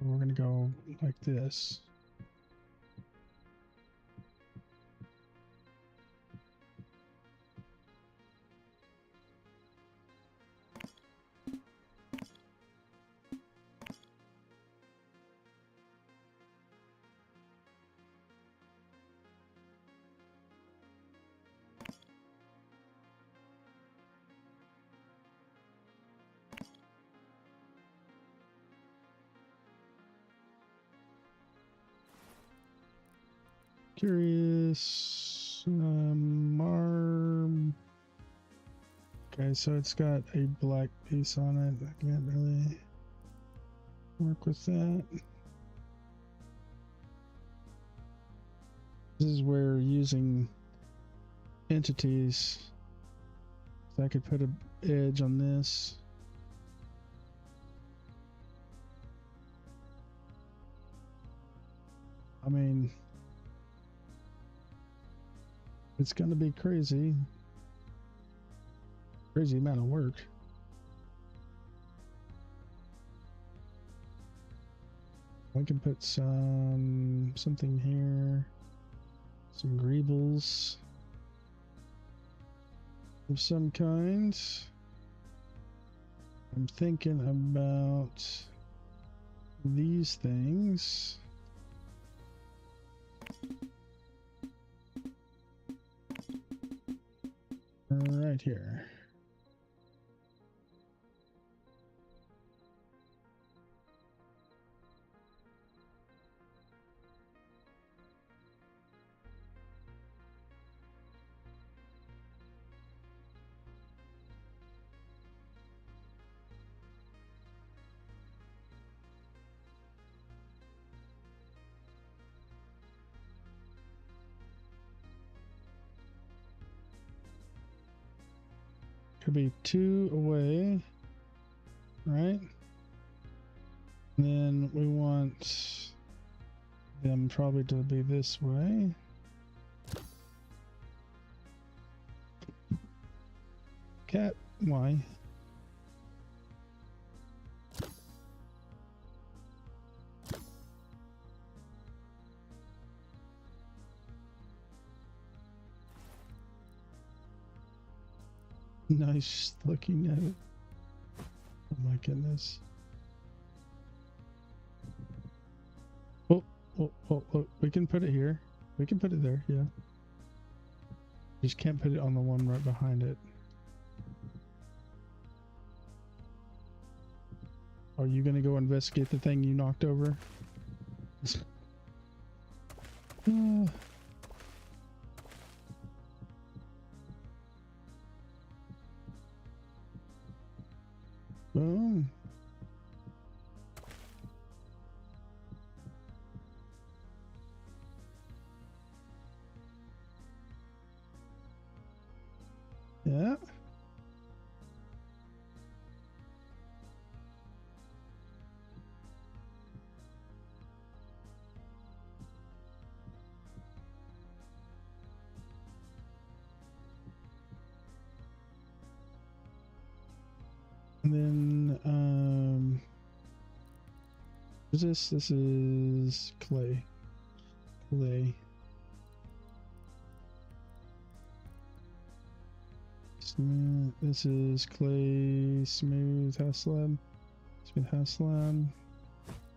We're gonna go like this. Curious. Okay, so it's got a black piece on it. I can't really work with that. This is where using entities, so I could put an edge on this. I mean, it's gonna be crazy amount of work. I can put something here, some greebles of some kind. I'm thinking about these things. Right here. Could be 2 away, right? And then we want them probably to be this way. Cat, why? Nice looking at it. Oh my goodness. Oh, look, we can put it here. We can put it there, yeah. Just can't put it on the one right behind it. Are you gonna go investigate the thing you knocked over? Boom. Yeah. And then, what is this? This is clay. Clay. Smooth. This is clay, smooth house slab. Smooth house slab.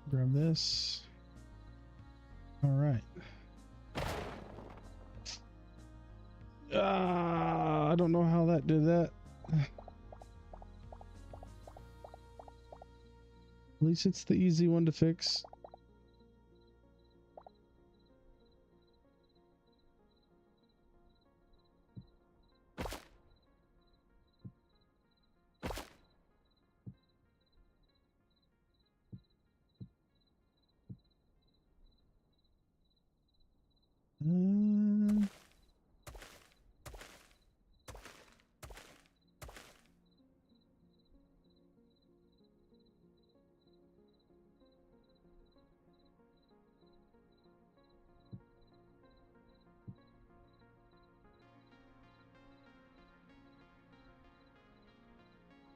Grab this. All right. I don't know how that did that. At least it's the easy one to fix.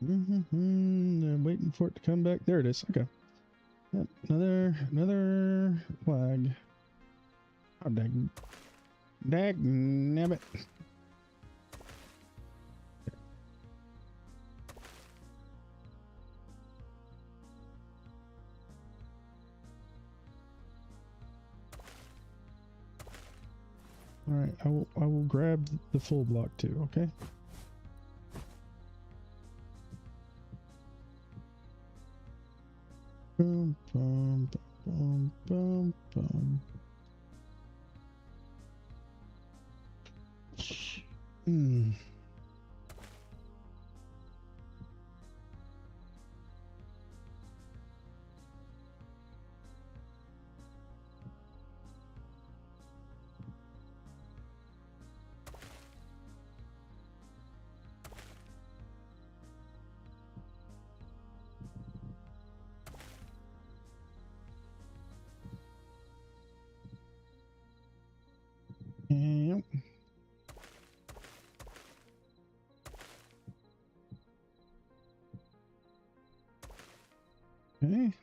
I'm waiting for it to come back. There it is. Okay. Yep. Another flag. Oh, nabbit. All right, I will grab the full block too. Okay. Boom, boom, boom, boom, boom. Hmm. Yep. Okay.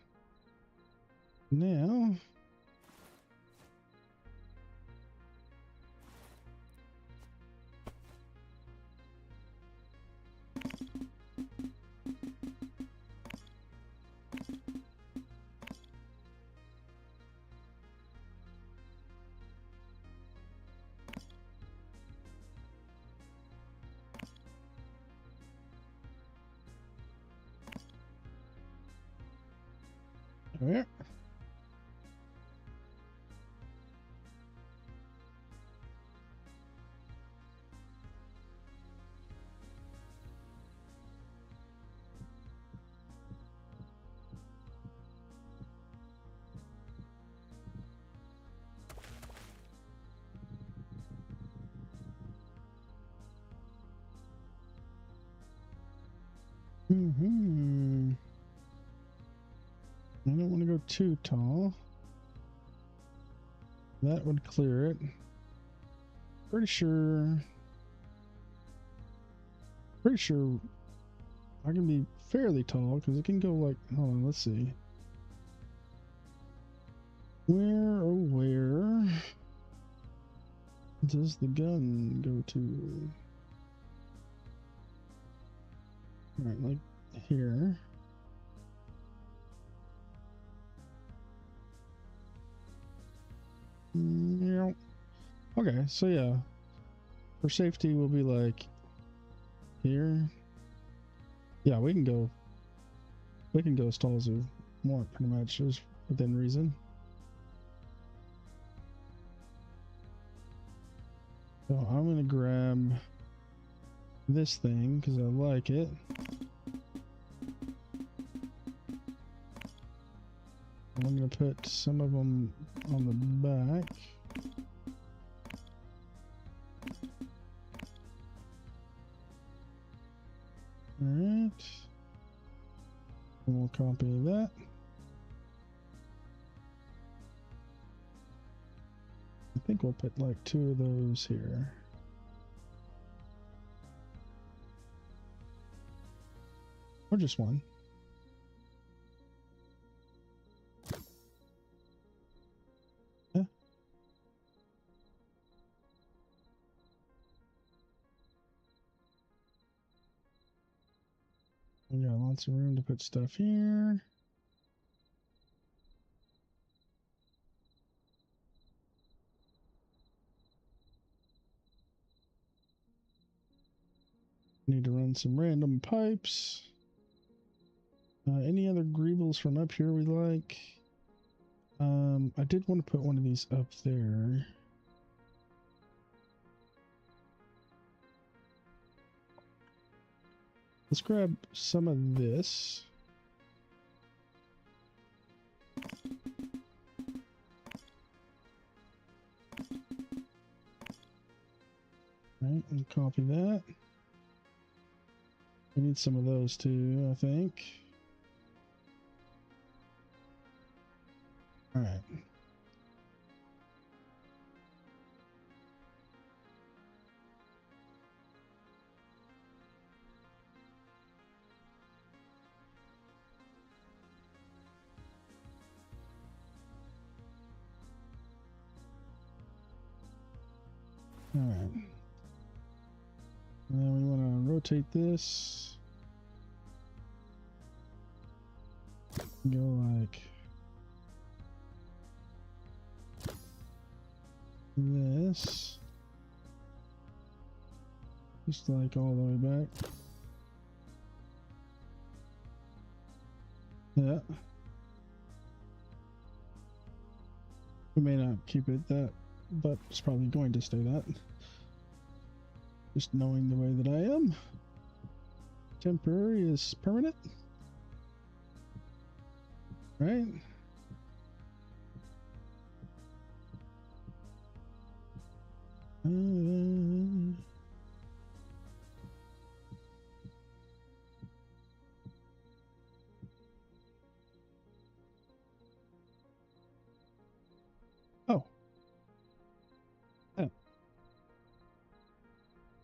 Now. There. Mm-hmm. I don't want to go too tall. That would clear it. Pretty sure I can be fairly tall because it can go like, hold on, let's see. Where, oh where does the gun go to? Alright, like here. Yeah. Okay, so yeah. For safety, we'll be like here. Yeah, we can go as tall as we want, pretty much, just within reason. So I'm gonna grab this thing because I like it. I'm gonna put some of them on the back. Alright. And we'll copy that. I think we'll put like 2 of those here. Or just 1. Yeah. We got lots of room to put stuff here. Need to run some random pipes. Any other greebles from up here we like? I did want to put one of these up there. Let's grab some of this. Right, and copy that. We need some of those too, I think. All right. All right. And then we want to rotate this. Go like this. Just like all the way back. Yeah. We may not keep it that, but it's probably going to stay that. Just knowing the way that I am. Temporary is permanent. Right? Oh. Oh.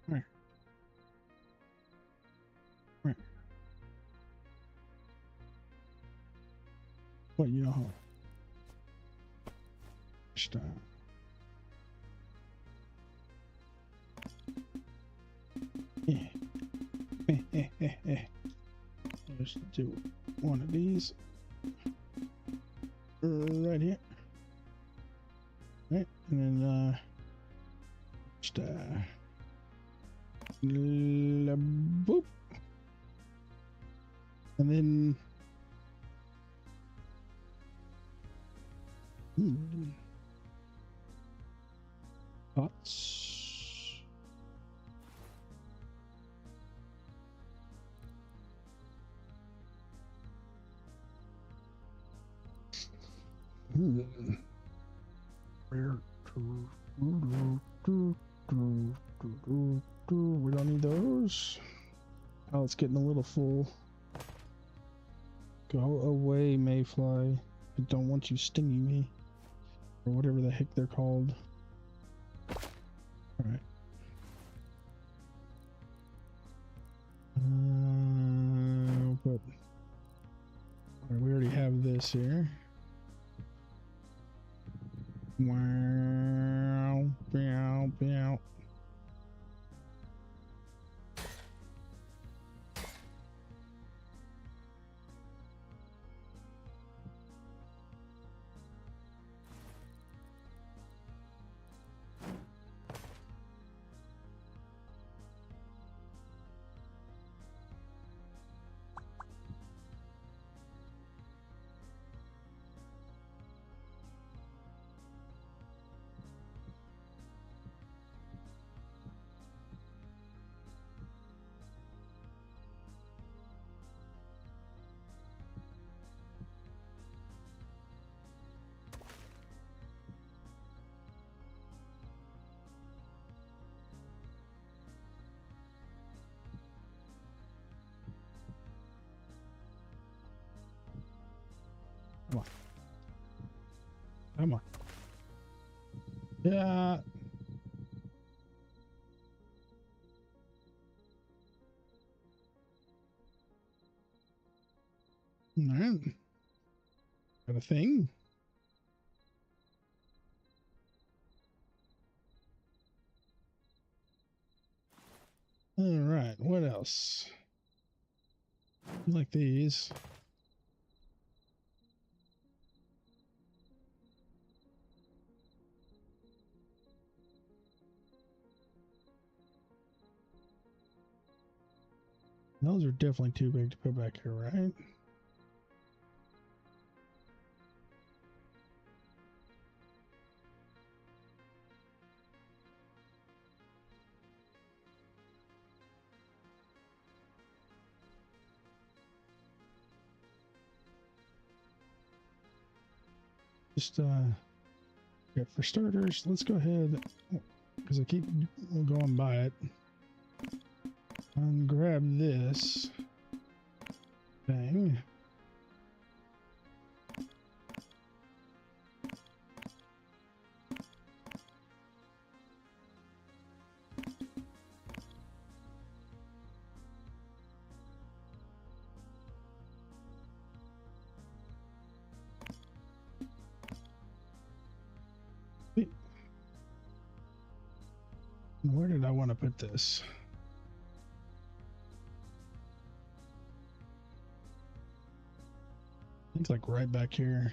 Right. Right. What, you know how? Just, Just do one of these right here. Right, and then just boop, and then thoughts. We don't need those. Oh, it's getting a little full. Go away, mayfly. I don't want you stinging me. Or whatever the heck they're called. Alright. But we already have this here. Wow, meow, meow. Come on. Come on. Yeah. All right. Got a thing. All right. What else? Like these. Those are definitely too big to put back here, right? Just yeah, for starters, let's go ahead, because I keep going by it, and grab this thing. Where did I want to put this? I think like right back here.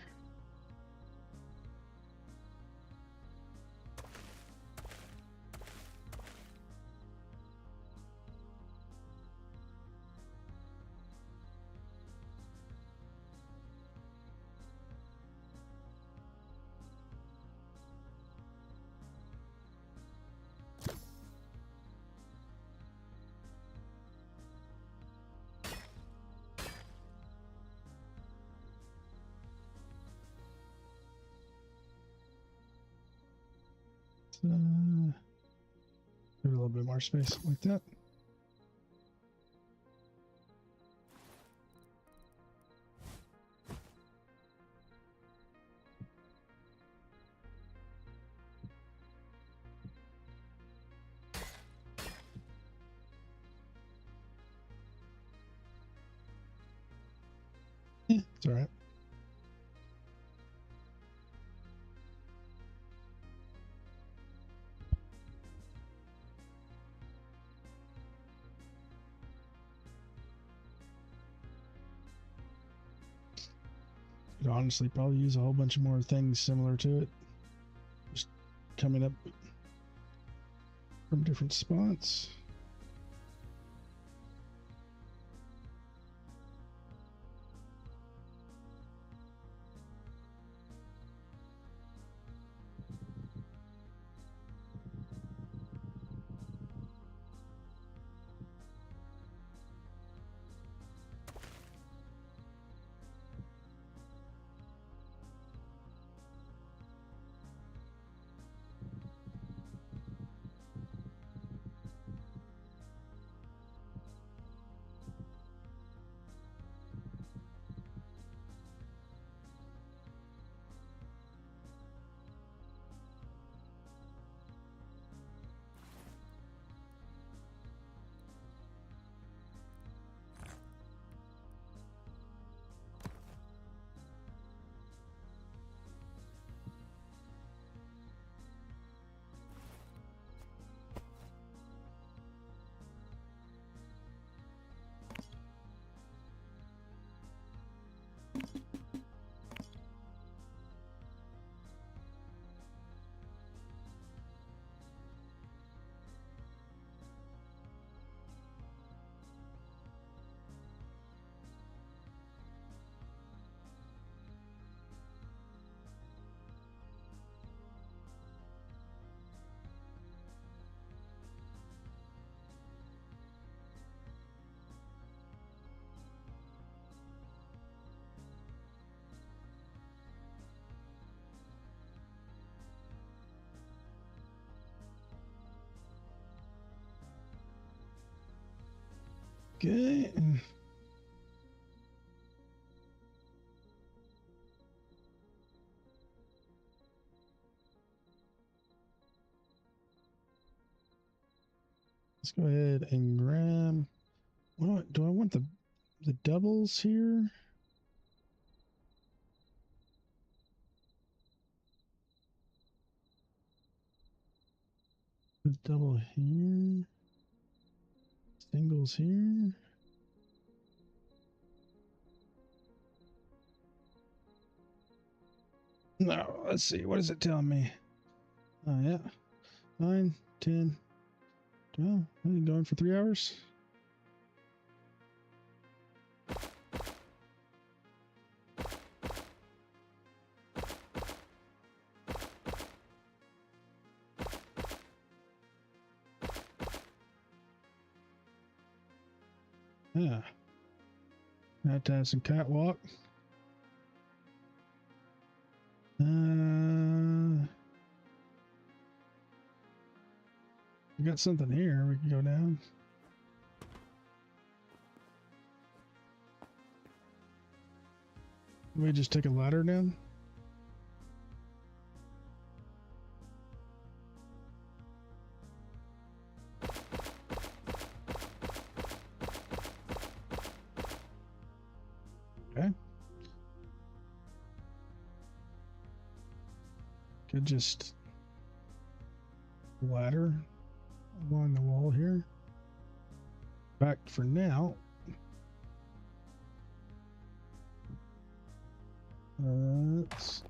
Give it a little bit more space like that. Yeah, it's all right. Could honestly probably use a whole bunch of more things similar to it. Just coming up from different spots. Okay. Let's go ahead and grab. What do I want the doubles here? The double here. Singles here. No, let's see. What is it telling me? Oh, yeah. 9, 10, 12. I've been going for 3 hours. Yeah. I have to have some catwalk. We got something here. We can go down. We just take a ladder down. Okay. Could just ladder. along the wall here. Back for now. It's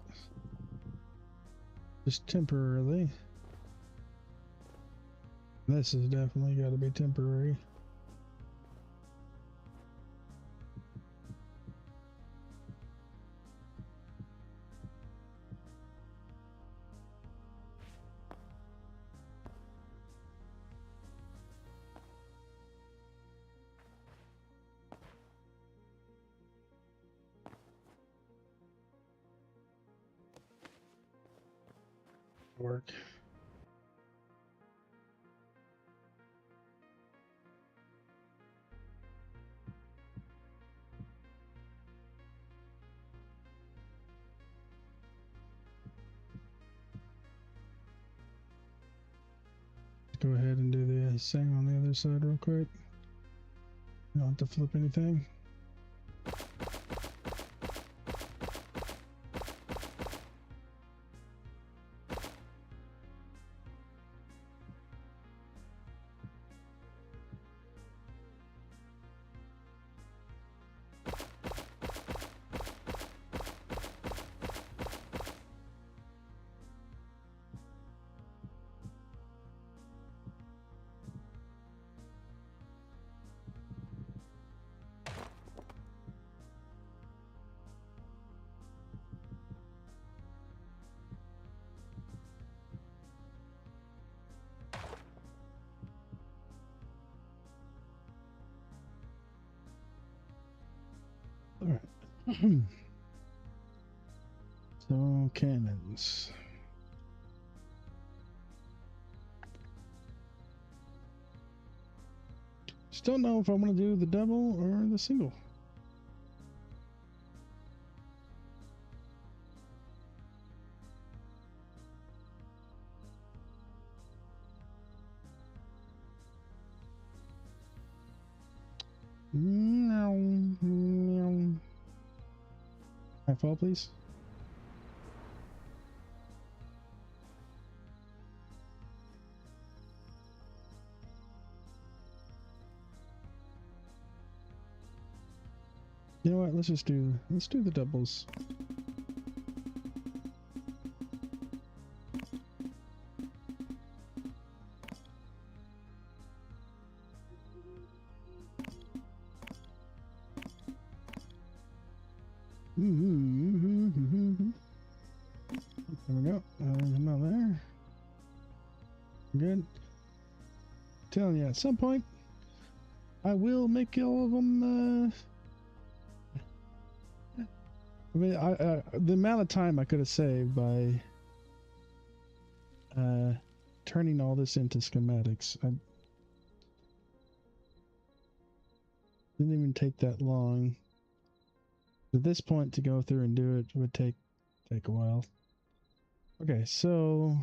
just temporarily. This has definitely got to be temporary. Work. Go ahead and do the same on the other side real quick. You don't have to flip anything. All right. So cannons. Still don't know if I want to do the double or the single. My fall, please. You know what? Let's do the doubles. There we go. Come on there. Good. Telling you, at some point, I will make all of them. I mean, the amount of time I could have saved by turning all this into schematics. I didn't even take that long. At this point, to go through and do it would take a while. Okay, so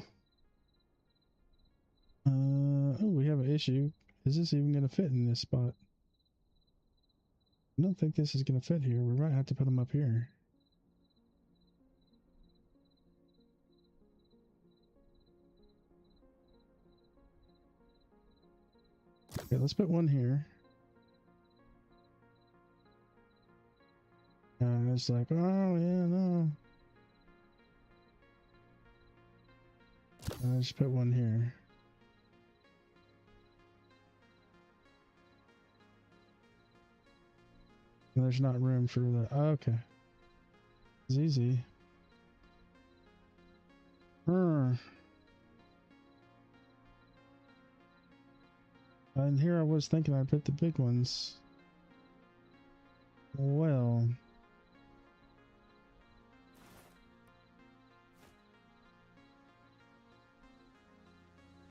oh, we have an issue. Is this even going to fit in this spot? I don't think this is going to fit here. We might have to put them up here. Okay, let's put one here. And it's like, oh yeah, no. I just put one here. And there's not room for the. Oh, okay. It's easy. And here I was thinking I'd put the big ones. Well.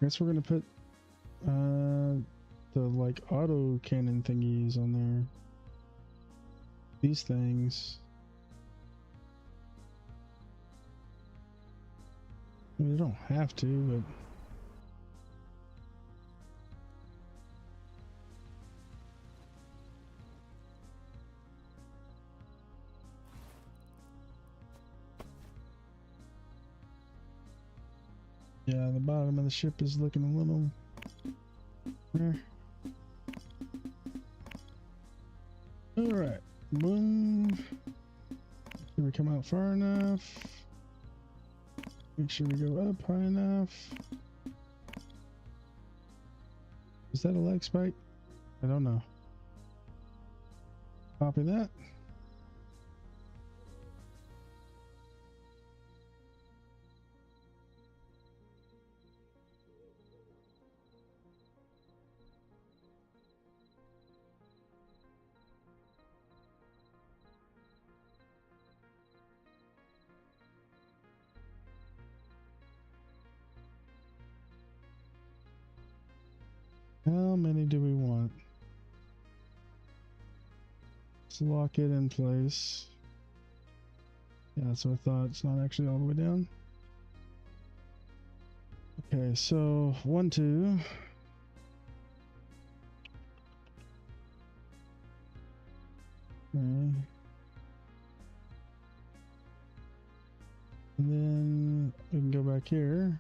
I guess we're gonna put the like auto cannon thingies on there. These things. I mean, you don't have to, but yeah, the bottom of the ship is looking a little There. All right, move. Can we come out far enough? Make sure we go up high enough. Is that a leg spike? I don't know. Copy that. How many do we want? Let's lock it in place. Yeah, that's what I thought. It's not actually all the way down. Okay, so 1, 2. Okay. And then we can go back here.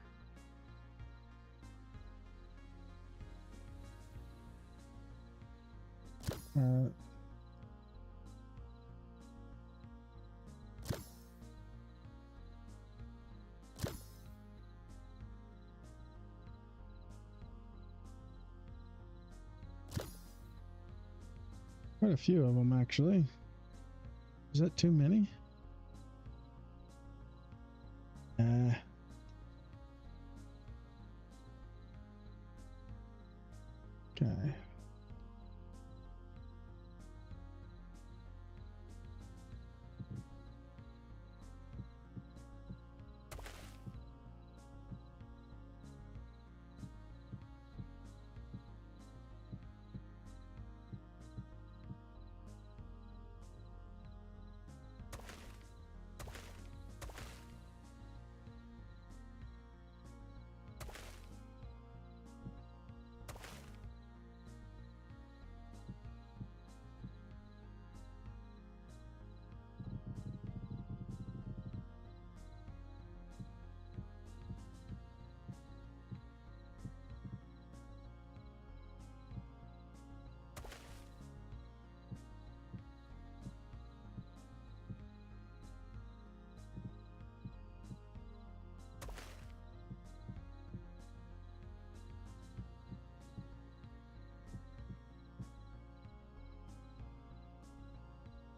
Quite a few of them, actually. Is that too many? Okay.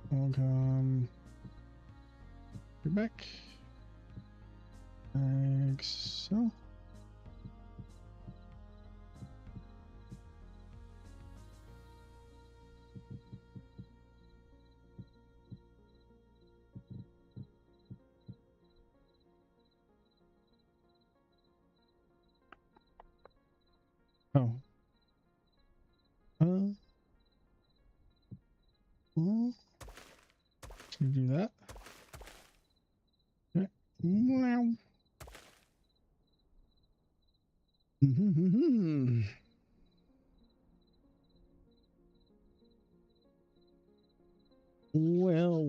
Welcome. You're back. Like so. Oh. Well, can you do that? Okay. Meow. Well.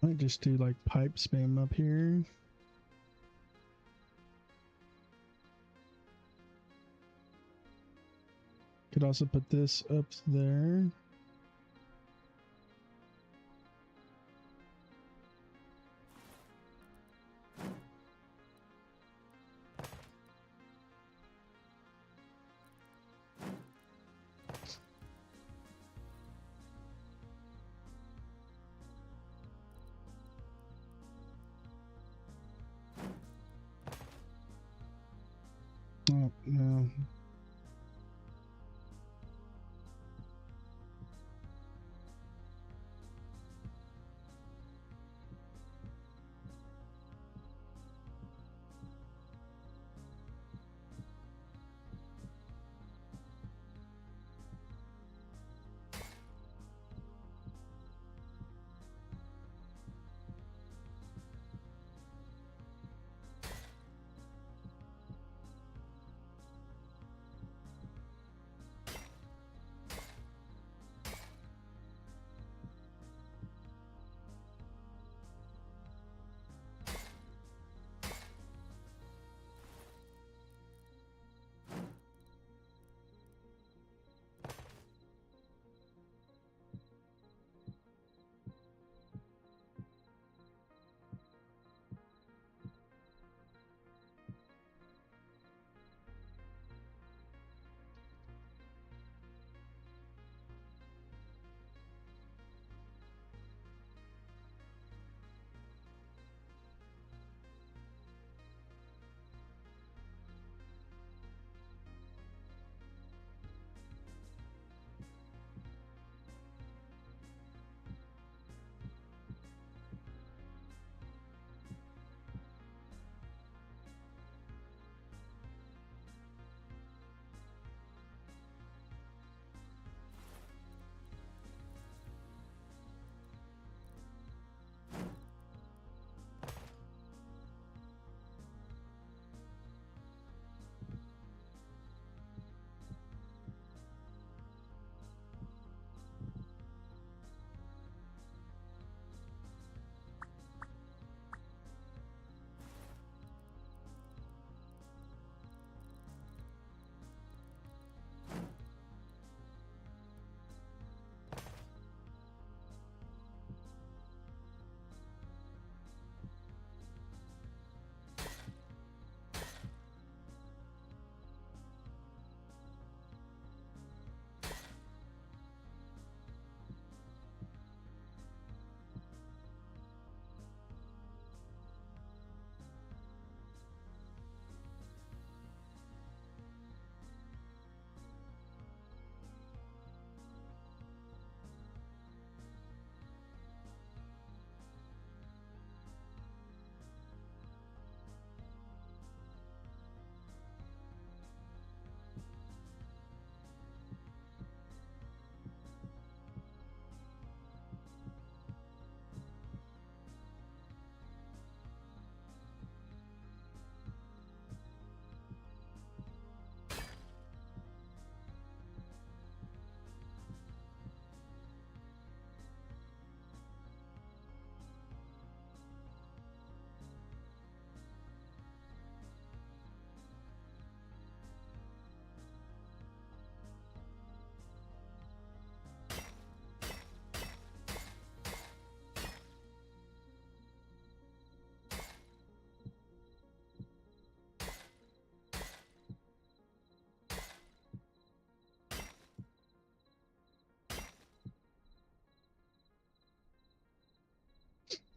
Might just do like pipe spam up here. Could also put this up there. Oh, no.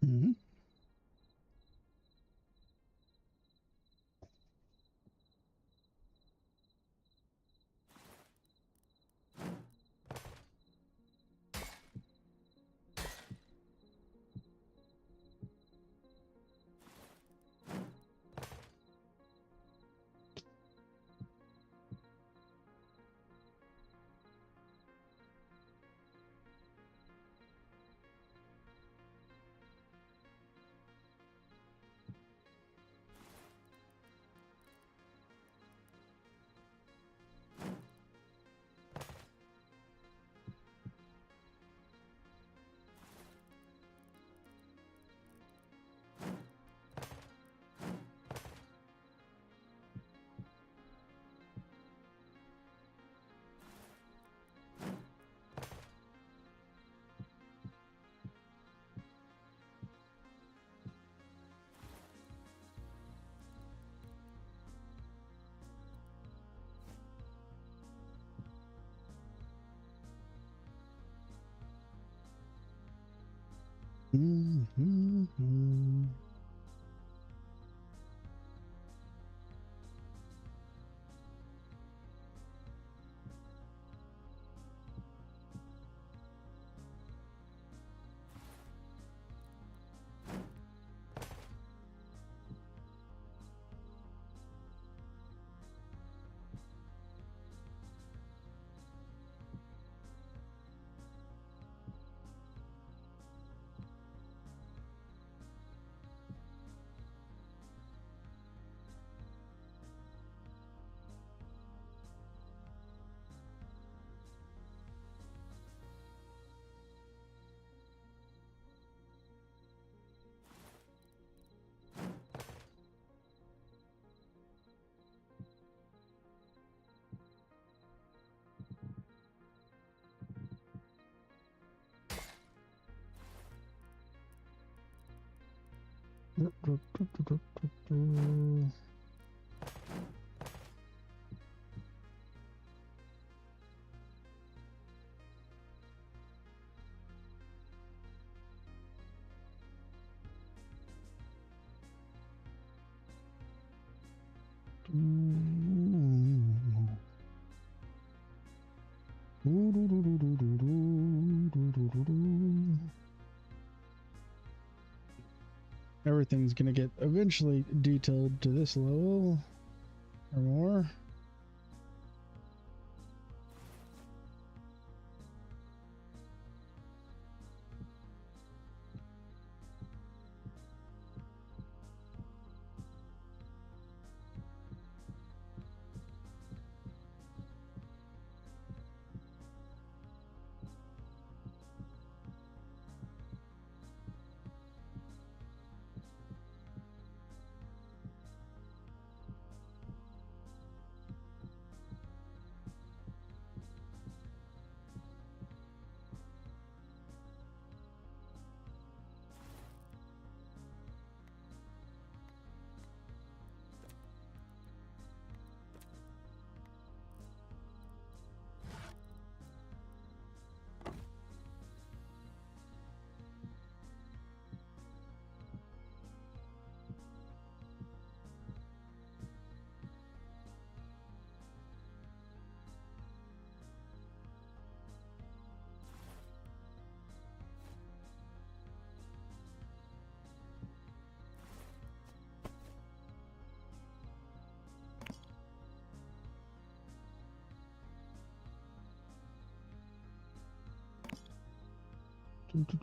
Mm-hmm. Mm-hmm. Everything's gonna get eventually detailed to this level or more.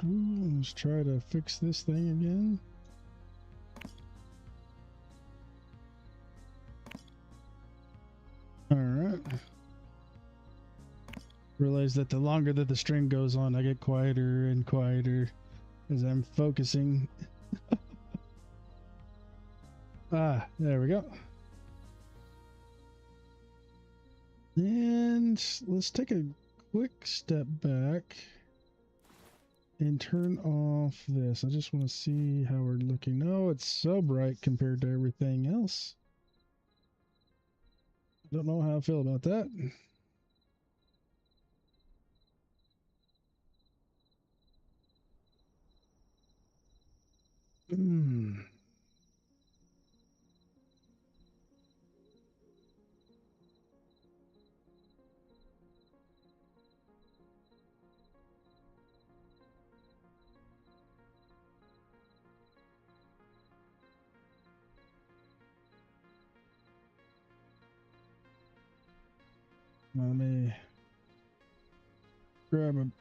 Let's try to fix this thing again. All right. Realize that the longer that the string goes on, I get quieter and quieter as I'm focusing. There we go. And let's take a quick step back and turn off this. I just want to see how we're looking. Oh, it's so bright compared to everything else. Don't know how I feel about that. Hmm. Let me grab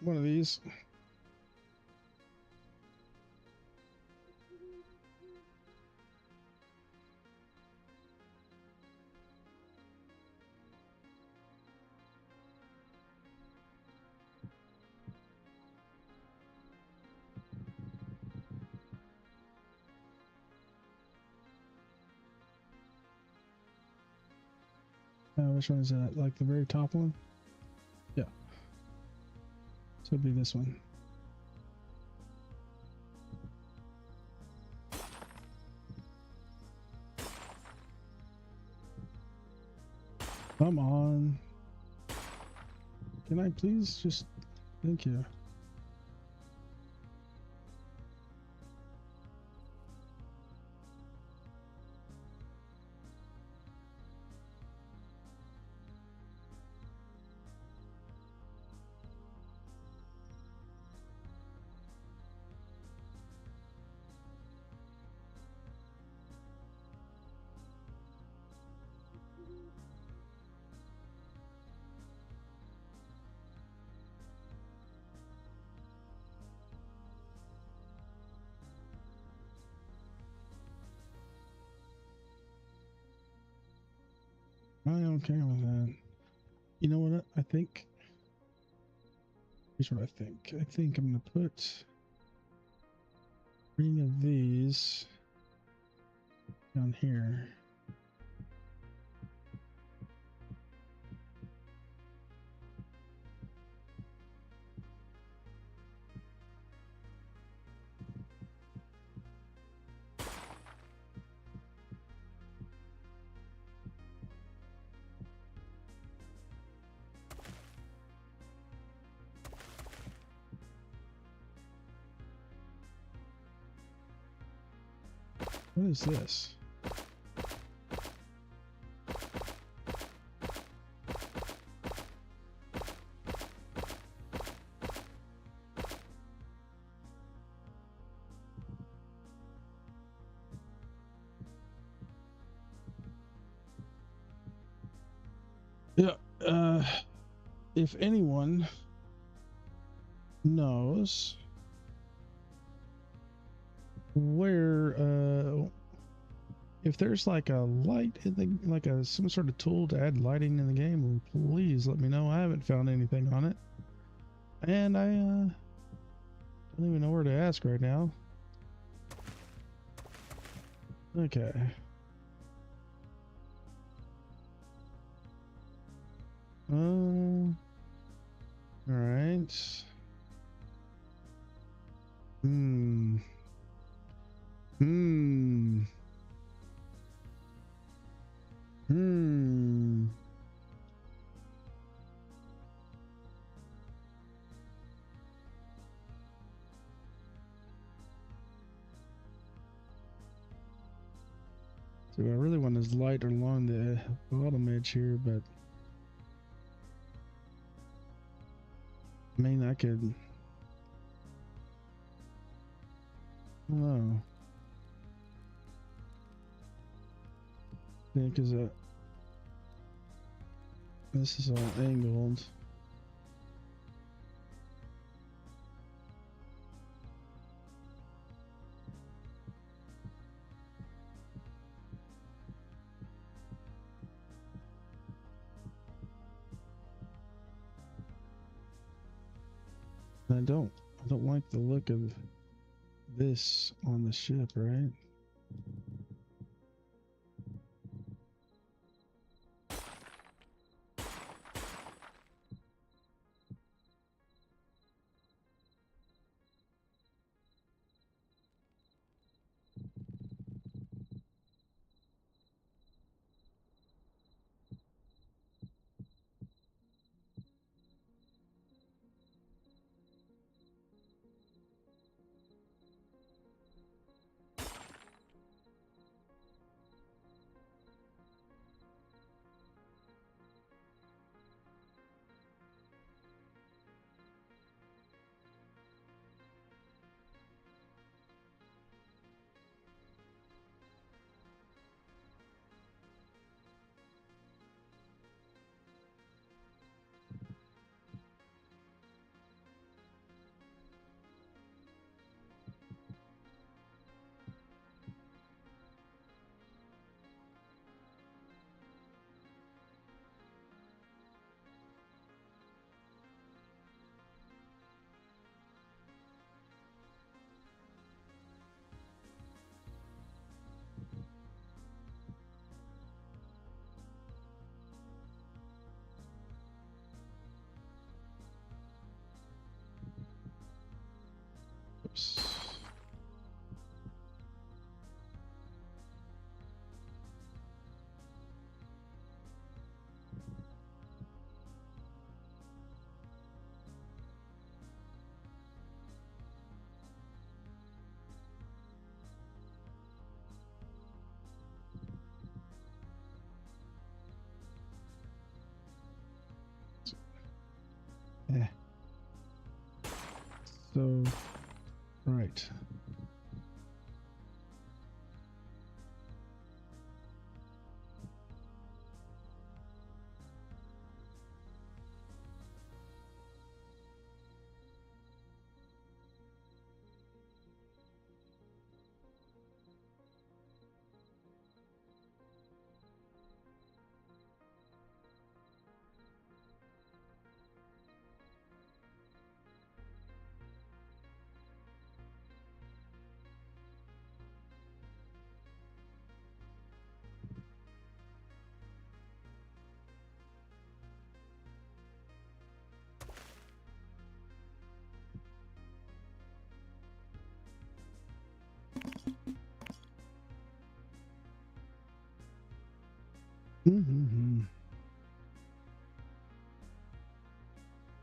one of these. Which one is that? Like the very top one? Yeah. So it'd be this one. Come on. Can I please just... Thank you. I am okay with that. You know what? I think... Here's what I think. I think I'm going to put 3 of these down here. What is this? Yeah, if anyone knows where, if there's like a light in the, like some sort of tool to add lighting in the game, please let me know. I haven't found anything on it. And I, don't even know where to ask right now. Okay. All right. Hmm. Hmm. Hmm. So I really want this light along the bottom edge here, but I mean, I could, I don't know. Yeah, because this is all angled. I don't like the look of this on the ship, right? So, right. Mm-hmm.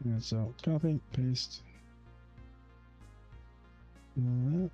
And so copy, paste. That.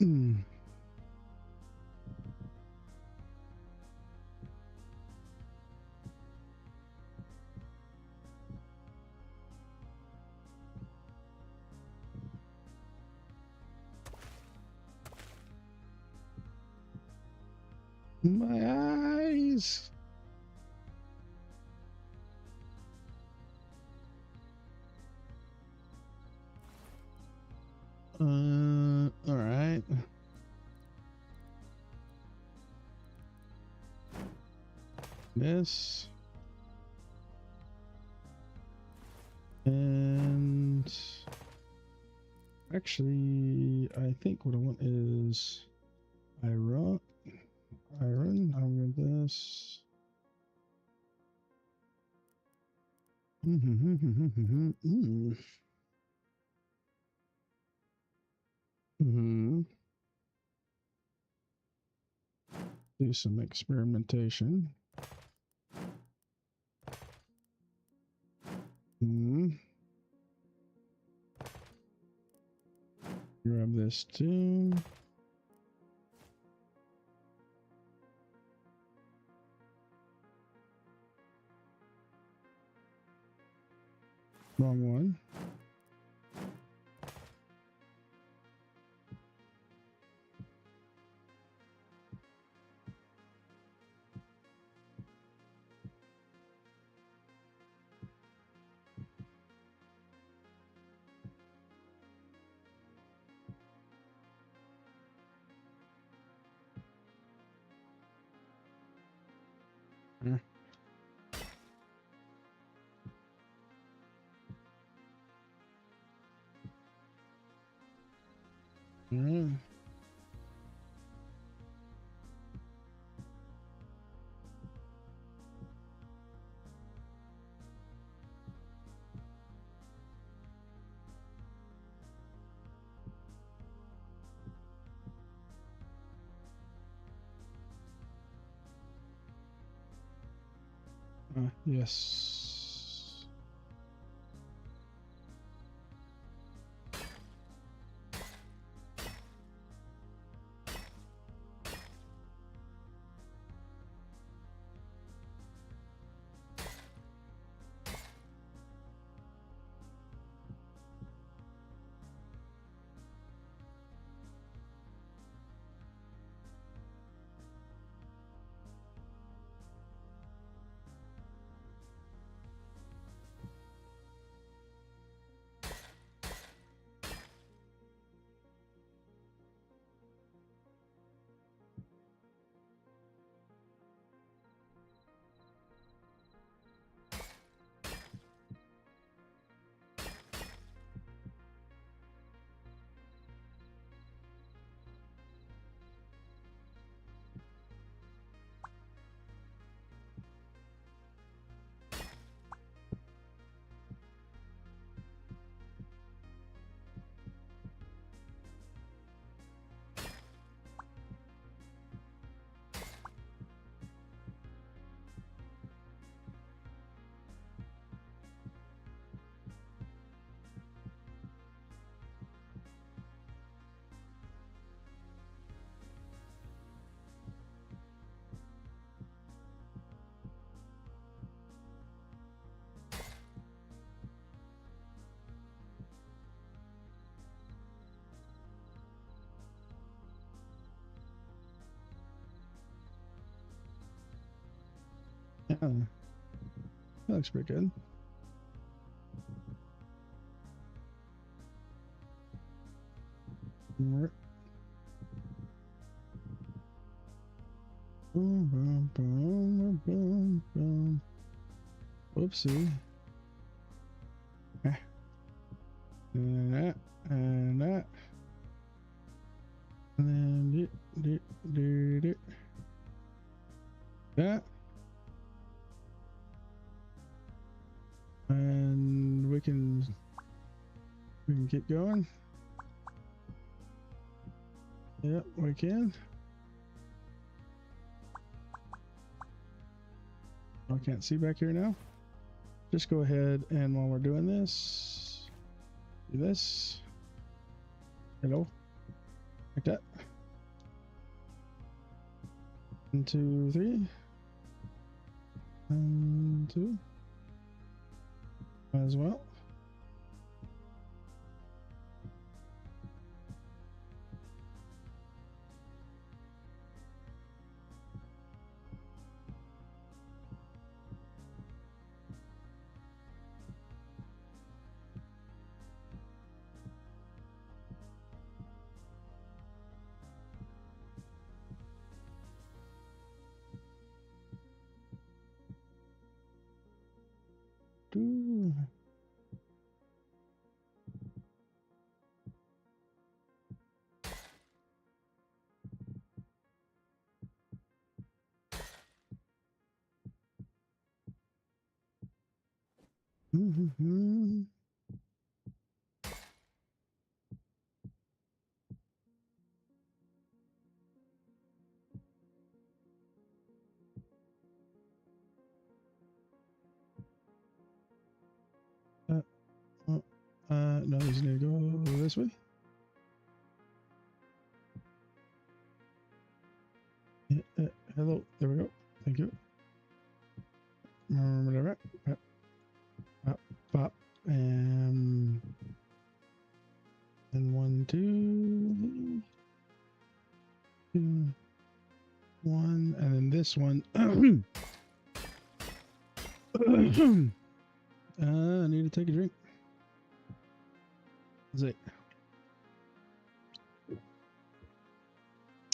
Mm. My eyes. All right. This. And actually, I think what I want is iron. I'm going this. Do some experimentation. Grab this too. Wrong one. Yeah. Yeah. Yes. that looks pretty good. Boom, boom, boom, boom, boom. Whoopsie. And that, and that. And then that. And we can get going. Yep, we can. I can't see back here now. Just go ahead and while we're doing this, do this. Hello. Like that. 1, 2, 3. 1, 2. As well. Do. Mm-hmm. No, these need to go this way. Hello, there we go. Thank you. Whatever. Pop, pop, and 1, 2, 2, 1, and then this one. I need to take a drink. That's it.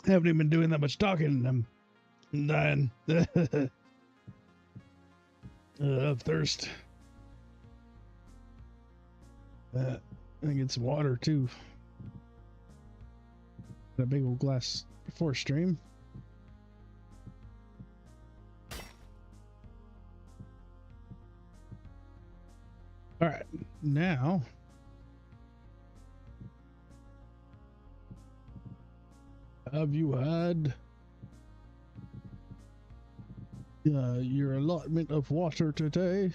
I haven't even been doing that much talking. I'm dying of thirst. I get some water too. Got a big old glass before stream. All right, now have you had your allotment of water today?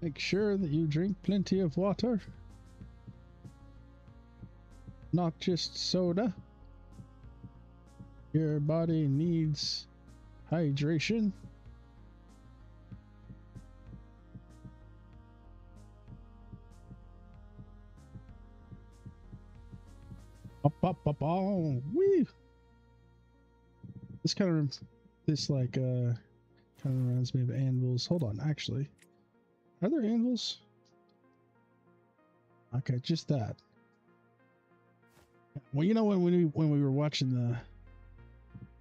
Make sure that you drink plenty of water, not just soda. Your body needs hydration. Up, up, up, oh, wee. This kind of, kind of reminds me of anvils. Hold on, actually, are there anvils? Okay, just that. Well, you know when we were watching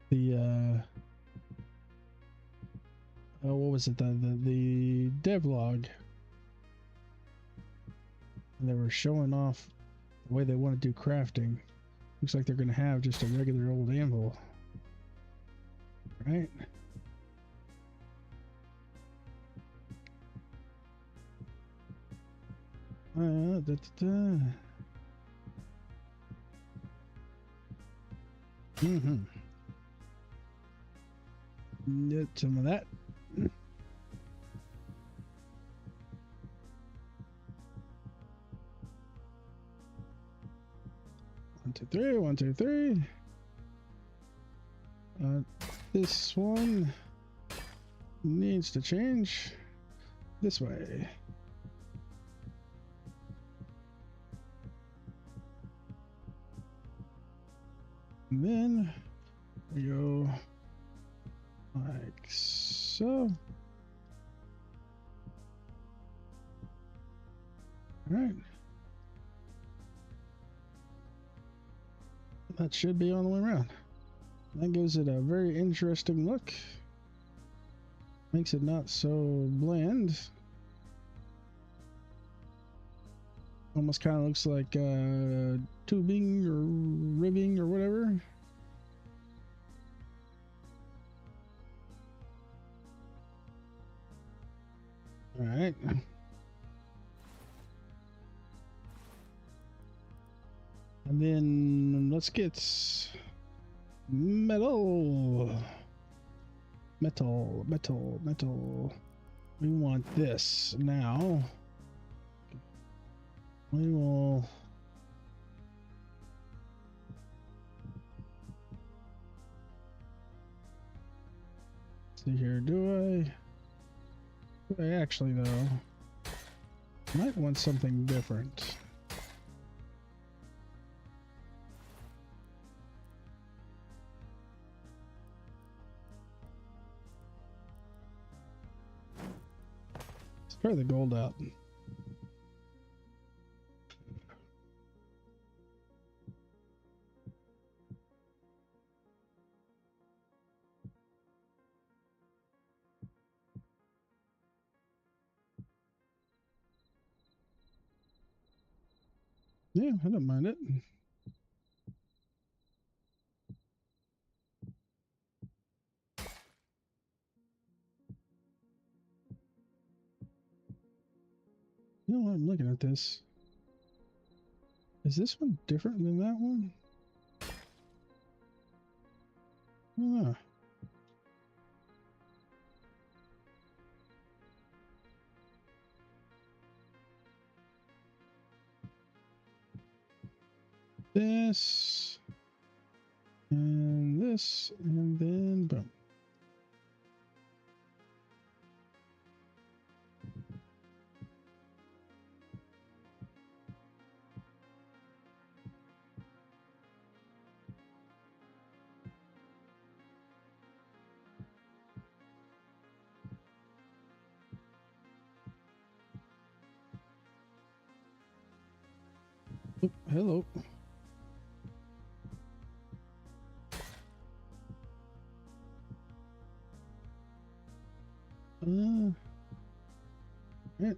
the what was it, the devlog, and they were showing off the way they want to do crafting. Looks like they're gonna have just a regular old anvil, right? Da, da, da. Get some of that. 1, 2, 3. 1, 2, 3. This one needs to change this way. And then we go like so. All right. That should be all the way around. That gives it a very interesting look. Makes it not so bland. Almost kind of looks like tubing or ribbing or whatever. All right. And then let's get metal. Metal. We want this now. We will see here. Do I actually though? Might want something different. Let's try the gold out. Yeah, I don't mind it. You know what? I'm looking at this. Is this one different than that one? Ah. This. And this. And then boom. Oh, hello. Right.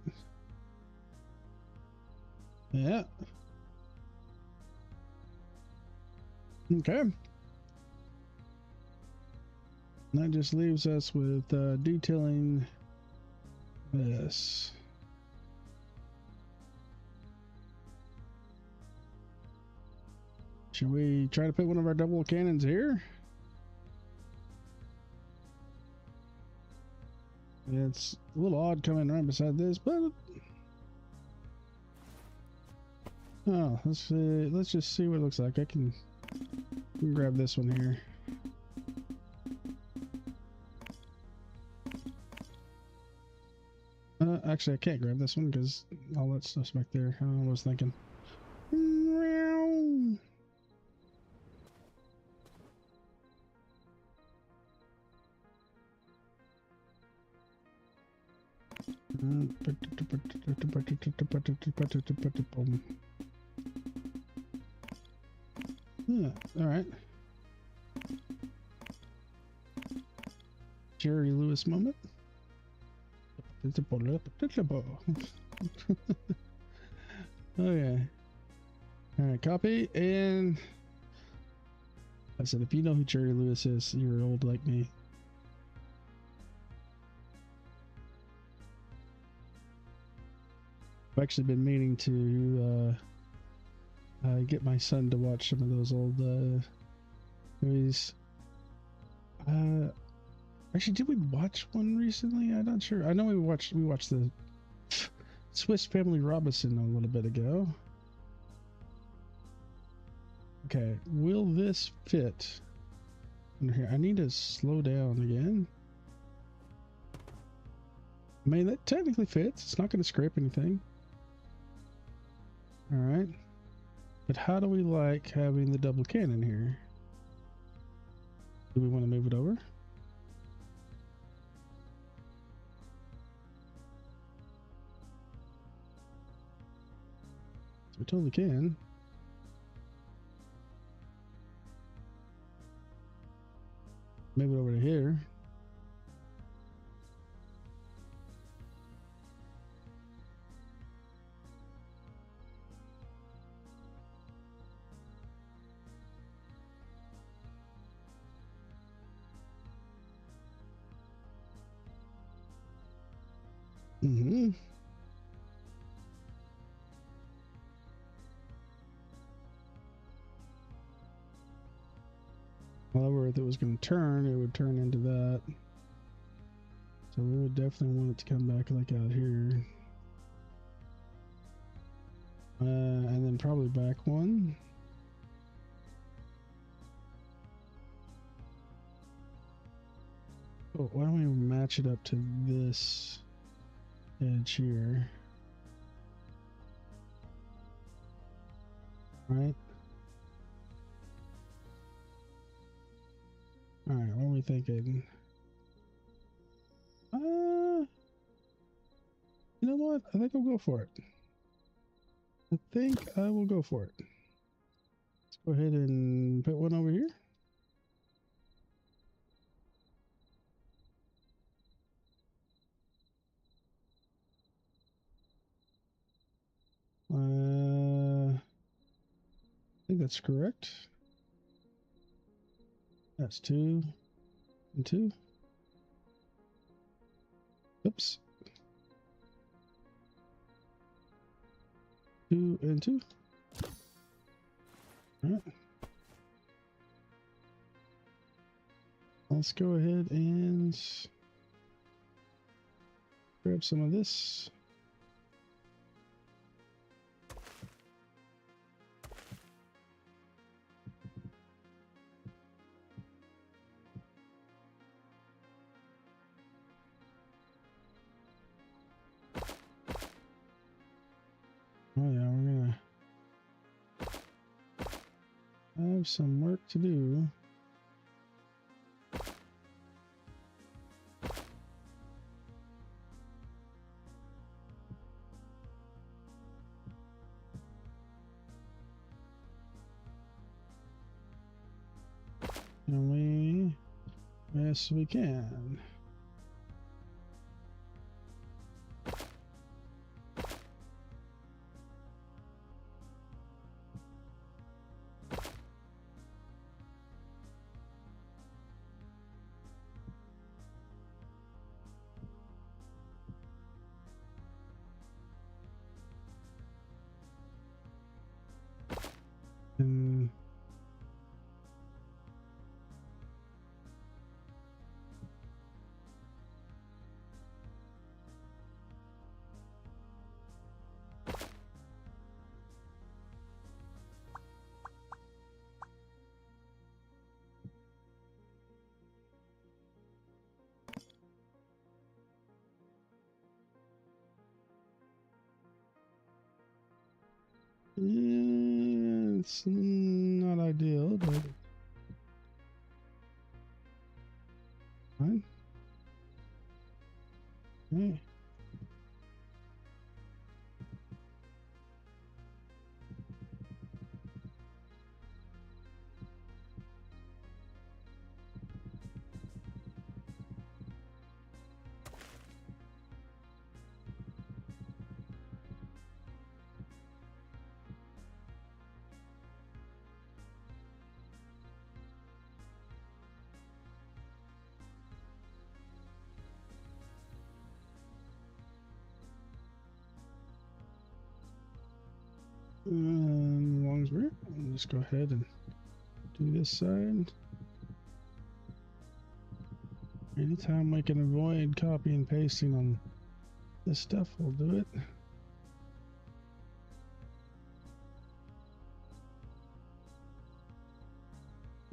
Yeah. Okay. And that just leaves us with detailing this. Should we try to put one of our double cannons here? It's a little odd coming right beside this, but oh, let's just see what it looks like. I can grab this one here. Actually, I can't grab this one because all that stuff's back there. I don't know what I was thinking. Yeah, all right. Jerry Lewis moment. Okay. All right, copy. And I said, if you know who Jerry Lewis is, you're old like me. I've actually been meaning to get my son to watch some of those old movies. Actually, did we watch one recently? I'm not sure. I know we watched the Swiss Family Robinson a little bit ago. Okay, will this fit under here? I need to slow down again. I mean, that technically fits. It's not going to scrape anything. All right. But how do we like having the double cannon here? Do we want to move it over? We totally can. Maybe over to here. Mm-hmm. However, if it was going to turn, it would turn into that. So we would definitely want it to come back like out here. And then probably back one. Oh, why don't we match it up to this edge here? Right? Alright, what are we thinking? You know what? I think I'll go for it. I think I will go for it. Let's go ahead and put one over here. I think that's correct. That's 2 and 2. Oops. 2 and 2. All right. Let's go ahead and grab some of this. Oh yeah, we're gonna have some work to do. And we, yes we can. And yeah, it's not ideal, but fine. Okay. As long as we'll just go ahead and do this side. Anytime we can avoid copy and pasting on this stuff, we'll do it.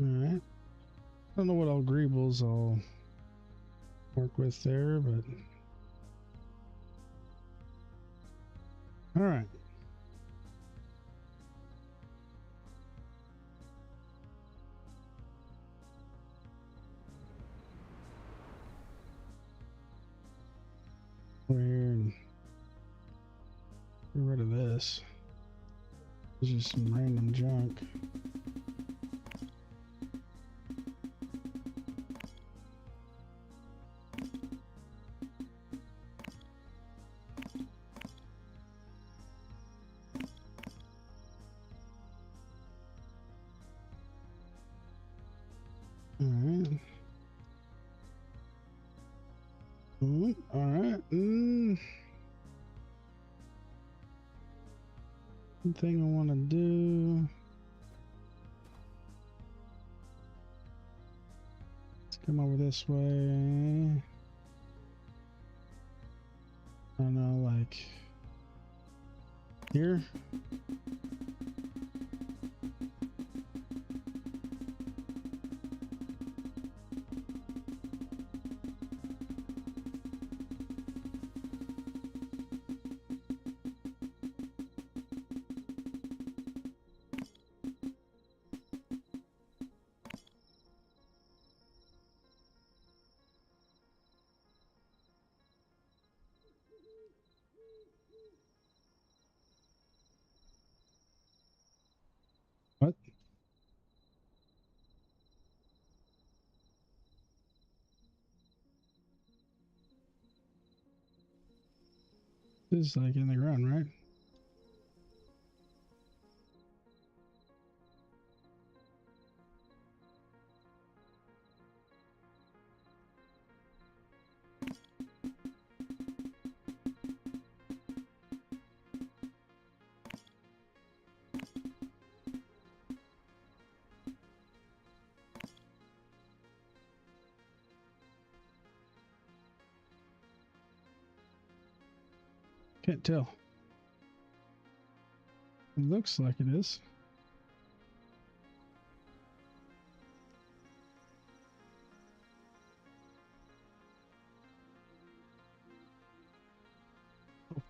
Alright. I don't know what all greebles I'll work with there, but alright. We're here and get rid of this. It's just some random junk. Alright. Alright. One thing I want to do. Let's come over this way. I don't know, like here. What? This is like in the ground, right? Can't tell. It looks like it is.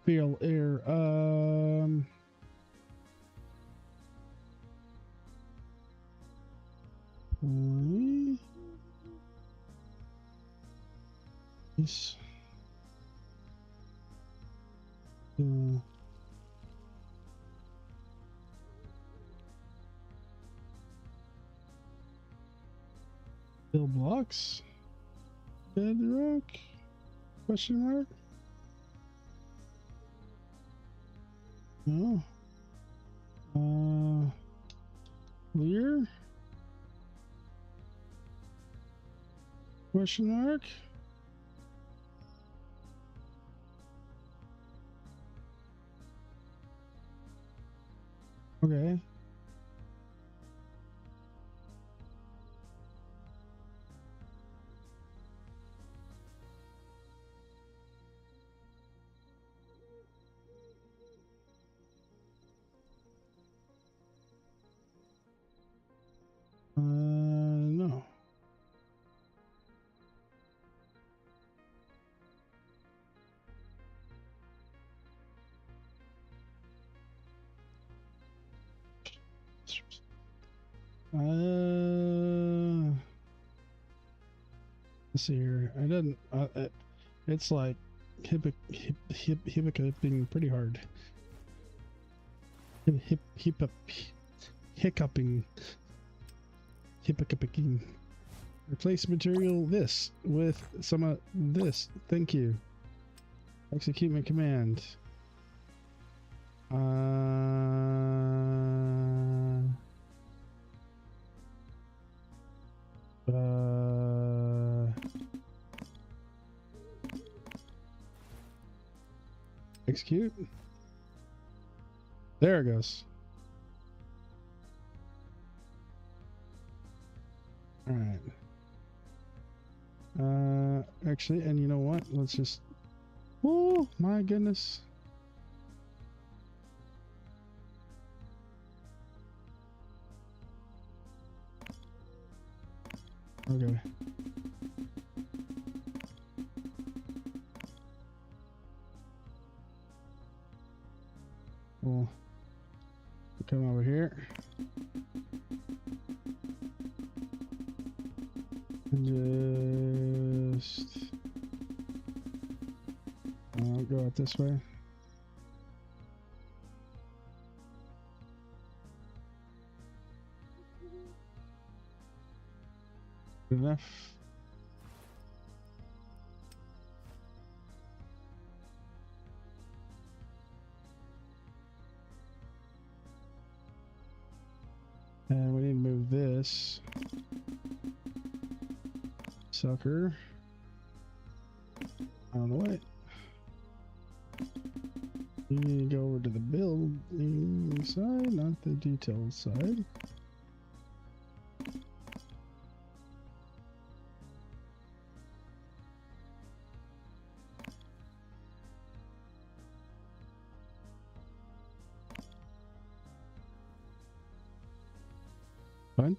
Feel air. Yes. Fill blocks. Bedrock? Question mark? No. Clear? Question mark? Okay. No. Let's see here. I didn't. It's like hiccuping pretty hard. Hiccuping. Hiccuping. Replace material this with some of this. Thank you. Execute my command. Execute. There it goes. All right. Actually, and you know what? Let's just. Oh my goodness. Okay. We'll come over here. And just I'll go out this way. Good enough. And we need to move this sucker on the way. You need to go over to the building side, not the detail side. Fine.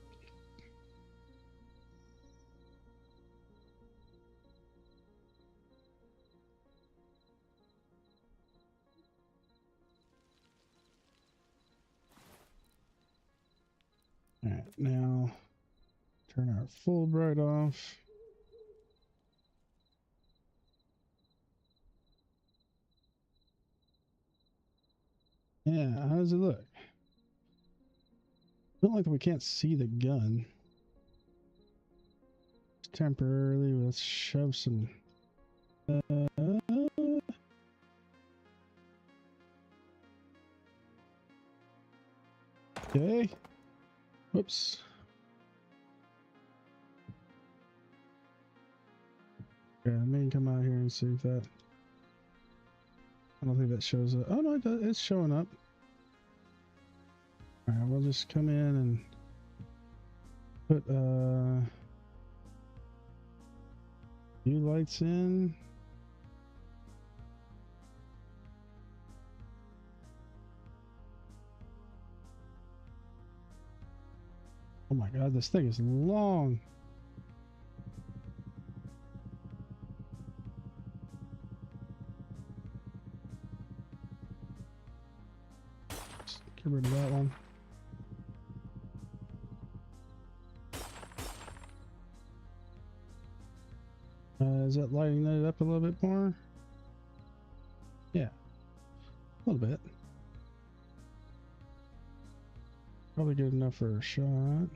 All right, now turn our full bright off. Yeah, how does it look? Don't like that we can't see the gun. Temporarily, let's shove some. Okay. Whoops. Yeah, let me come out here and see if that. I don't think that shows up. Oh no, it does. It's showing up. All right, we'll just come in and put new lights in. Oh my god, this thing is long. Just get rid of that one. Is that lighting it up a little bit more? Yeah, a little bit. Probably good enough for a shot.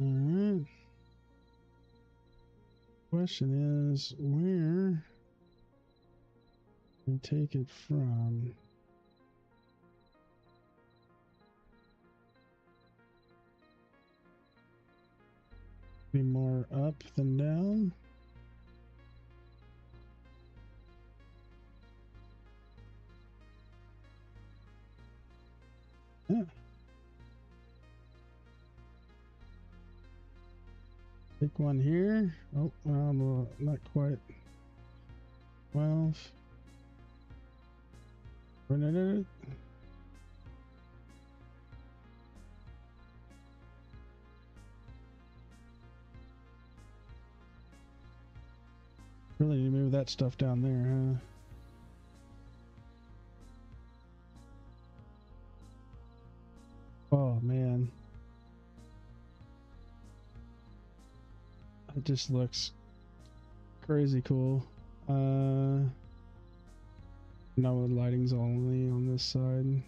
Alright. Question is, where do we take it from? Be more up than down? Yeah. Pick one here. Oh, well, not quite. 12. Really need to move that stuff down there, huh? Oh, man. It just looks crazy cool. No, the lighting's only on this side.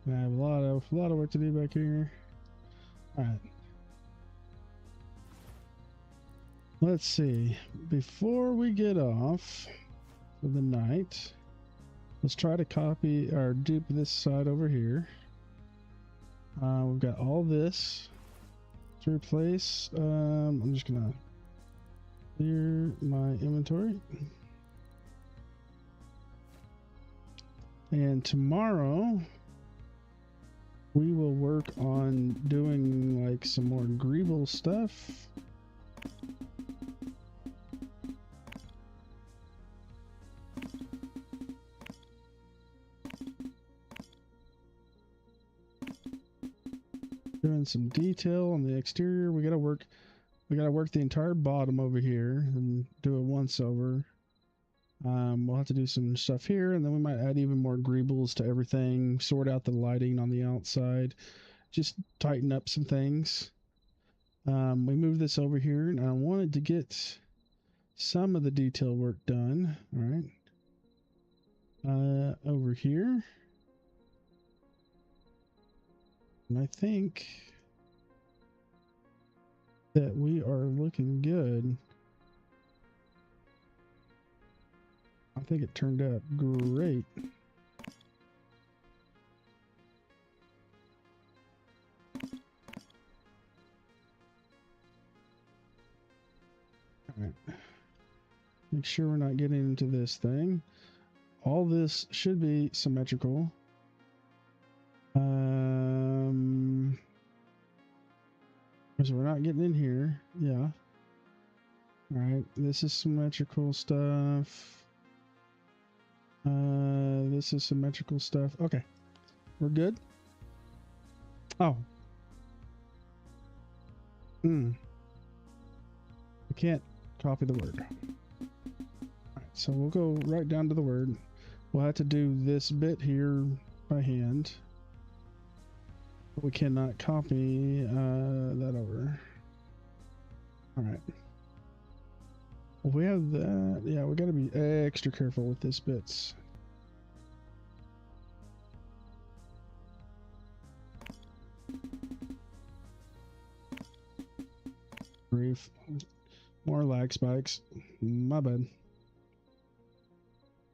I have a lot of work to do back here. All right. Let's see. Before we get off for the night, let's try to copy or dupe this side over here. We've got all this to replace. I'm just gonna clear my inventory. And tomorrow we will work on doing like some more Greeble stuff. Doing some detail on the exterior. We gotta work the entire bottom over here and do a once over. We'll have to do some stuff here, and then we might add even more greebles to everything, sort out the lighting on the outside, just tighten up some things. We moved this over here, and I wanted to get some of the detail work done. All right. Over here. And I think that we are looking good. I think it turned out great. All right. Make sure we're not getting into this thing. All this should be symmetrical. Because we're not getting in here. Yeah. All right. This is symmetrical stuff. This is symmetrical stuff. Okay. We're good. Oh. We can't copy the word. All right. So we'll go right down to the word. We'll have to do this bit here by hand. We cannot copy that over. All right. Well, we have that. Yeah, we got to be extra careful with this bits. Grief. More lag spikes. My bad.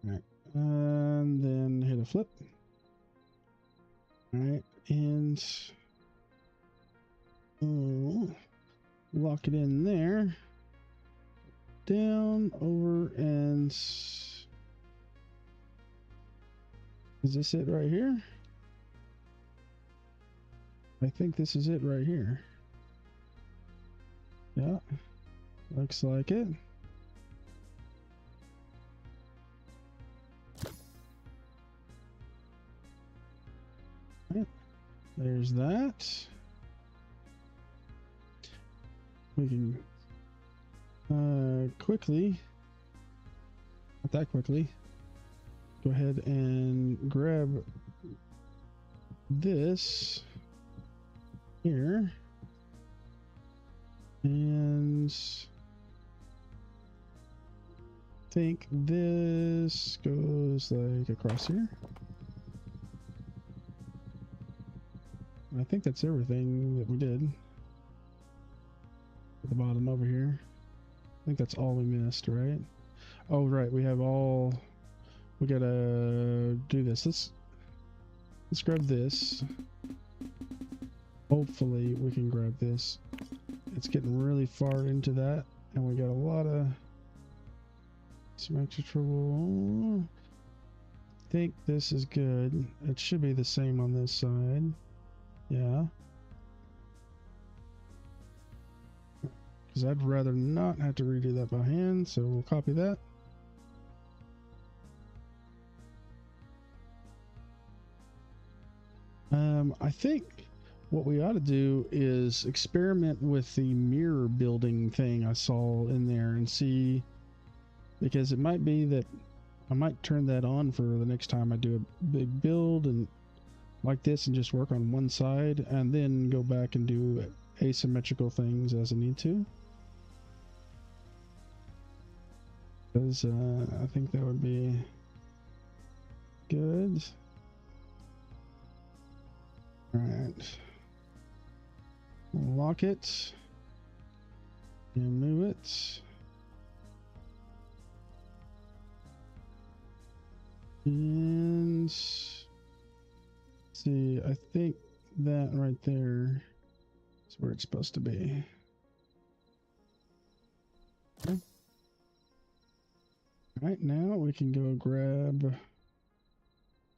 All right. And then hit a flip. All right. And lock it in there. Down, over, and is this it right here? I think this is it right here. Yeah, looks like it. Right. There's that. We can quickly, not that quickly, go ahead and grab this here and think this goes like across here. I think that's everything that we did at the bottom over here. I think that's all we missed, right? Oh, right. We gotta do this. Let's grab this. Hopefully we can grab this. It's getting really far into that, and we got a lot of some extra trouble. I think this is good. It should be the same on this side. Yeah. Because I'd rather not have to redo that by hand, so we'll copy that. I think what we ought to do is experiment with the mirror building thing I saw in there and see, because it might be that I might turn that on for the next time I do a big build and like this and just work on one side and then go back and do asymmetrical things as I need to. Because I think that would be good. All right. Lock it and move it. And see, I think that right there is where it's supposed to be. Okay. All right, now we can go grab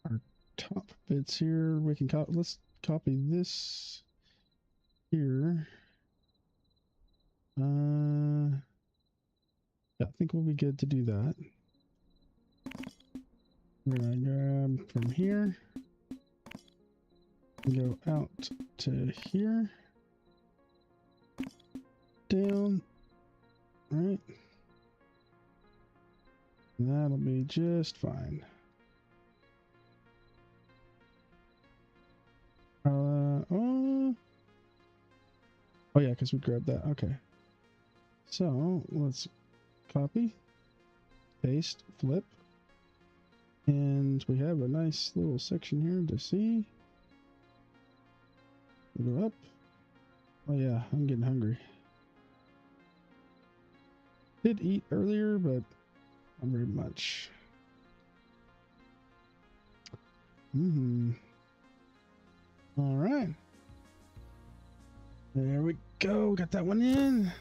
our top bits here. We can let's copy this here. Yeah, I think we'll be good to do that. We're gonna grab from here, go out to here, down, right? That'll be just fine. Oh yeah, because we grabbed that. Okay. So let's copy, paste, flip. And we have a nice little section here to see. We'll go up. Oh yeah, I'm getting hungry. Did eat earlier, but not very much. All right. There we go. Got that one in.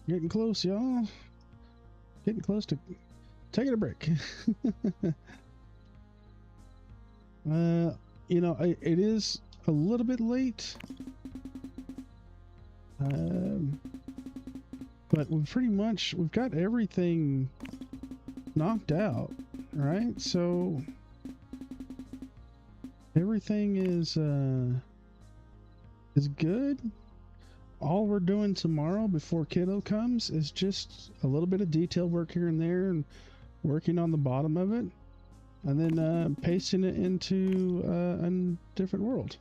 Getting close, y'all. Getting close to taking a break. You know, it is a little bit late. But we've got everything knocked out, right? So everything is good. All we're doing tomorrow before kiddo comes is just a little bit of detail work here and there and working on the bottom of it, and then pasting it into a different world.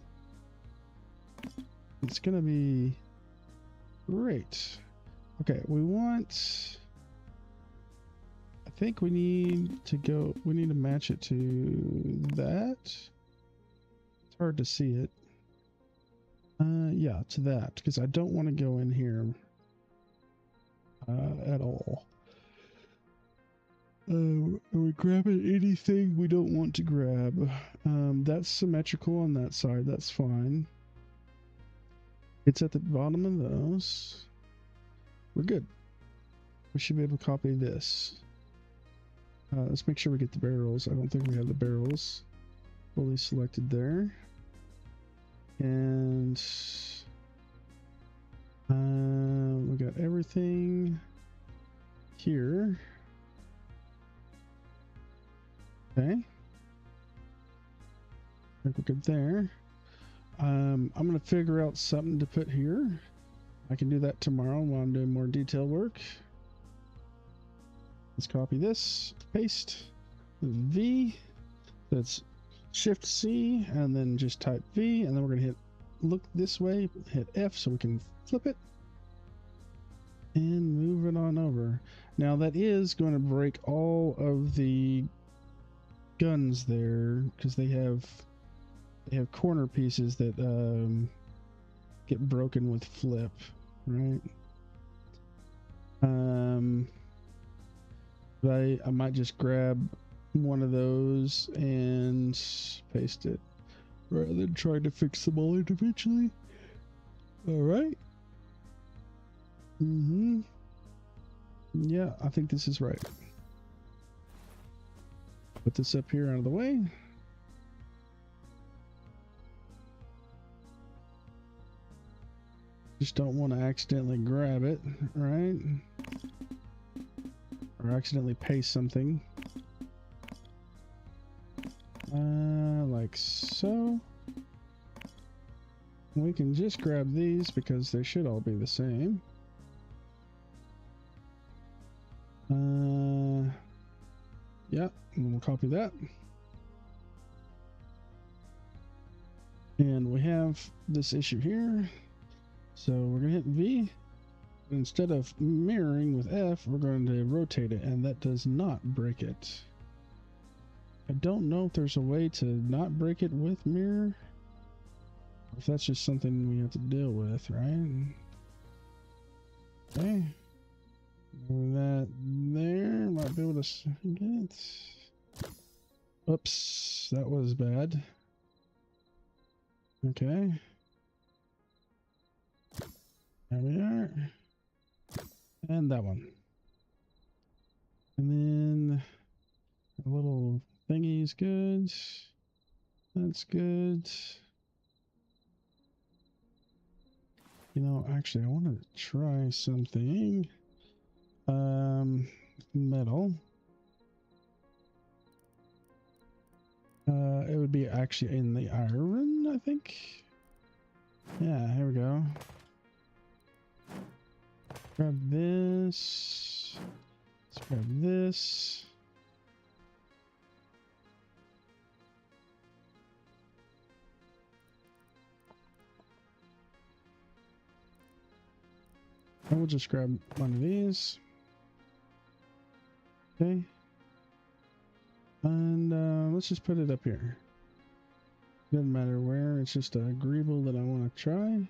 It's gonna be great. Okay, we think we need to match it to that. It's hard to see it. Yeah, to that, because I don't want to go in here at all. Are we grabbing anything we don't want to grab? That's symmetrical on that side, that's fine. It's at the bottom of those. We're good. We should be able to copy this. Let's make sure we get the barrels. I don't think we have the barrels fully selected there. And we got everything here. Okay. I think we're good there. I'm going to figure out something to put here. I can do that tomorrow while I'm doing more detail work. Let's copy this, paste, V. That's Shift C, and then just type V, and then we're going to look this way, hit F so we can flip it, and move it on over. Now that is going to break all of the guns there, because they have corner pieces that get broken with flip, right? But I might just grab one of those and paste it rather than trying to fix them all individually. All right. Yeah, I think this is right. Put this up here out of the way. Just don't want to accidentally grab it, right? Or accidentally paste something. Like so. We can just grab these because they should all be the same. Yeah, and we'll copy that. And we have this issue here. So we're gonna hit V. Instead of mirroring with F, we're going to rotate it, and that does not break it. I don't know if there's a way to not break it with mirror. If that's just something we have to deal with, right? Okay. That there. Might be able to get. Oops, that was bad. Okay. There we are. And that one. And then a little thingy is good. That's good. You know, actually, I wanted to try something. Metal. It would be actually in the iron, I think. Yeah, here we go. Grab this. Let's grab this. And we'll just grab one of these. Okay. And let's just put it up here. Doesn't matter where, it's just a greeble that I want to try.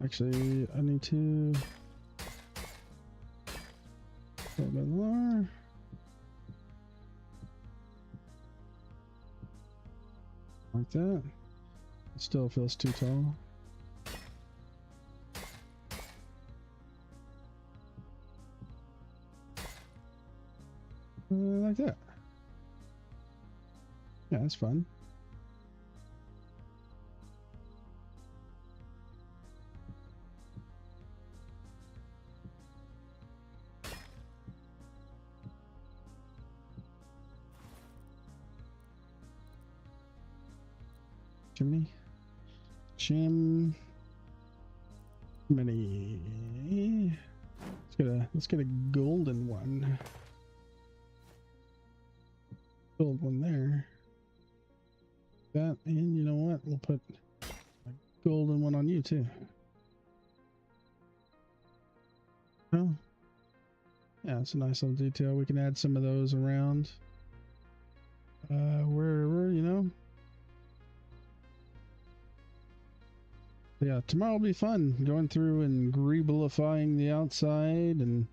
Actually, I need to a little bit lower. Like that. It still feels too tall. Like that. Yeah, that's fun. Chimney. Chimney. Let's get a golden one. Gold one there. That, and you know what? We'll put a golden one on you too. Oh, yeah, it's a nice little detail. We can add some of those around wherever, you know. Yeah, tomorrow will be fun going through and greeblifying the outside, and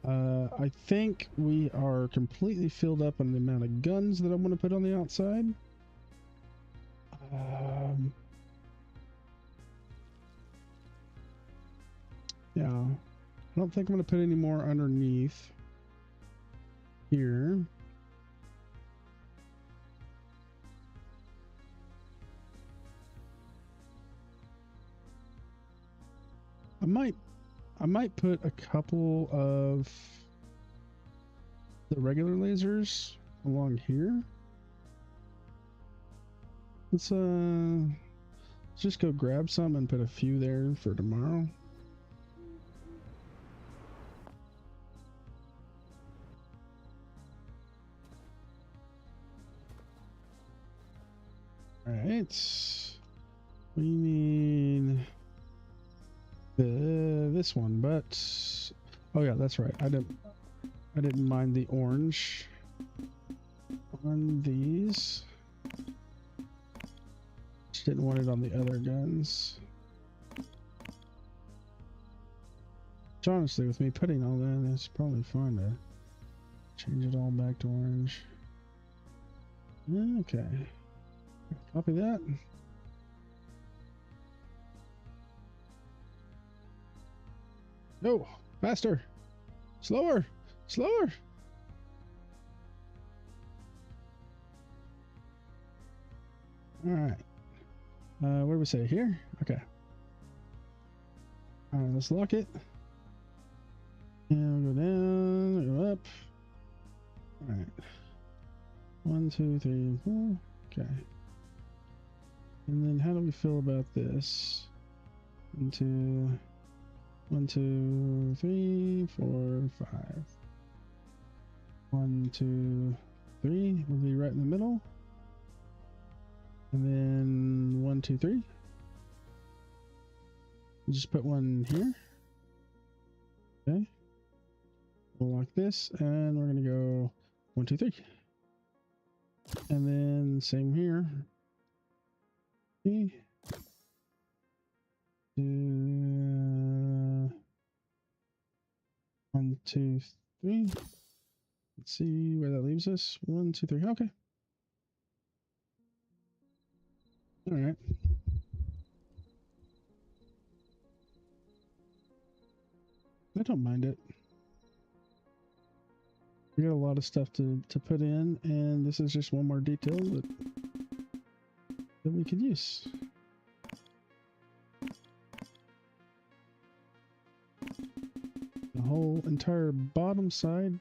I think we are completely filled up on the amount of guns that I want to put on the outside. Yeah, I don't think I'm going to put any more underneath here. I might put a couple of the regular lasers along here. Let's just go grab some and put a few there for tomorrow. All right, we need this one, but oh yeah, that's right. I didn't mind the orange on these. Just didn't want it on the other guns. Which honestly, with me putting all that, it's probably fine to change it all back to orange. Okay. Copy that. No, faster, slower, slower. All right. What do we say here? Okay. All right, let's lock it. And we'll go down, go up. All right. 1, 2, 3, 4. Okay. And then how do we feel about this? 1, 2, 1, 2, 3, 4, 5. 1, 2, 3 will be right in the middle. And then 1, 2, 3. We'll just put one here. Okay. We'll lock this, and we're gonna go 1, 2, 3. And then same here. 3, 2, 1, 2, 3. Let's see where that leaves us. 1, 2, 3. Okay. All right. I don't mind it. We got a lot of stuff to put in, and this is just one more detail that we could use. The whole entire bottom side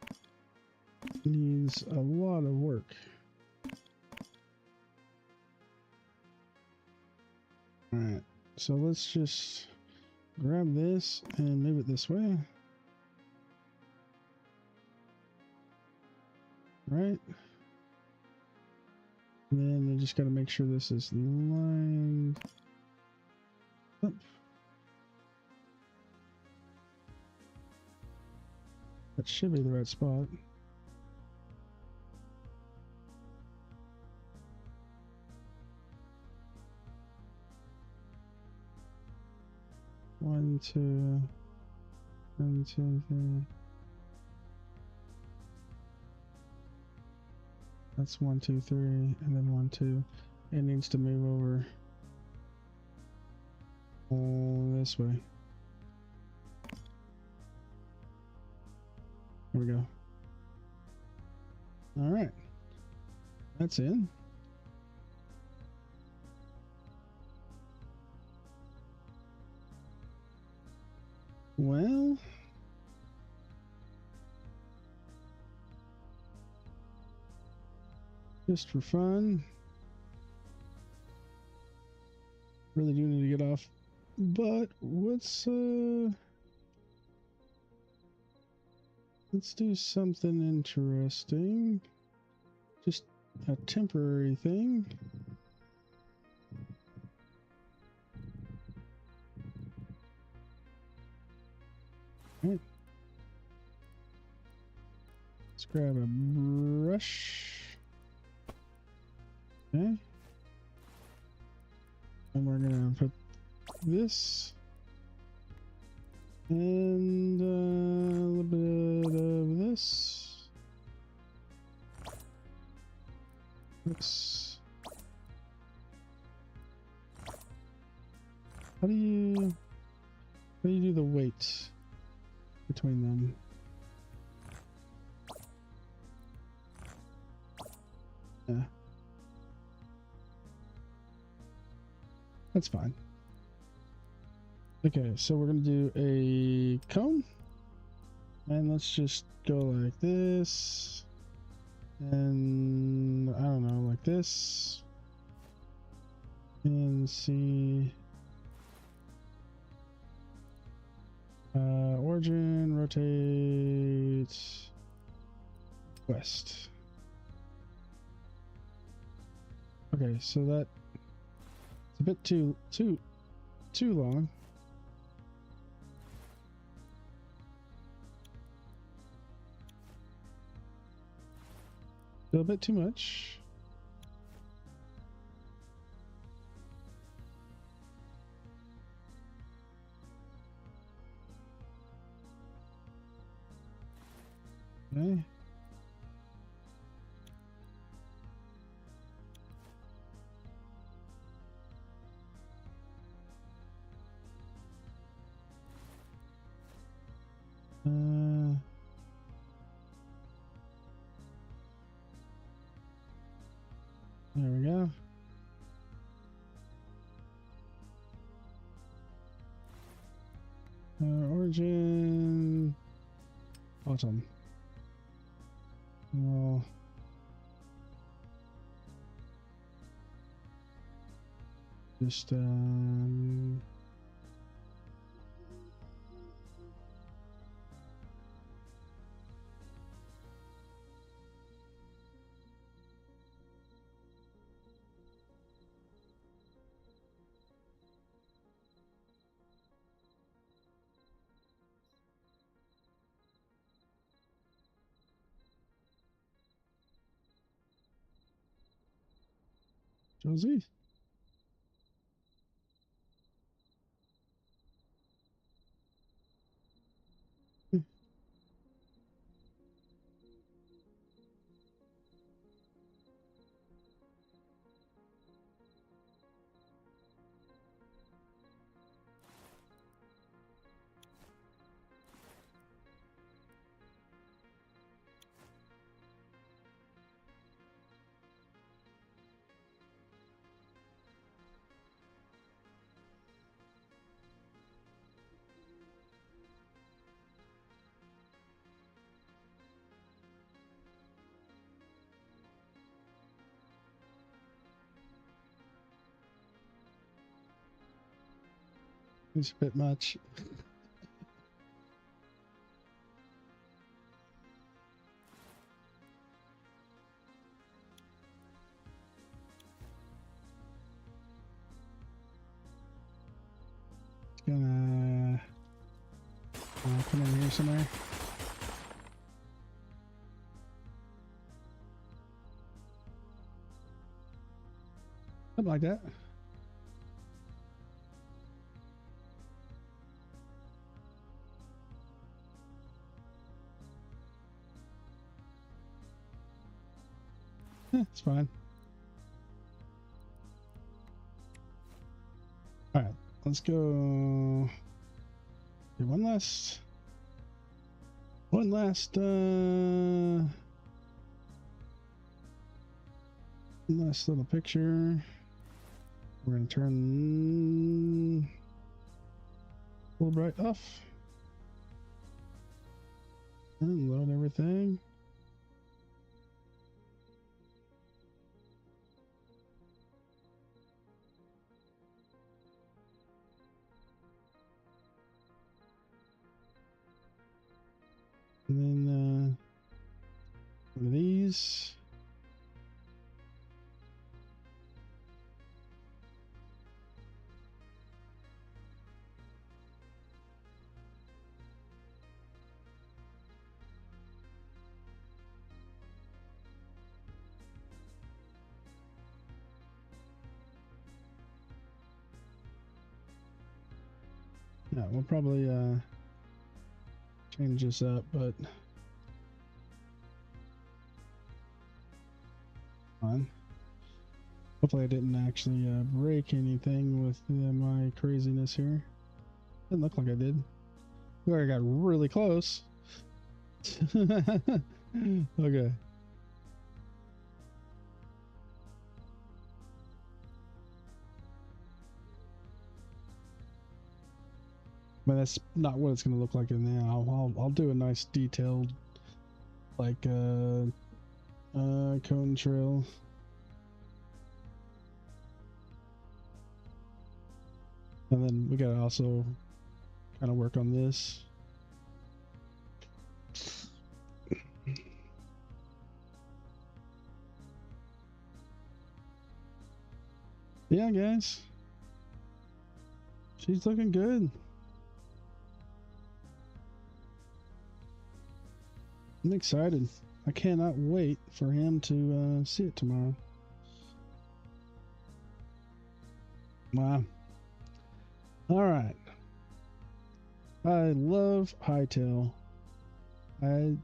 needs a lot of work. Alright, so let's just grab this and move it this way. Right. And then we just got to make sure this is lined up. That should be the right spot. One, two, 3. That's 1, 2, 3, and then 1, 2. It needs to move over this way. There we go. All right, that's in. Well, just for fun, really do need to get off, but let's do something interesting. Just a temporary thing. Right. Let's grab a brush. Okay. And we're gonna put this and a little bit of this. Oops. How do you do the weight between them? Yeah. That's fine. Okay, so we're gonna do a cone, and let's just go like this, and I don't know, like this, and see origin, rotate, west. Okay, so that it's a bit too long. A bit too much. Okay. There we go. Origin, bottom. Well, just Josie. It's a bit much. Gonna come in here somewhere. Something like that. It's fine. All right, let's go. Do one last little picture. We're gonna turn full bright off and load everything. And then one of these. Yeah, we'll probably change this up, but fine. Hopefully I didn't actually break anything with my craziness here. Didn't look like I did. Look, I got really close. Okay. But that's not what it's going to look like in there. I'll do a nice detailed, like, cone trail. And then we gotta also kind of work on this. Yeah, guys. She's looking good. I'm excited. I cannot wait for him to see it tomorrow. Wow. All right. I love Hytale. It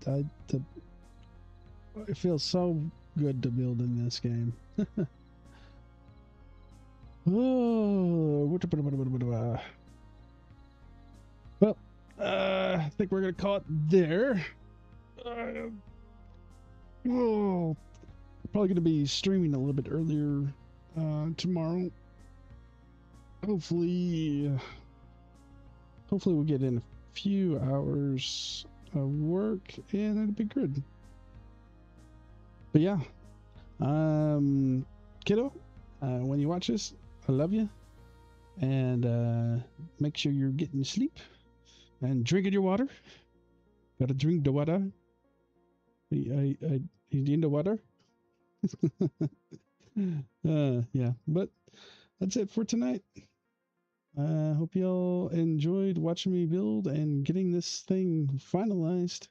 feels so good to build in this game. Oh, well, I think we're gonna call it there. Oh, probably gonna be streaming a little bit earlier tomorrow. Hopefully we'll get in a few hours of work and it'll be good. But yeah, kiddo, when you watch this, I love you, and make sure you're getting sleep and drinking your water. Gotta drink the water. I in the water. Yeah, but that's it for tonight. I hope y'all enjoyed watching me build and getting this thing finalized.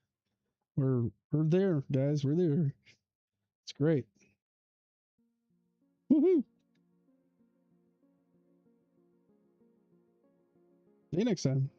We're there, guys. We're there. It's great. Woohoo! See you next time.